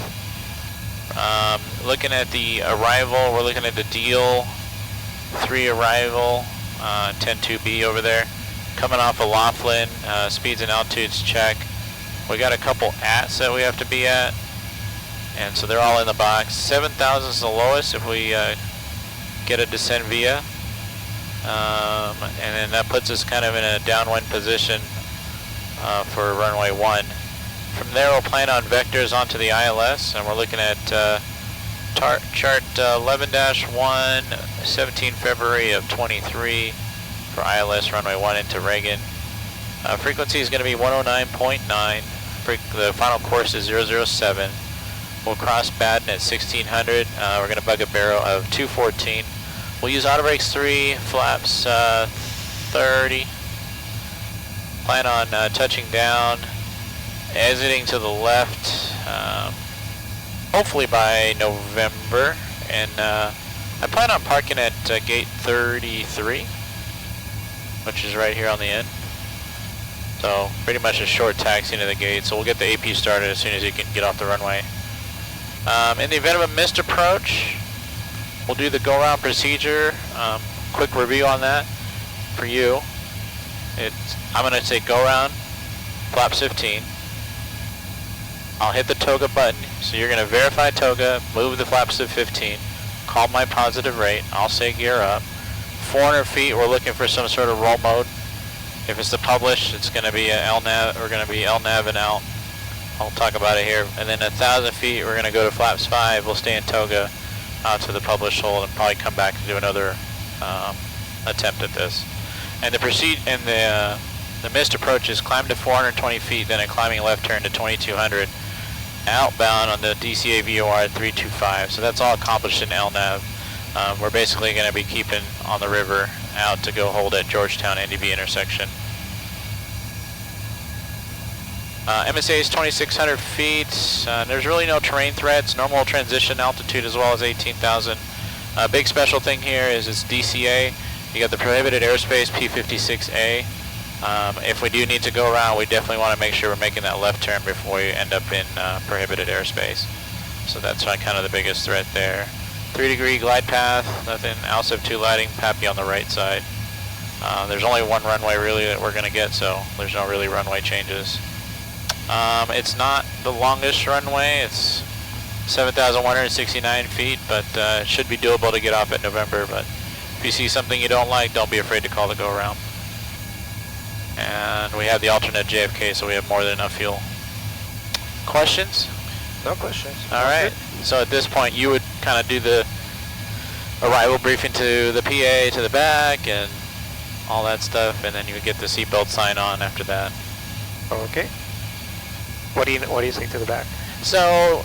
Looking at the arrival, we're looking at the deal 3 arrival, 102B over there. Coming off of Laughlin, speeds and altitudes check. We got a couple ATs that we have to be at, and so they're all in the box. 7,000 is the lowest if we get a descent via, and then that puts us kind of in a downwind position for runway 1. From there we'll plan on vectors onto the ILS, and we're looking at chart 11-1, 17 February of 23 for ILS runway 1 into Reagan. Frequency is going to be 109.9. The final course is 007. We'll cross Baden at 1600. We're going to bug a barrel of 214. We'll use auto brakes 3, flaps 30. Plan on touching down, exiting to the left, hopefully by November, and I plan on parking at gate 33, which is right here on the end. So pretty much a short taxi into the gate, so we'll get the AP started as soon as you can get off the runway. In the event of a missed approach, we'll do the go-around procedure. Quick review on that for you. I'm going to say go around, flaps 15. I'll hit the toga button, so you're going to verify toga, move the flaps to 15, call my positive rate, I'll say gear up. 400 feet, we're looking for some sort of roll mode. If it's the publish, it's going to be LNAV, we're going to be LNAV and out. I'll talk about it here. And then 1,000 feet, we're going to go to flaps 5, we'll stay in toga out to the publish hold and probably come back to do another attempt at this. And the missed approach is climb to 420 feet, then a climbing left turn to 2200, outbound on the DCA VOR at 325. So that's all accomplished in LNAV. We're basically going to be keeping on the river out to go hold at Georgetown NDB intersection. MSA is 2,600 feet. There's really no terrain threats. Normal transition altitude as well as 18,000. Big special thing here is it's DCA. You got the prohibited airspace P56A. If we do need to go around, we definitely want to make sure we're making that left turn before we end up in prohibited airspace. So that's kind of the biggest threat there. 3-degree glide path, nothing. ALSEV 2 lighting, PAPI on the right side. There's only one runway really that we're going to get, so there's no really runway changes. It's not the longest runway. It's 7,169 feet, but it should be doable to get off at November. But if you see something you don't like, don't be afraid to call the go around. And we have the alternate JFK, so we have more than enough fuel. Questions? No questions. All right. So at this point, you would kind of do the arrival briefing to the PA, to the back, and all that stuff, and then you would get the seatbelt sign on after that. Okay. What do you say to the back? So,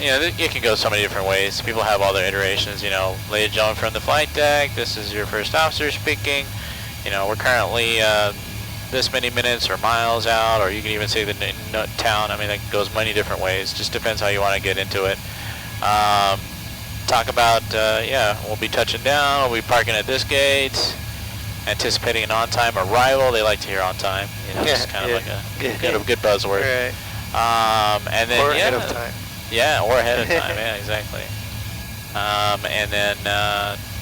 you know, it can go so many different ways. People have all their iterations, you know, ladies and gentlemen from the flight deck, this is your first officer speaking. You know, we're currently this many minutes or miles out, or you can even say the town. I mean, it goes many different ways. Just depends how you want to get into it. Talk about, yeah, we'll be touching down, we'll be parking at this gate, anticipating an on-time arrival. They like to hear on time. You know, it's kind of like a good buzzword. Right. And then, or ahead of time. Yeah, or ahead of time, yeah, exactly. And then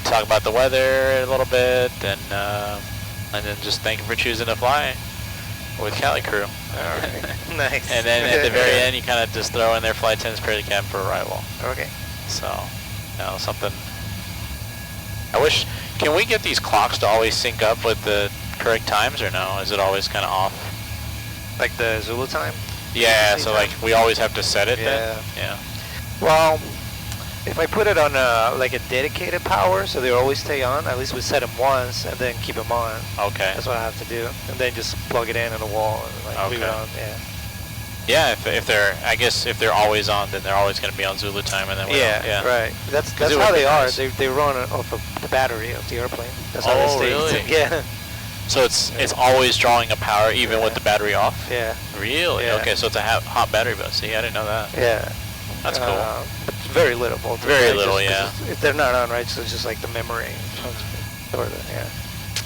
talk about the weather a little bit, and then just thank you for choosing to fly with Cali Crew. Alright. Nice. And then at the very end, you kind of just throw in their flight attendant's period cabin for arrival. Okay. So, you know, something. I wish. Can we get these clocks to always sync up with the correct times, or no? Is it always kind of off? Like the Zulu time? Yeah. So like we always have to set it. Yeah. Then? Yeah. Well, if I put it on like a dedicated power, so they always stay on, at least we set them once and then keep them on. Okay. That's what I have to do, and then just plug it in on the wall and like leave it on. Yeah. Yeah, if they're, I guess if they're always on, then they're always going to be on Zulu time, and then yeah, right. That's how they are. Nice. They run off of the battery of the airplane. That's how Oh, they stay. really? Yeah. So it's always drawing a power even with the battery off? Yeah. Really? Yeah. Okay, so it's a hot battery bus. See, I didn't know that. Yeah. That's cool. But very little voltage. Very right? little, Just, yeah. If they're not on, right, so it's just like the memory. Or the, yeah.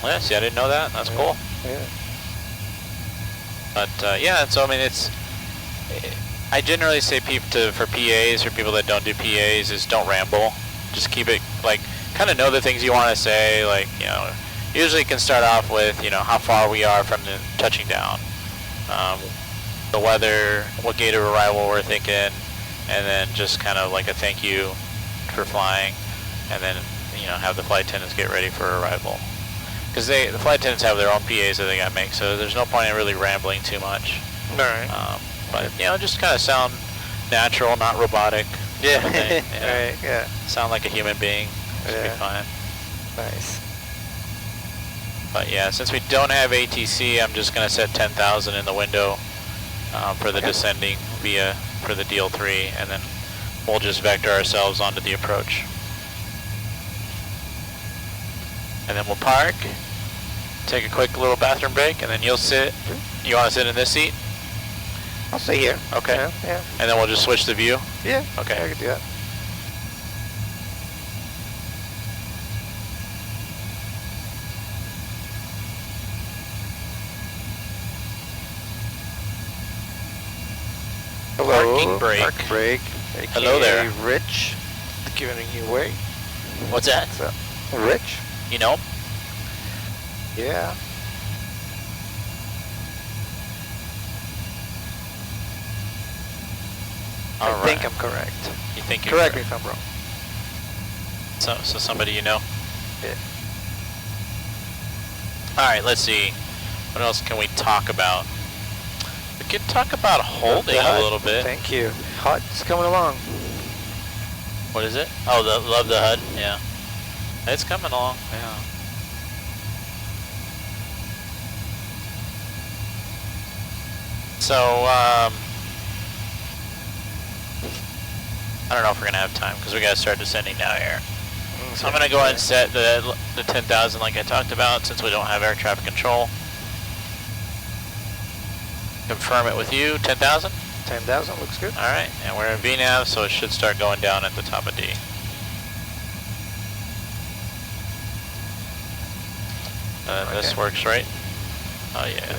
Well, yeah, see, I didn't know that. That's cool. Yeah. But yeah, so I mean, I generally say for PAs, or people that don't do PAs, is don't ramble. Just keep it, like, kind of know the things you want to say, like, you know, usually can start off with, you know, how far we are from the touching down, the weather, what gate of arrival we're thinking, and then just kind of like a thank you for flying, and then, you know, have the flight attendants get ready for arrival. Because the flight attendants have their own PAs that they got to make, so there's no point in really rambling too much. All right. But, you know, just kind of sound natural, not robotic. Yeah. Yeah. Right, yeah. Sound like a human being. Should be fine. Nice. But yeah, since we don't have ATC, I'm just going to set 10,000 in the window for the descending for the DL3, and then we'll just vector ourselves onto the approach. And then we'll park, take a quick little bathroom break, and then you'll sit. You want to sit in this seat? I'll stay here. Okay. Yeah. And then we'll just switch the view? Yeah. Okay. I can do that. Hello. Parking brake. Park brake. Hello there. Rich. Giving you away. What's that? So, Rich? You know? Yeah. I think I'm correct. You think you're Correct me if I'm wrong. So somebody you know? Yeah. Alright, let's see. What else can we talk about? We could talk about holding a little bit. Thank you. HUD's coming along. What is it? Oh, love the HUD? Yeah. It's coming along, yeah. So, I don't know if we're going to have time, because we got to start descending now here. So I'm going to go ahead and set the 10,000 like I talked about, since we don't have air traffic control. Confirm it with you, 10,000? 10,000 looks good. Alright, and we're in VNAV, so it should start going down at the top of D. This works, right? Oh yeah.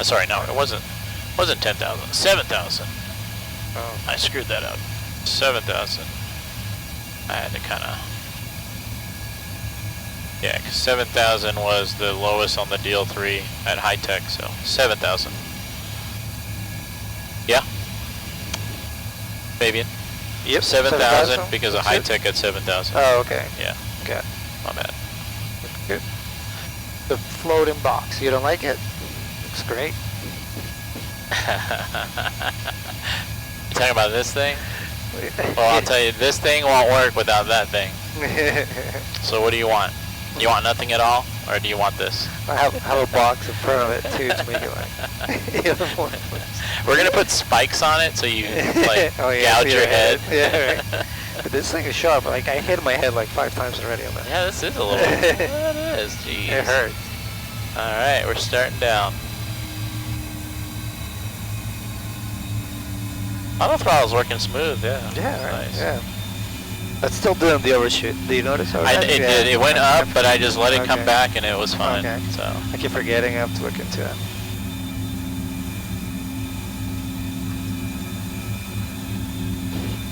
Sorry, no, it wasn't 10,000. 7,000. Oh. I screwed that up. 7,000. I had to kind of... Yeah, because 7,000 was the lowest on the DL3 at high tech, so 7,000. Yeah? Fabian? Yep. 7,000 because of high tech at 7,000. Oh, okay. Yeah. Okay. My bad. Good. The floating box, you don't like it? Looks great. You talking about this thing? Well, I'll tell you, this thing won't work without that thing. So what do you want? You want nothing at all, or do you want this? I have a box in front of it too to make it like even more. We're gonna put spikes on it so you like gouge your head. Yeah, right. But this thing is sharp. Like I hit my head like 5 times already on that. Yeah, this is a little. It is. Jeez. It hurts. All right, we're starting down. Auto throttle's working smooth. Yeah. Yeah. Right. Nice. Yeah. That's still doing the overshoot. Do you notice? It did. It went up, but I just let it come back, and it was fine. Okay. So I keep forgetting. I have to look into it.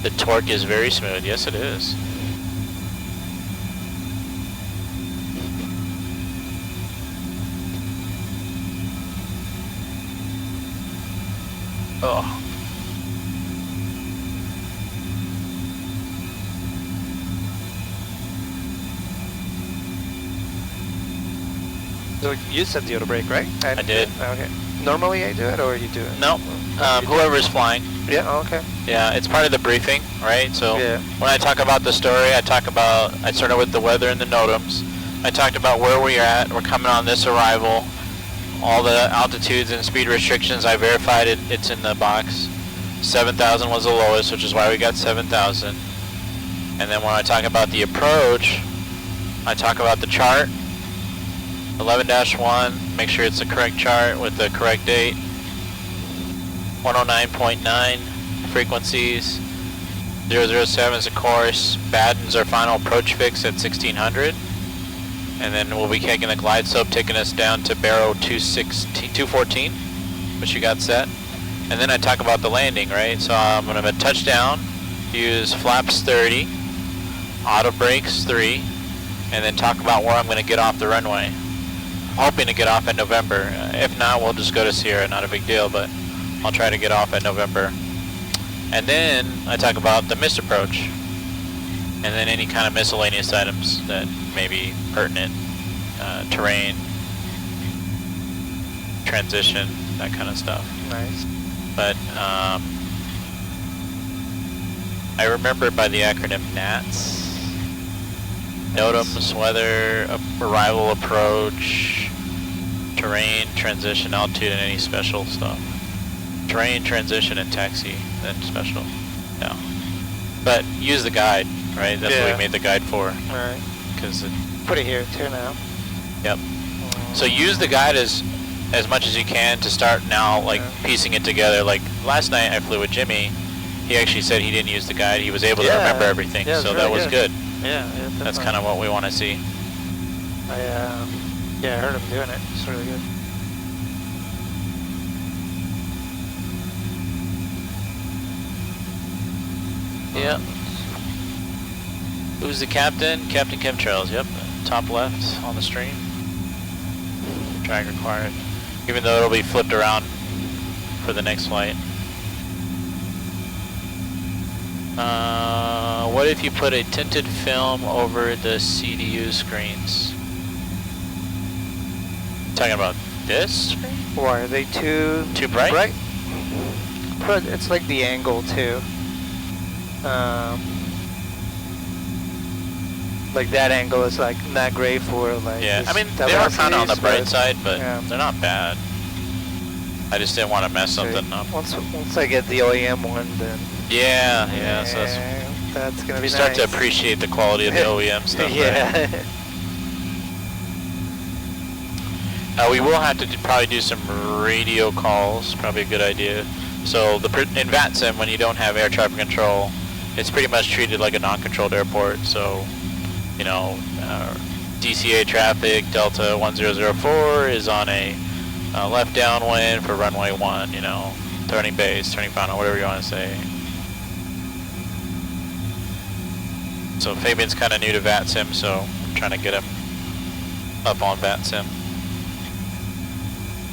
the torque is very smooth. Yes, it is. Oh. So you set the auto brake, right? I did. Okay. Normally I do it, or you do it? No. Whoever's flying. Yeah. Oh, okay. Yeah, it's part of the briefing, right? So Yeah. when I talk about the story, I started with the weather and the NOTAMs. I talked about where we're at. We're coming on this arrival. All the altitudes and speed restrictions, I verified it. It's in the box. 7,000 was the lowest, which is why we got 7,000. And then when I talk about the approach, I talk about the chart. 11-1, make sure it's the correct chart with the correct date. 109.9 frequencies. 007 is a course. Badden's our final approach fix at 1600. And then we'll be taking the glide slope, taking us down to Barrow 214, which you got set. And then I talk about the landing, right? So I'm going to touchdown, use flaps 30, auto brakes 3, and then talk about where I'm going to get off the runway. Hoping to get off in November. If not, we'll just go to Sierra, not a big deal, but I'll try to get off in November. And then I talk about the missed approach, and then any kind of miscellaneous items that may be pertinent, terrain, transition, that kind of stuff. Nice. But I remember by the acronym NATS. NOTAMs, weather, arrival, approach, terrain, transition, altitude, and any special stuff. Terrain, transition, and taxi, then special. Yeah. But use the guide, right? That's what we made the guide for. Alright. Because Put it here too now. Yep. So use the guide as much as you can to start now, like piecing it together. Like last night I flew with Jimmy. He actually said he didn't use the guide. He was able to remember everything, so that was good. Yeah, That's kind of what we want to see. I heard him doing it. It's really good. Yep. Who's the captain? Captain Chemtrails, yep. Top left on the stream. Drag required. Even though it'll be flipped around for the next flight. What if you put a tinted film over the CDU screens? Talking about this screen? Why are they too bright? But it's like the angle too. Like that angle is like not great for like. Yeah, I mean they are kind of on the bright side, but they're not bad. I just didn't want to mess something up. Once I get the OEM one, then. Yeah. So that's gonna be we start nice. to appreciate the quality of the OEM stuff. Yeah. Right? We will have to probably do some radio calls. Probably a good idea. So in VATSIM, when you don't have air traffic control, it's pretty much treated like a non-controlled airport. So, you know, DCA traffic Delta 1004 is on a left downwind for runway 1. You know, turning base, turning final, whatever you want to say. So Fabian's kind of new to VATSIM, so I'm trying to get him up on VATSIM.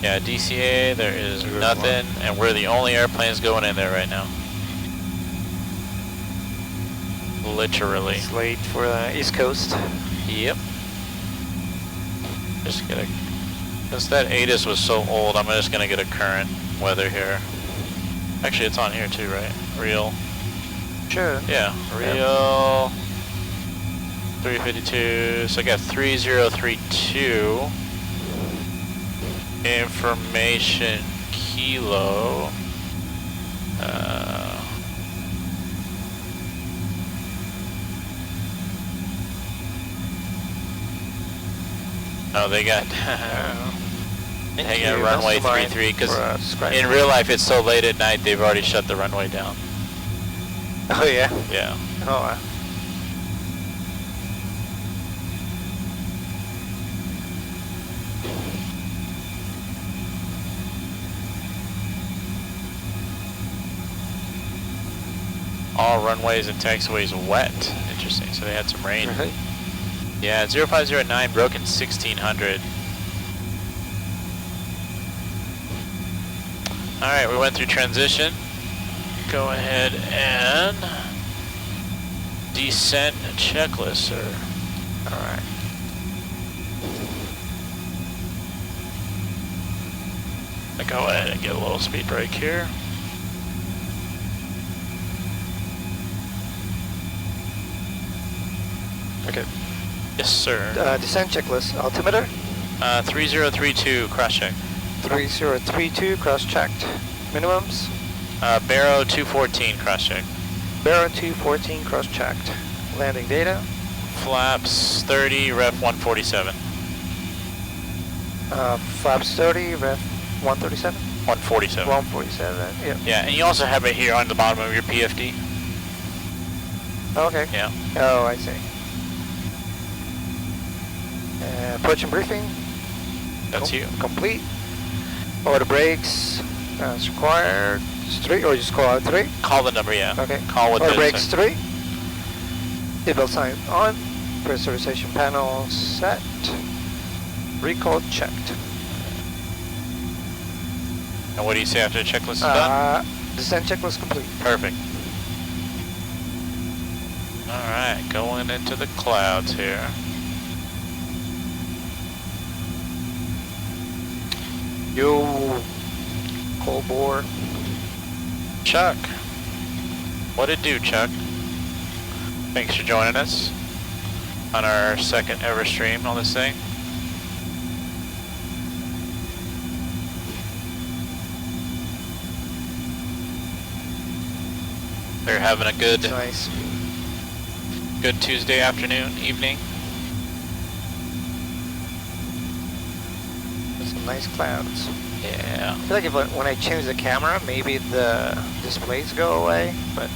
Yeah, DCA, there is nothing, and we're the only airplanes going in there right now. Literally. It's late for the East Coast. Yep. Just get since that ATIS was so old, I'm just gonna get a current weather here. Actually, it's on here too, right? Real. Sure. Yeah, real. 352, so I got 3032. Information kilo. Oh, they got they got runway 33 because in real life it's so late at night they've already shut the runway down. Oh yeah. Yeah. Oh. All runways and taxiways wet. Interesting. So they had some rain. Right. Yeah, 0509 broken 1600. Alright, we went through transition. Go ahead and descent checklist, sir. Alright. Go ahead and get a little speed brake here. Okay. Yes, sir. Descent checklist. Altimeter? 3032, cross-check. 3032, cross-checked. Minimums? Barrow 214, cross-check. Barrow 214, cross-checked. Landing data? Flaps 30, ref 147. Flaps 30, ref 137? 147. 147, yeah. Yeah, and you also have it here on the bottom of your PFD. Okay. Yeah. Oh, I see. Approach and briefing? That's you. Complete. Order brakes as required. It's 3, or just call out 3? Call the number, yeah. Okay. Call with Order the brakes 3. Seatbelt sign on. Pressurization panel set. Recall checked. And what do you say after the checklist is done? Descent checklist complete. Perfect. Alright, going into the clouds here. Yo, cold bore. Chuck. What it do, Chuck? Thanks for joining us on our second ever stream on this thing. They're having a good, Nice. good Tuesday afternoon, evening. Some nice clouds. Yeah. I feel like if when I change the camera, maybe the displays go away, but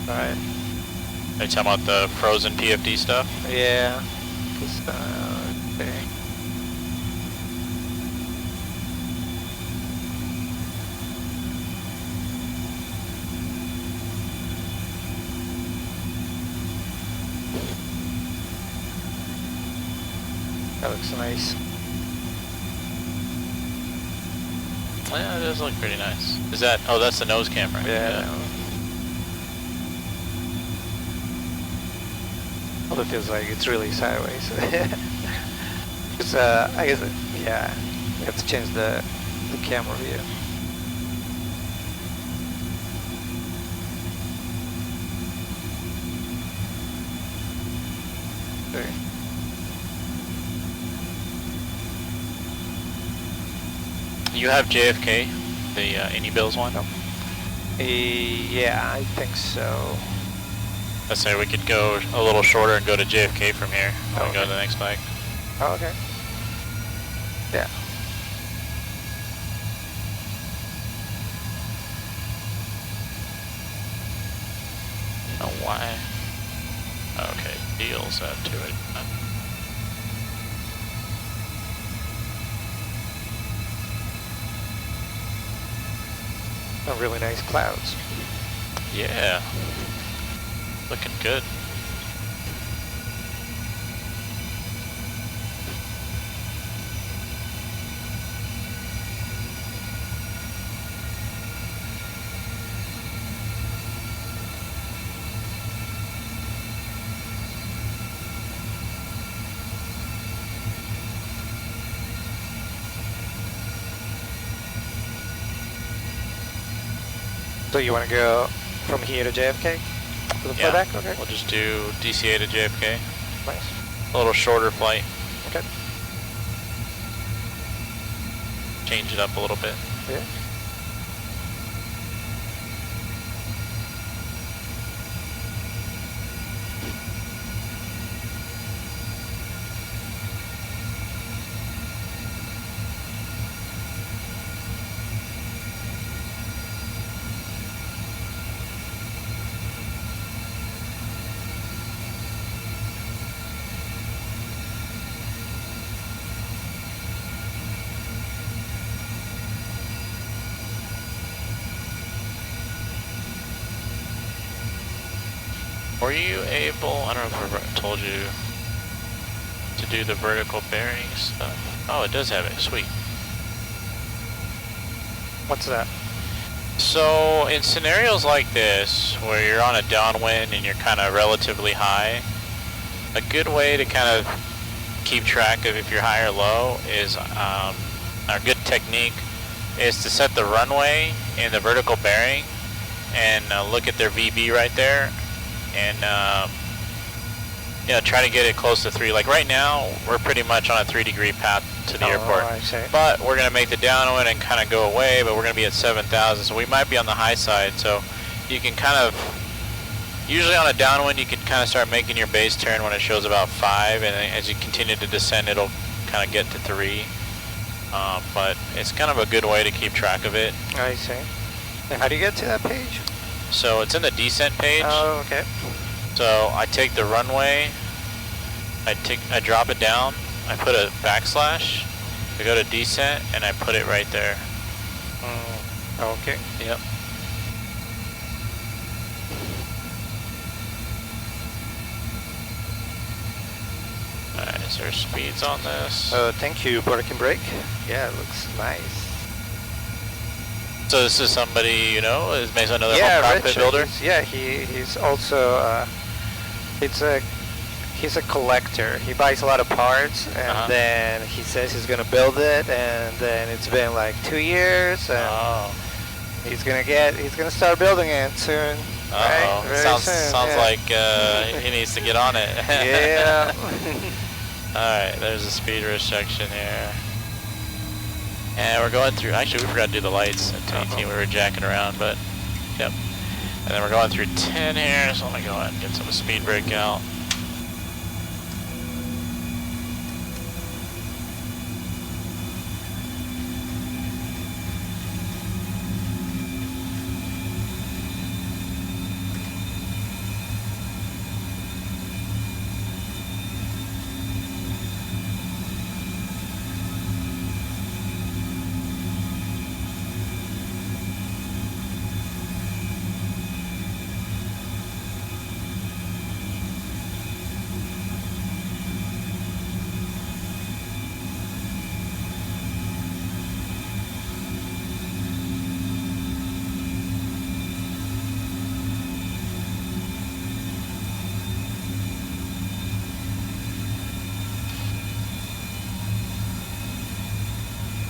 alright. Are you talking about the frozen PFD stuff? Yeah. Okay. That looks nice. Yeah, it does look pretty nice. Is that, oh, that's the nose camera. Yeah. Although it feels like it's really sideways. Because, I guess, yeah, you have to change the camera view. Okay. You have JFK, the Any Bills one? No. Yeah, I think so. Let's say we could go a little shorter and go to JFK from here. Oh, We go to the next bike. Oh, okay. Yeah. Oh, why? Okay, deals that to it. Oh, really nice clouds. Yeah. Looking good. So you want to go from here to JFK? For the flyback? Okay. We'll just do DCA to JFK. Nice. A little shorter flight. Okay. Change it up a little bit. Yeah. Were you able, I don't know if I told you, to do the vertical bearing stuff? Oh, it does have it, sweet. What's that? So in scenarios like this, where you're on a downwind and you're kind of relatively high, a good way to kind of keep track of if you're high or low is, a good technique is to set the runway in the vertical bearing and look at their VB right there. And you know, try to get it close to 3. Like right now, we're pretty much on a 3-degree path to the airport. I see. But we're gonna make the downwind and kind of go away. But we're gonna be at 7,000, so we might be on the high side. So you can kind of, usually on a downwind, you can kind of start making your base turn when it shows about 5, and as you continue to descend, it'll kind of get to 3. But it's kind of a good way to keep track of it. I see. And how do you get to that page? So it's in the descent page. Oh, okay. So I take the runway, I drop it down, I put a backslash, I go to descent, and I put it right there. Okay. Yep. Alright, is there speeds on this? Thank you, parking brake. Yeah, it looks nice. So this is somebody, you know, is based on another cockpit Rich, builder? He's also, he's a collector. He buys a lot of parts, and then he says he's gonna build it, and then it's been like 2 years, and he's gonna start building it soon. Right? Sounds soon, like he needs to get on it. Yeah. Alright, there's a speed restriction here. And we're going through, actually we forgot to do the lights at 18, we were jacking around, but yep. And then we're going through 10 here, so let me go ahead and get some speed brake out.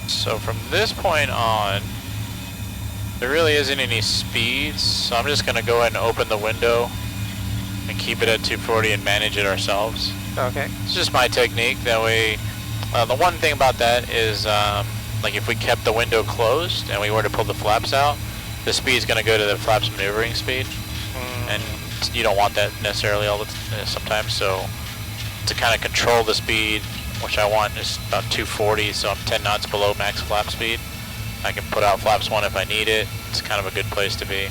So from this point on, there really isn't any speeds, so I'm just going to go ahead and open the window and keep it at 240 and manage it ourselves. Okay. It's just my technique, that way, the one thing about that is, like if we kept the window closed and we were to pull the flaps out, the speed is going to go to the flaps maneuvering speed, and you don't want that necessarily all the sometimes, so to kind of control the speed, which I want is about 240, so I'm 10 knots below max flap speed. I can put out flaps 1 if I need it. It's kind of a good place to be.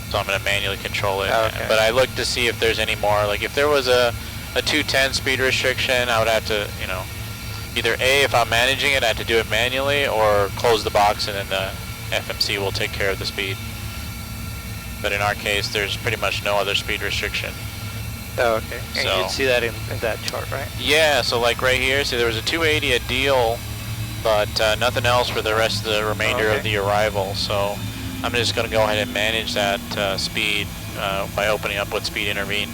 So I'm going to manually control it. Okay. But I look to see if there's any more. Like if there was a 210 speed restriction, I would have to, you know, either A, if I'm managing it, I have to do it manually, or close the box and then the FMC will take care of the speed. But in our case, there's pretty much no other speed restriction. Oh, okay. And So- you can see that in that chart, right? Yeah, so like right here, see there was a 280 a deal, but nothing else for the rest of the remainder of the arrival. So I'm just going to go ahead and manage that speed by opening up what speed intervene.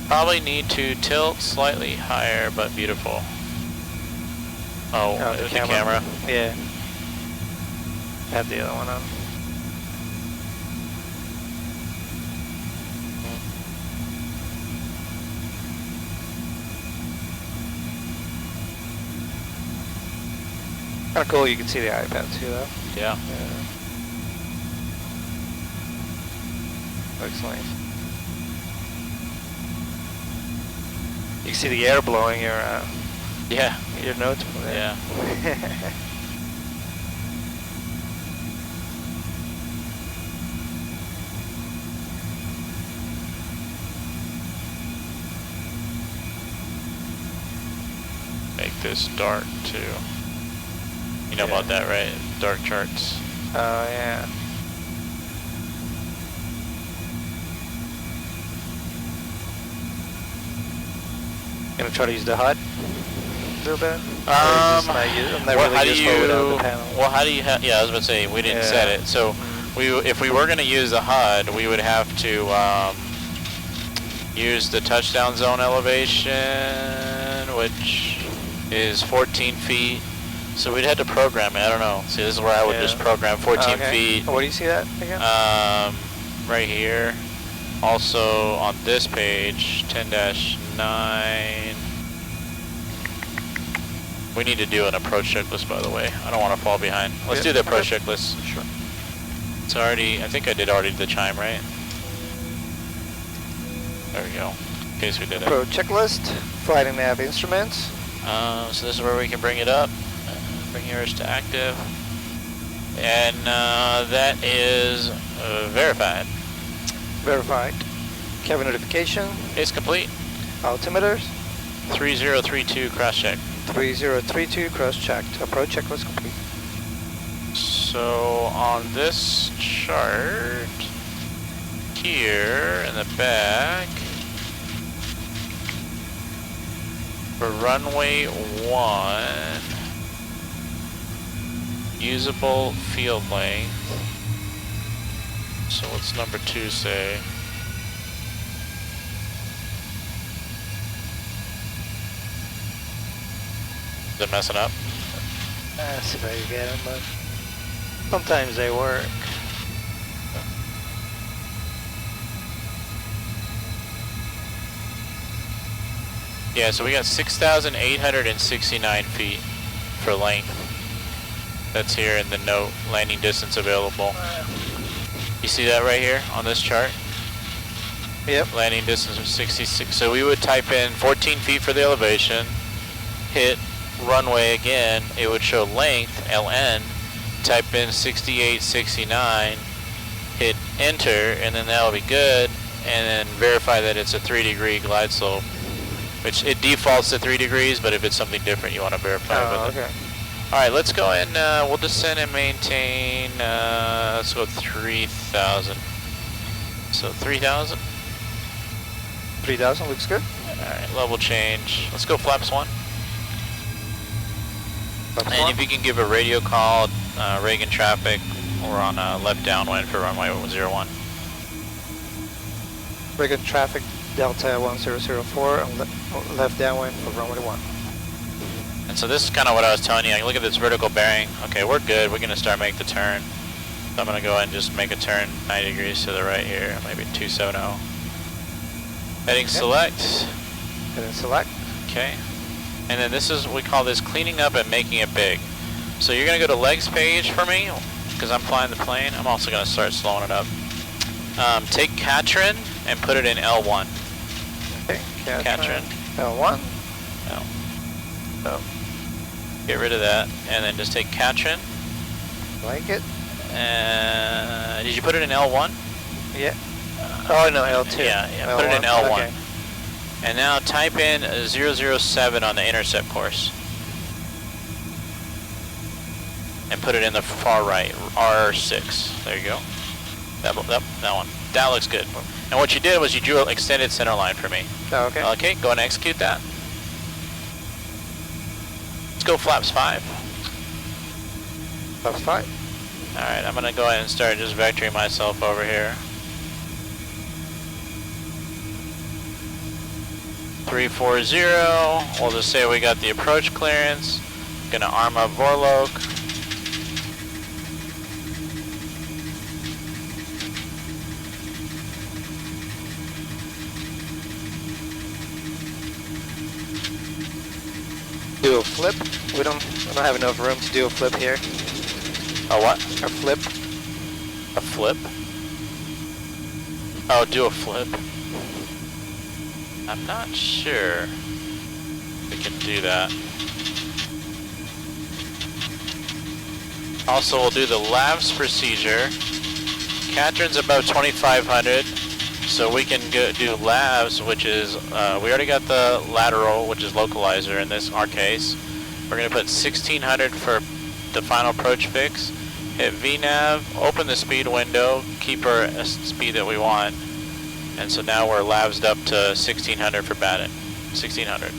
Probably need to tilt slightly higher, but beautiful. Oh, the camera. Yeah. Have the other one on. Kind of cool. You can see the iPad too, though. Yeah. Looks nice. You can see the air blowing your your notes from there. Yeah. Make this dark too. You know about that, right? Dark charts. Oh yeah. Gonna try to use the HUD a little bit. Well, how do you have? Yeah, I was about to say we didn't set it. So if we were gonna use the HUD, we would have to use the touchdown zone elevation, which is 14 feet. So we'd have to program it. I don't know. See, this is where I would just program 14 feet. Where do you see that again? Right here. Also on this page, 10-9. We need to do an approach checklist, by the way. I don't want to fall behind. Let's do the approach checklist. Sure. It's already, I think I did already the chime, right? There we go. In case we did it. Approach checklist, flight and nav instruments. So this is where we can bring it up. Bring yours to active. And that is verified. Verified. Cabin notification. It's complete. Altimeters. 3032 cross check. 3032 cross checked. Approach checklist complete. So on this chart here in the back, for runway 1, usable field length. So what's number 2 say? Is it messing up? Let's see if I can get them, but sometimes they work. Yeah, so we got 6,869 feet for length. That's here in the note, landing distance available. You see that right here on this chart? Yep. Landing distance of 66. So we would type in 14 feet for the elevation, hit runway again, it would show length, LN, type in 6869, hit enter, and then that'll be good, and then verify that it's a 3-degree glide slope, which it defaults to 3 degrees, but if it's something different you want to verify with it. Alright, let's go and we'll descend and maintain, let's go 3,000. So 3,000? 3,000 looks good. Alright, level change. Let's go flaps 1. And if you can give a radio call, Reagan traffic, we're on left downwind for runway 01. Reagan traffic, Delta 1004, and left downwind for runway 1. And so this is kind of what I was telling you. Look at this vertical bearing. Okay, we're good. We're going to start making the turn. So I'm going to go ahead and just make a turn 90 degrees to the right here, maybe 270. Heading select. Heading select. Okay. And then this is, we call this cleaning up and making it big. So you're going to go to legs page for me, because I'm flying the plane. I'm also going to start slowing it up. Take Katrin and put it in L1. Okay, Katrin. L1. No. Oh. Get rid of that, and then just take Katrin. Like it. Did you put it in L1? Yeah. Oh no, L2. Yeah, L1. put it in L1. Okay. And now type in 007 on the intercept course. And put it in the far right, R6. There you go. That one. That looks good. And what you did was you drew an extended center line for me. Oh, okay. Okay, go and execute that. Let's go flaps 5. Flaps 5. Alright, I'm going to go ahead and start just vectoring myself over here. 340. We'll just say we got the approach clearance. Gonna arm up Vorlok. Do a flip. We don't have enough room to do a flip here. A what? A flip. A flip? Oh, do a flip. I'm not sure we can do that. Also, we'll do the lavs procedure. Catron's above 2500, so we can go do lavs, which is, we already got the lateral, which is localizer in our case. We're going to put 1600 for the final approach fix. Hit VNav, open the speed window, keep our speed that we want. And so now we're lavsed up to 1600 for Batten. 1600.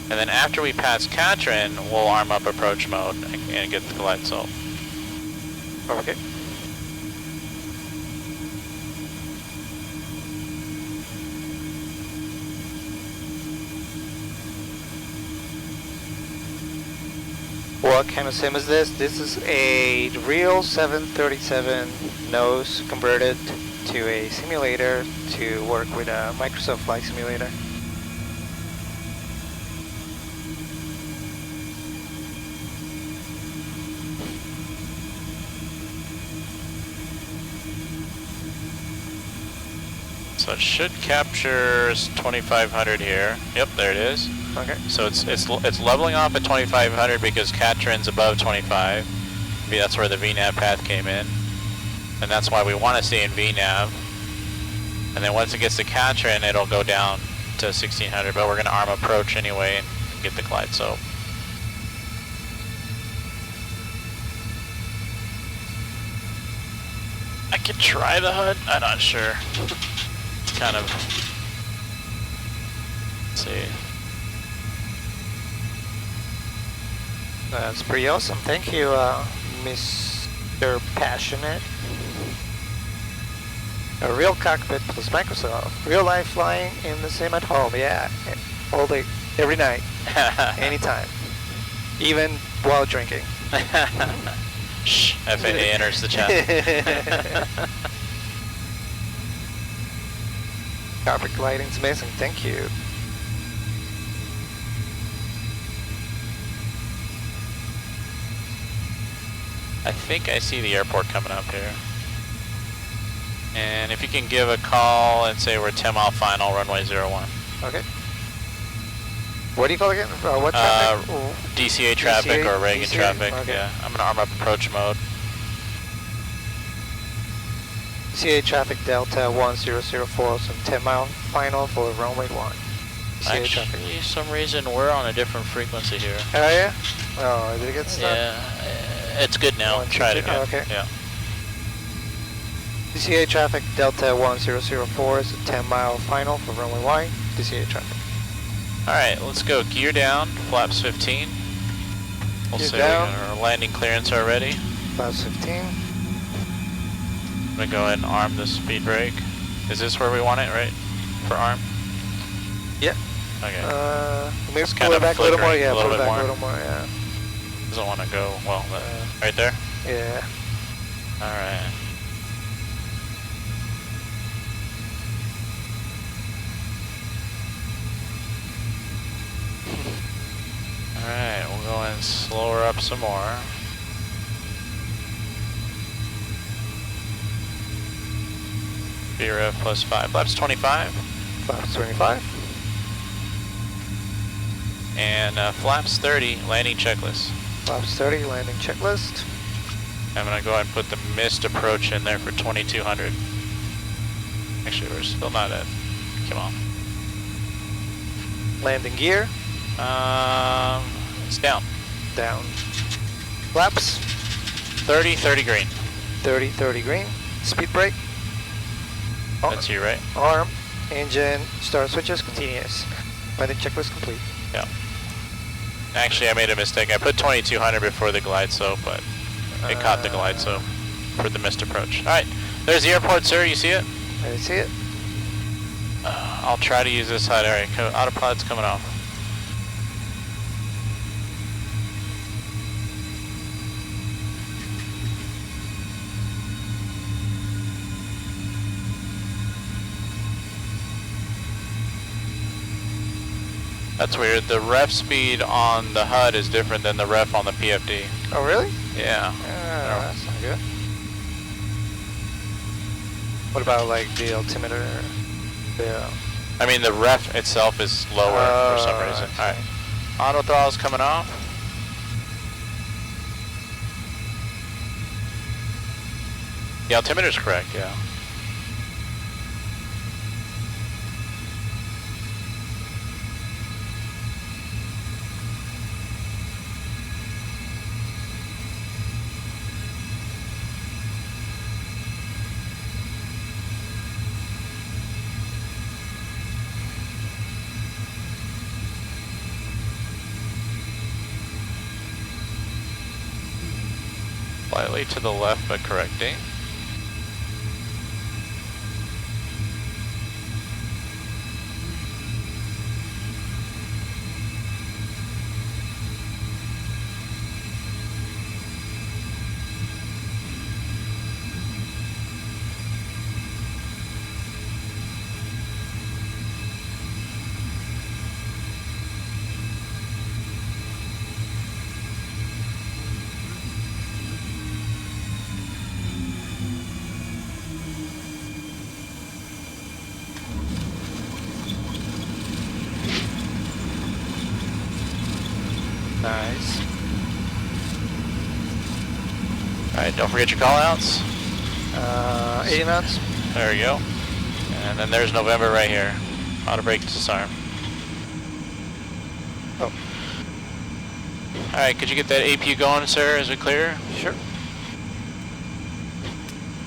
And then after we pass Catron, we'll arm up approach mode and get the glide slope. Okay. What kind of sim is this? This is a real 737 nose converted to a simulator to work with a Microsoft Flight Simulator. So it should capture 2500 here. Yep, there it is. Okay. So it's leveling off at 2500 because Catron's above 25. Maybe that's where the VNav path came in. And that's why we want to stay in VNav. And then once it gets to Catron, it'll go down to 1600, but we're going to arm approach anyway and get the glide slope. I could try the HUD, I'm not sure. Kind of, let's see. That's pretty awesome. Thank you, Mr. Passionate. A real cockpit plus Microsoft. Real life flying in the sim at home. Yeah, all day, every night, anytime, even while drinking. Shh, FAA enters the chat. Carpet gliding's amazing, thank you. I think I see the airport coming up here. And if you can give a call and say we're 10 mile final, runway 01. Okay. What do you call again? What traffic? DCA traffic DCA, or Reagan DCA? traffic, Okay. yeah. I'm gonna arm up approach mode. DCA traffic Delta 1004, some 10 mile final for runway 1. DCA Actually, traffic. some reason we're on a different frequency here. Oh yeah? Oh, did it get stuck? Yeah, it's good now. One, two, Try it three. again. Oh, okay. Yeah. DCA traffic Delta 1004 is a 10 mile final for runway Y. DCA traffic. Alright, let's go. Gear down, flaps 15. We'll Gear say down. our landing clearance already. Flaps 15. I'm gonna go ahead and arm the speed brake. Is this where we want it, right? For arm? Yep. Okay. Maybe It's pull kind it of back a little more. flickering Yeah, a little pull it bit back more. a little more. Yeah. Doesn't want to go, well, right there? Yeah. Alright. Alright, we'll go and slow her up some more. BRF plus 5. Flaps 25. Flaps 25. And flaps 30, landing checklist. Flaps 30, landing checklist. I'm gonna go ahead and put the missed approach in there for 2200. Actually, we're still not at, come on. Landing gear. It's down. Down. Flaps. 30, 30 green. 30, 30 green. Speed brake. That's you, right? Arm. Engine. Start switches. Continuous. Landing checklist complete. Yeah. Actually, I made a mistake. I put 2200 before the glide slope, but it caught the glide slope. for the missed approach. All right, there's the airport, sir. You see it? I see it. I'll try to use this side area. Autopilot's coming off. That's weird. The ref speed on the HUD is different than the ref on the PFD. Oh, really? Yeah. That's not good. What about like the altimeter? Yeah. I mean, the ref itself is lower for some reason. All right. Auto throttle's coming off. The altimeter's correct, yeah. Slightly to the left, but correcting. Nice. Alright, don't forget your call outs. 80 knots. There we go. And then there's November right here. Auto brake disarm. Oh. Alright, could you get that APU going, sir? Is it clear? Sure.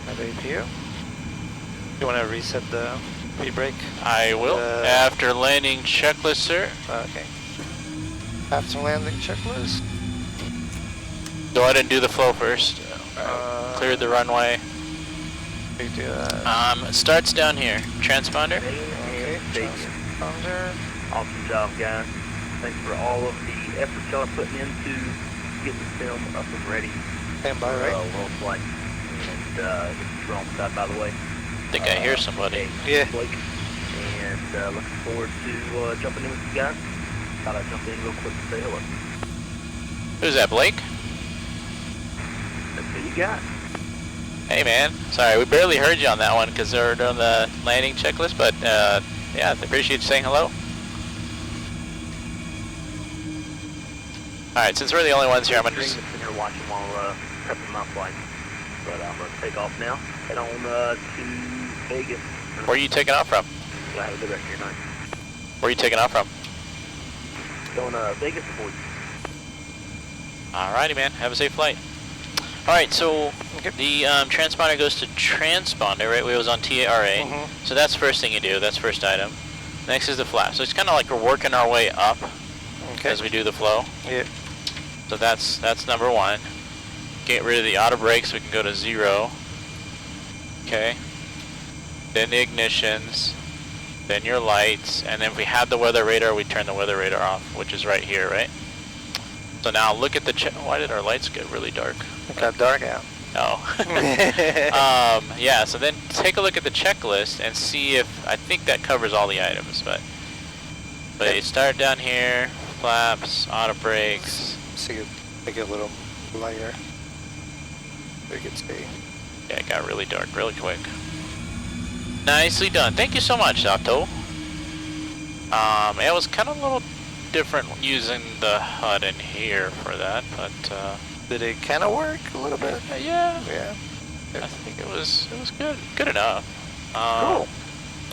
Have APU. You want to reset the pre-brake? I will. After landing checklist, sir. Okay. After landing checklist. Go ahead and do the flow first. Cleared the runway. We do that. It starts down here. Transponder. Okay. Transponder. Awesome job, guys. Thanks for all of the effort y'all are putting into getting the film up and ready. Stand by, right? World flight. And it's the wrong side, by the way. I think I hear somebody. Yeah. Blake. And looking forward to jumping in with you guys. Thought I'd jump in real quick to say hello. Who's that, Blake? That's who you got. Hey, man. Sorry, we barely heard you on that one because they're doing the landing checklist, but yeah, I appreciate you saying hello. Alright, since we're the only ones here, I'm going to just... sitting here watching while prepping my flight. But I'm going to take off now. Head on to Vegas. Where are you taking off from? You'll have a good rest of your night. Where are you taking off from? Going to Vegas for you. Alrighty, man. Have a safe flight. Alright, so the transponder goes to transponder, right? We was on TARA. So that's first thing you do. That's first item. Next is the flap. So it's kind of like we're working our way up as we do the flow. Yeah. So that's number one. Get rid of the auto brakes. We can go to 0. Okay. Then the ignitions. Then your lights. And then if we had the weather radar, we turn the weather radar off, which is right here, right? So now look at the why did our lights get really dark? It got dark out. Oh. Yeah, so then take a look at the checklist and see if, I think that covers all the items, but you start down here, flaps, auto brakes. See it, make it a little lighter. We can see. Yeah, it got really dark really quick. Nicely done. Thank you so much, Sato. It was kind of a little different using the HUD in here for that, but did it kind of work a little bit? Yeah. Yeah. I think it was good enough. Cool.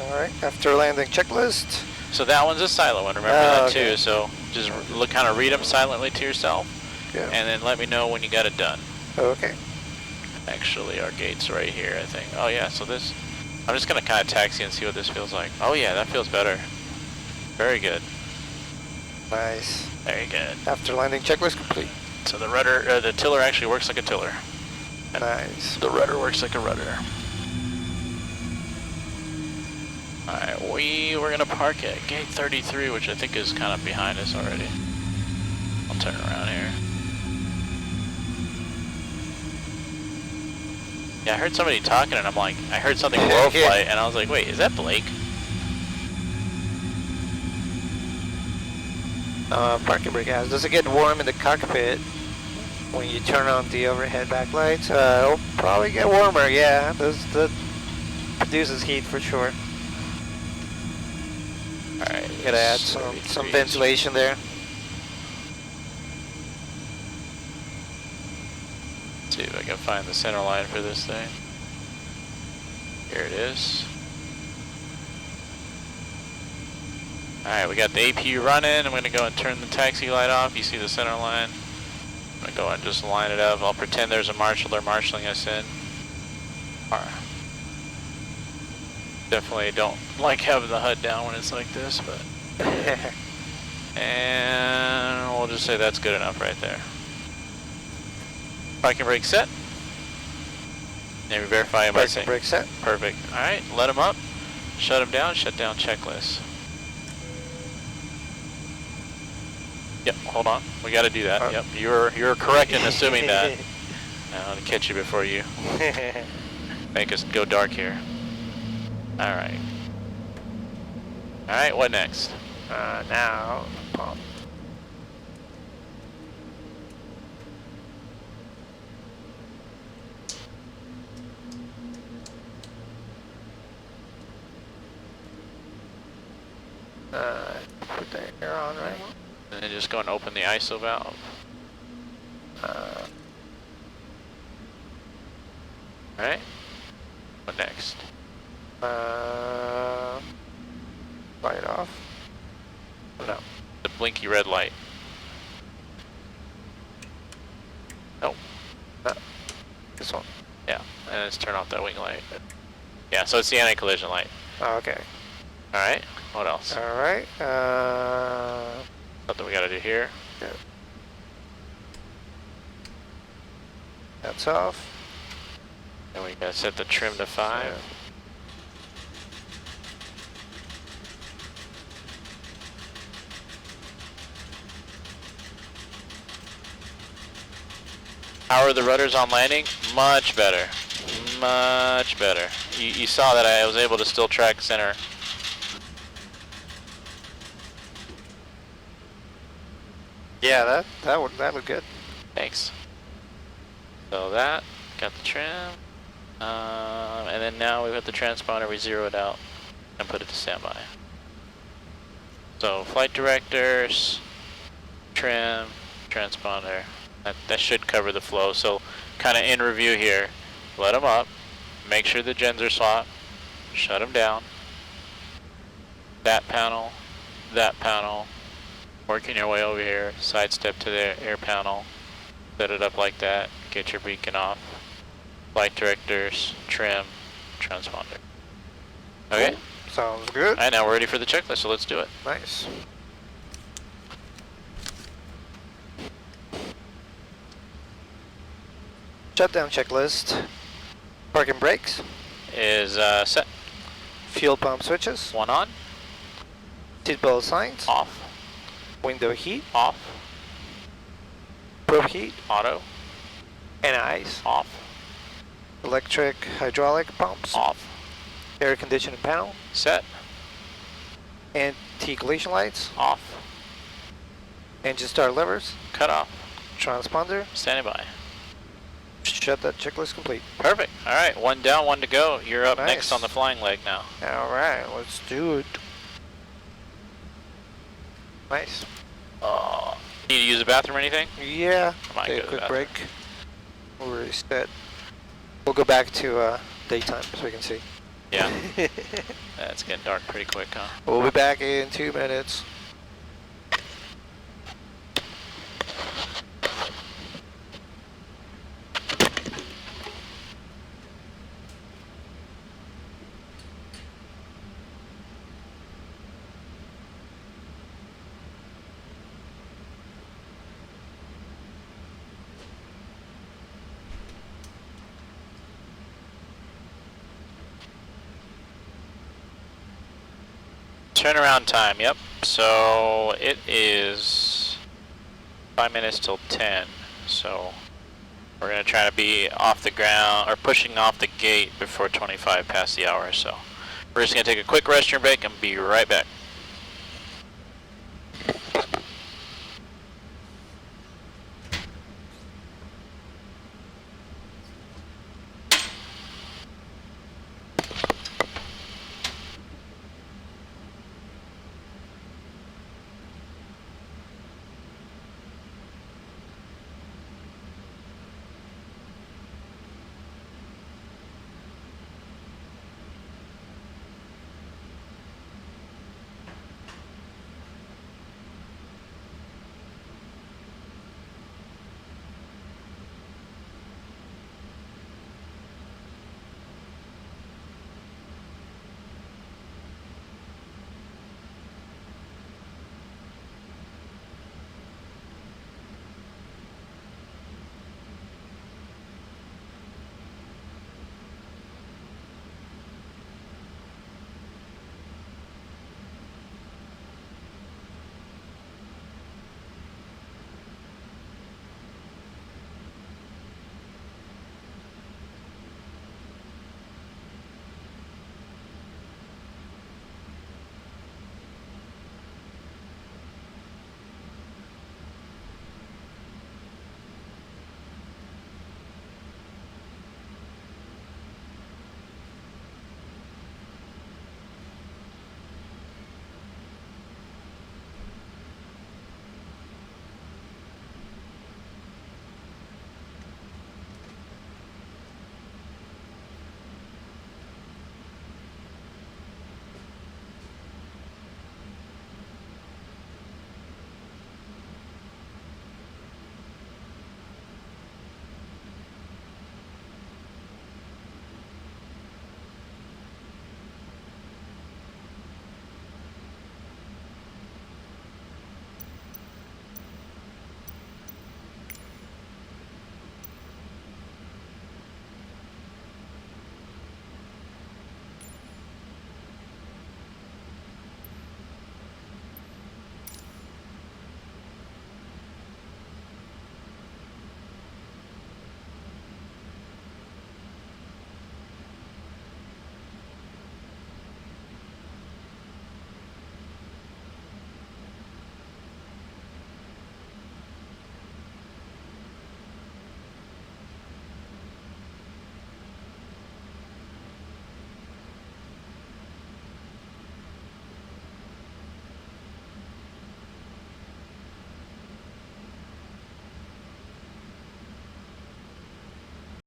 All right. After landing checklist. So that one's a silent one. Remember that too. So just kind of read them silently to yourself, and then let me know when you got it done. Okay. Actually, our gate's right here, I think. Oh yeah. So this, I'm just gonna kind of taxi and see what this feels like. Oh yeah, that feels better. Very good. Nice. Very good. After landing checklist complete. So the rudder, the tiller actually works like a tiller. Nice. The rudder works like a rudder. Alright, we're gonna park at gate 33, which I think is kind of behind us already. I'll turn around here. Yeah, I heard somebody talking and I'm like, I heard something low flight and I was like, wait, is that Blake? Parking brake guys. Does it get warm in the cockpit when you turn on the overhead backlights? It'll probably get warmer, yeah. That produces heat for sure. Alright, Gotta add some ventilation there. See if I can find the center line for this thing. Here it is. Alright, we got the APU running. I'm gonna go and turn the taxi light off. You see the center line. I'm gonna go and just line it up. I'll pretend there's a marshal. They're marshalling us in. Alright. Definitely don't like having the HUD down when it's like this, but... and we'll just say that's good enough right there. Parking brake set. Maybe verify my Parking brake set. Perfect. Alright, let them up. Shut them down. Shut down checklist. Yep, hold on. We got to do that. Yep, you're correct in assuming that. I'll catch you before you make us go dark here. Alright. Alright, what next? Now, pump. Put the air on, right? And then just go and open the ISO valve. Alright. What next? Light off. No. The blinky red light. Oh. This one. Yeah. And let's turn off that wing light. Yeah, so it's the anti-collision light. Oh, okay. Alright. What else? Alright. Something we gotta do here. Yeah. That's off. And we gotta set the trim to 5. Yeah. How are the rudders on landing? Much better. Much better. You saw that I was able to still track center. Yeah, that looked good. Thanks. So that, got the trim. And then now we've got the transponder, we zero it out and put it to standby. So flight directors, trim, transponder. That should cover the flow. So kind of in review here, let them up, make sure the gens are swapped, shut them down. That panel, working your way over here, sidestep to the air panel, set it up like that, get your beacon off. Flight directors, trim, transponder. Okay? Cool. Sounds good. Alright, now we're ready for the checklist, so let's do it. Nice. Shutdown checklist. Parking brakes. Is set. Fuel pump switches. One on. Seatbelt signs. Off. Window heat. Off. Probe heat. Auto. NIs. Off. Electric hydraulic pumps. Off. Air conditioning panel. Set. Anti-collision lights. Off. Engine start levers. Cut off. Transponder. Standing by. Shut that checklist complete. Perfect. Alright, one down, one to go. You're up Nice. next on the flying leg now. Alright, let's do it. Nice. Need to use the bathroom or anything? Yeah. I might Take go a to the quick break. We'll reset. We'll go back to daytime so we can see. Yeah. It's getting dark pretty quick, huh? We'll be back in 2 minutes. Turnaround time, yep. So it is 5 minutes till 10. So we're gonna try to be off the ground or pushing off the gate before 25 past the hour. So we're just gonna take a quick restroom break and be right back.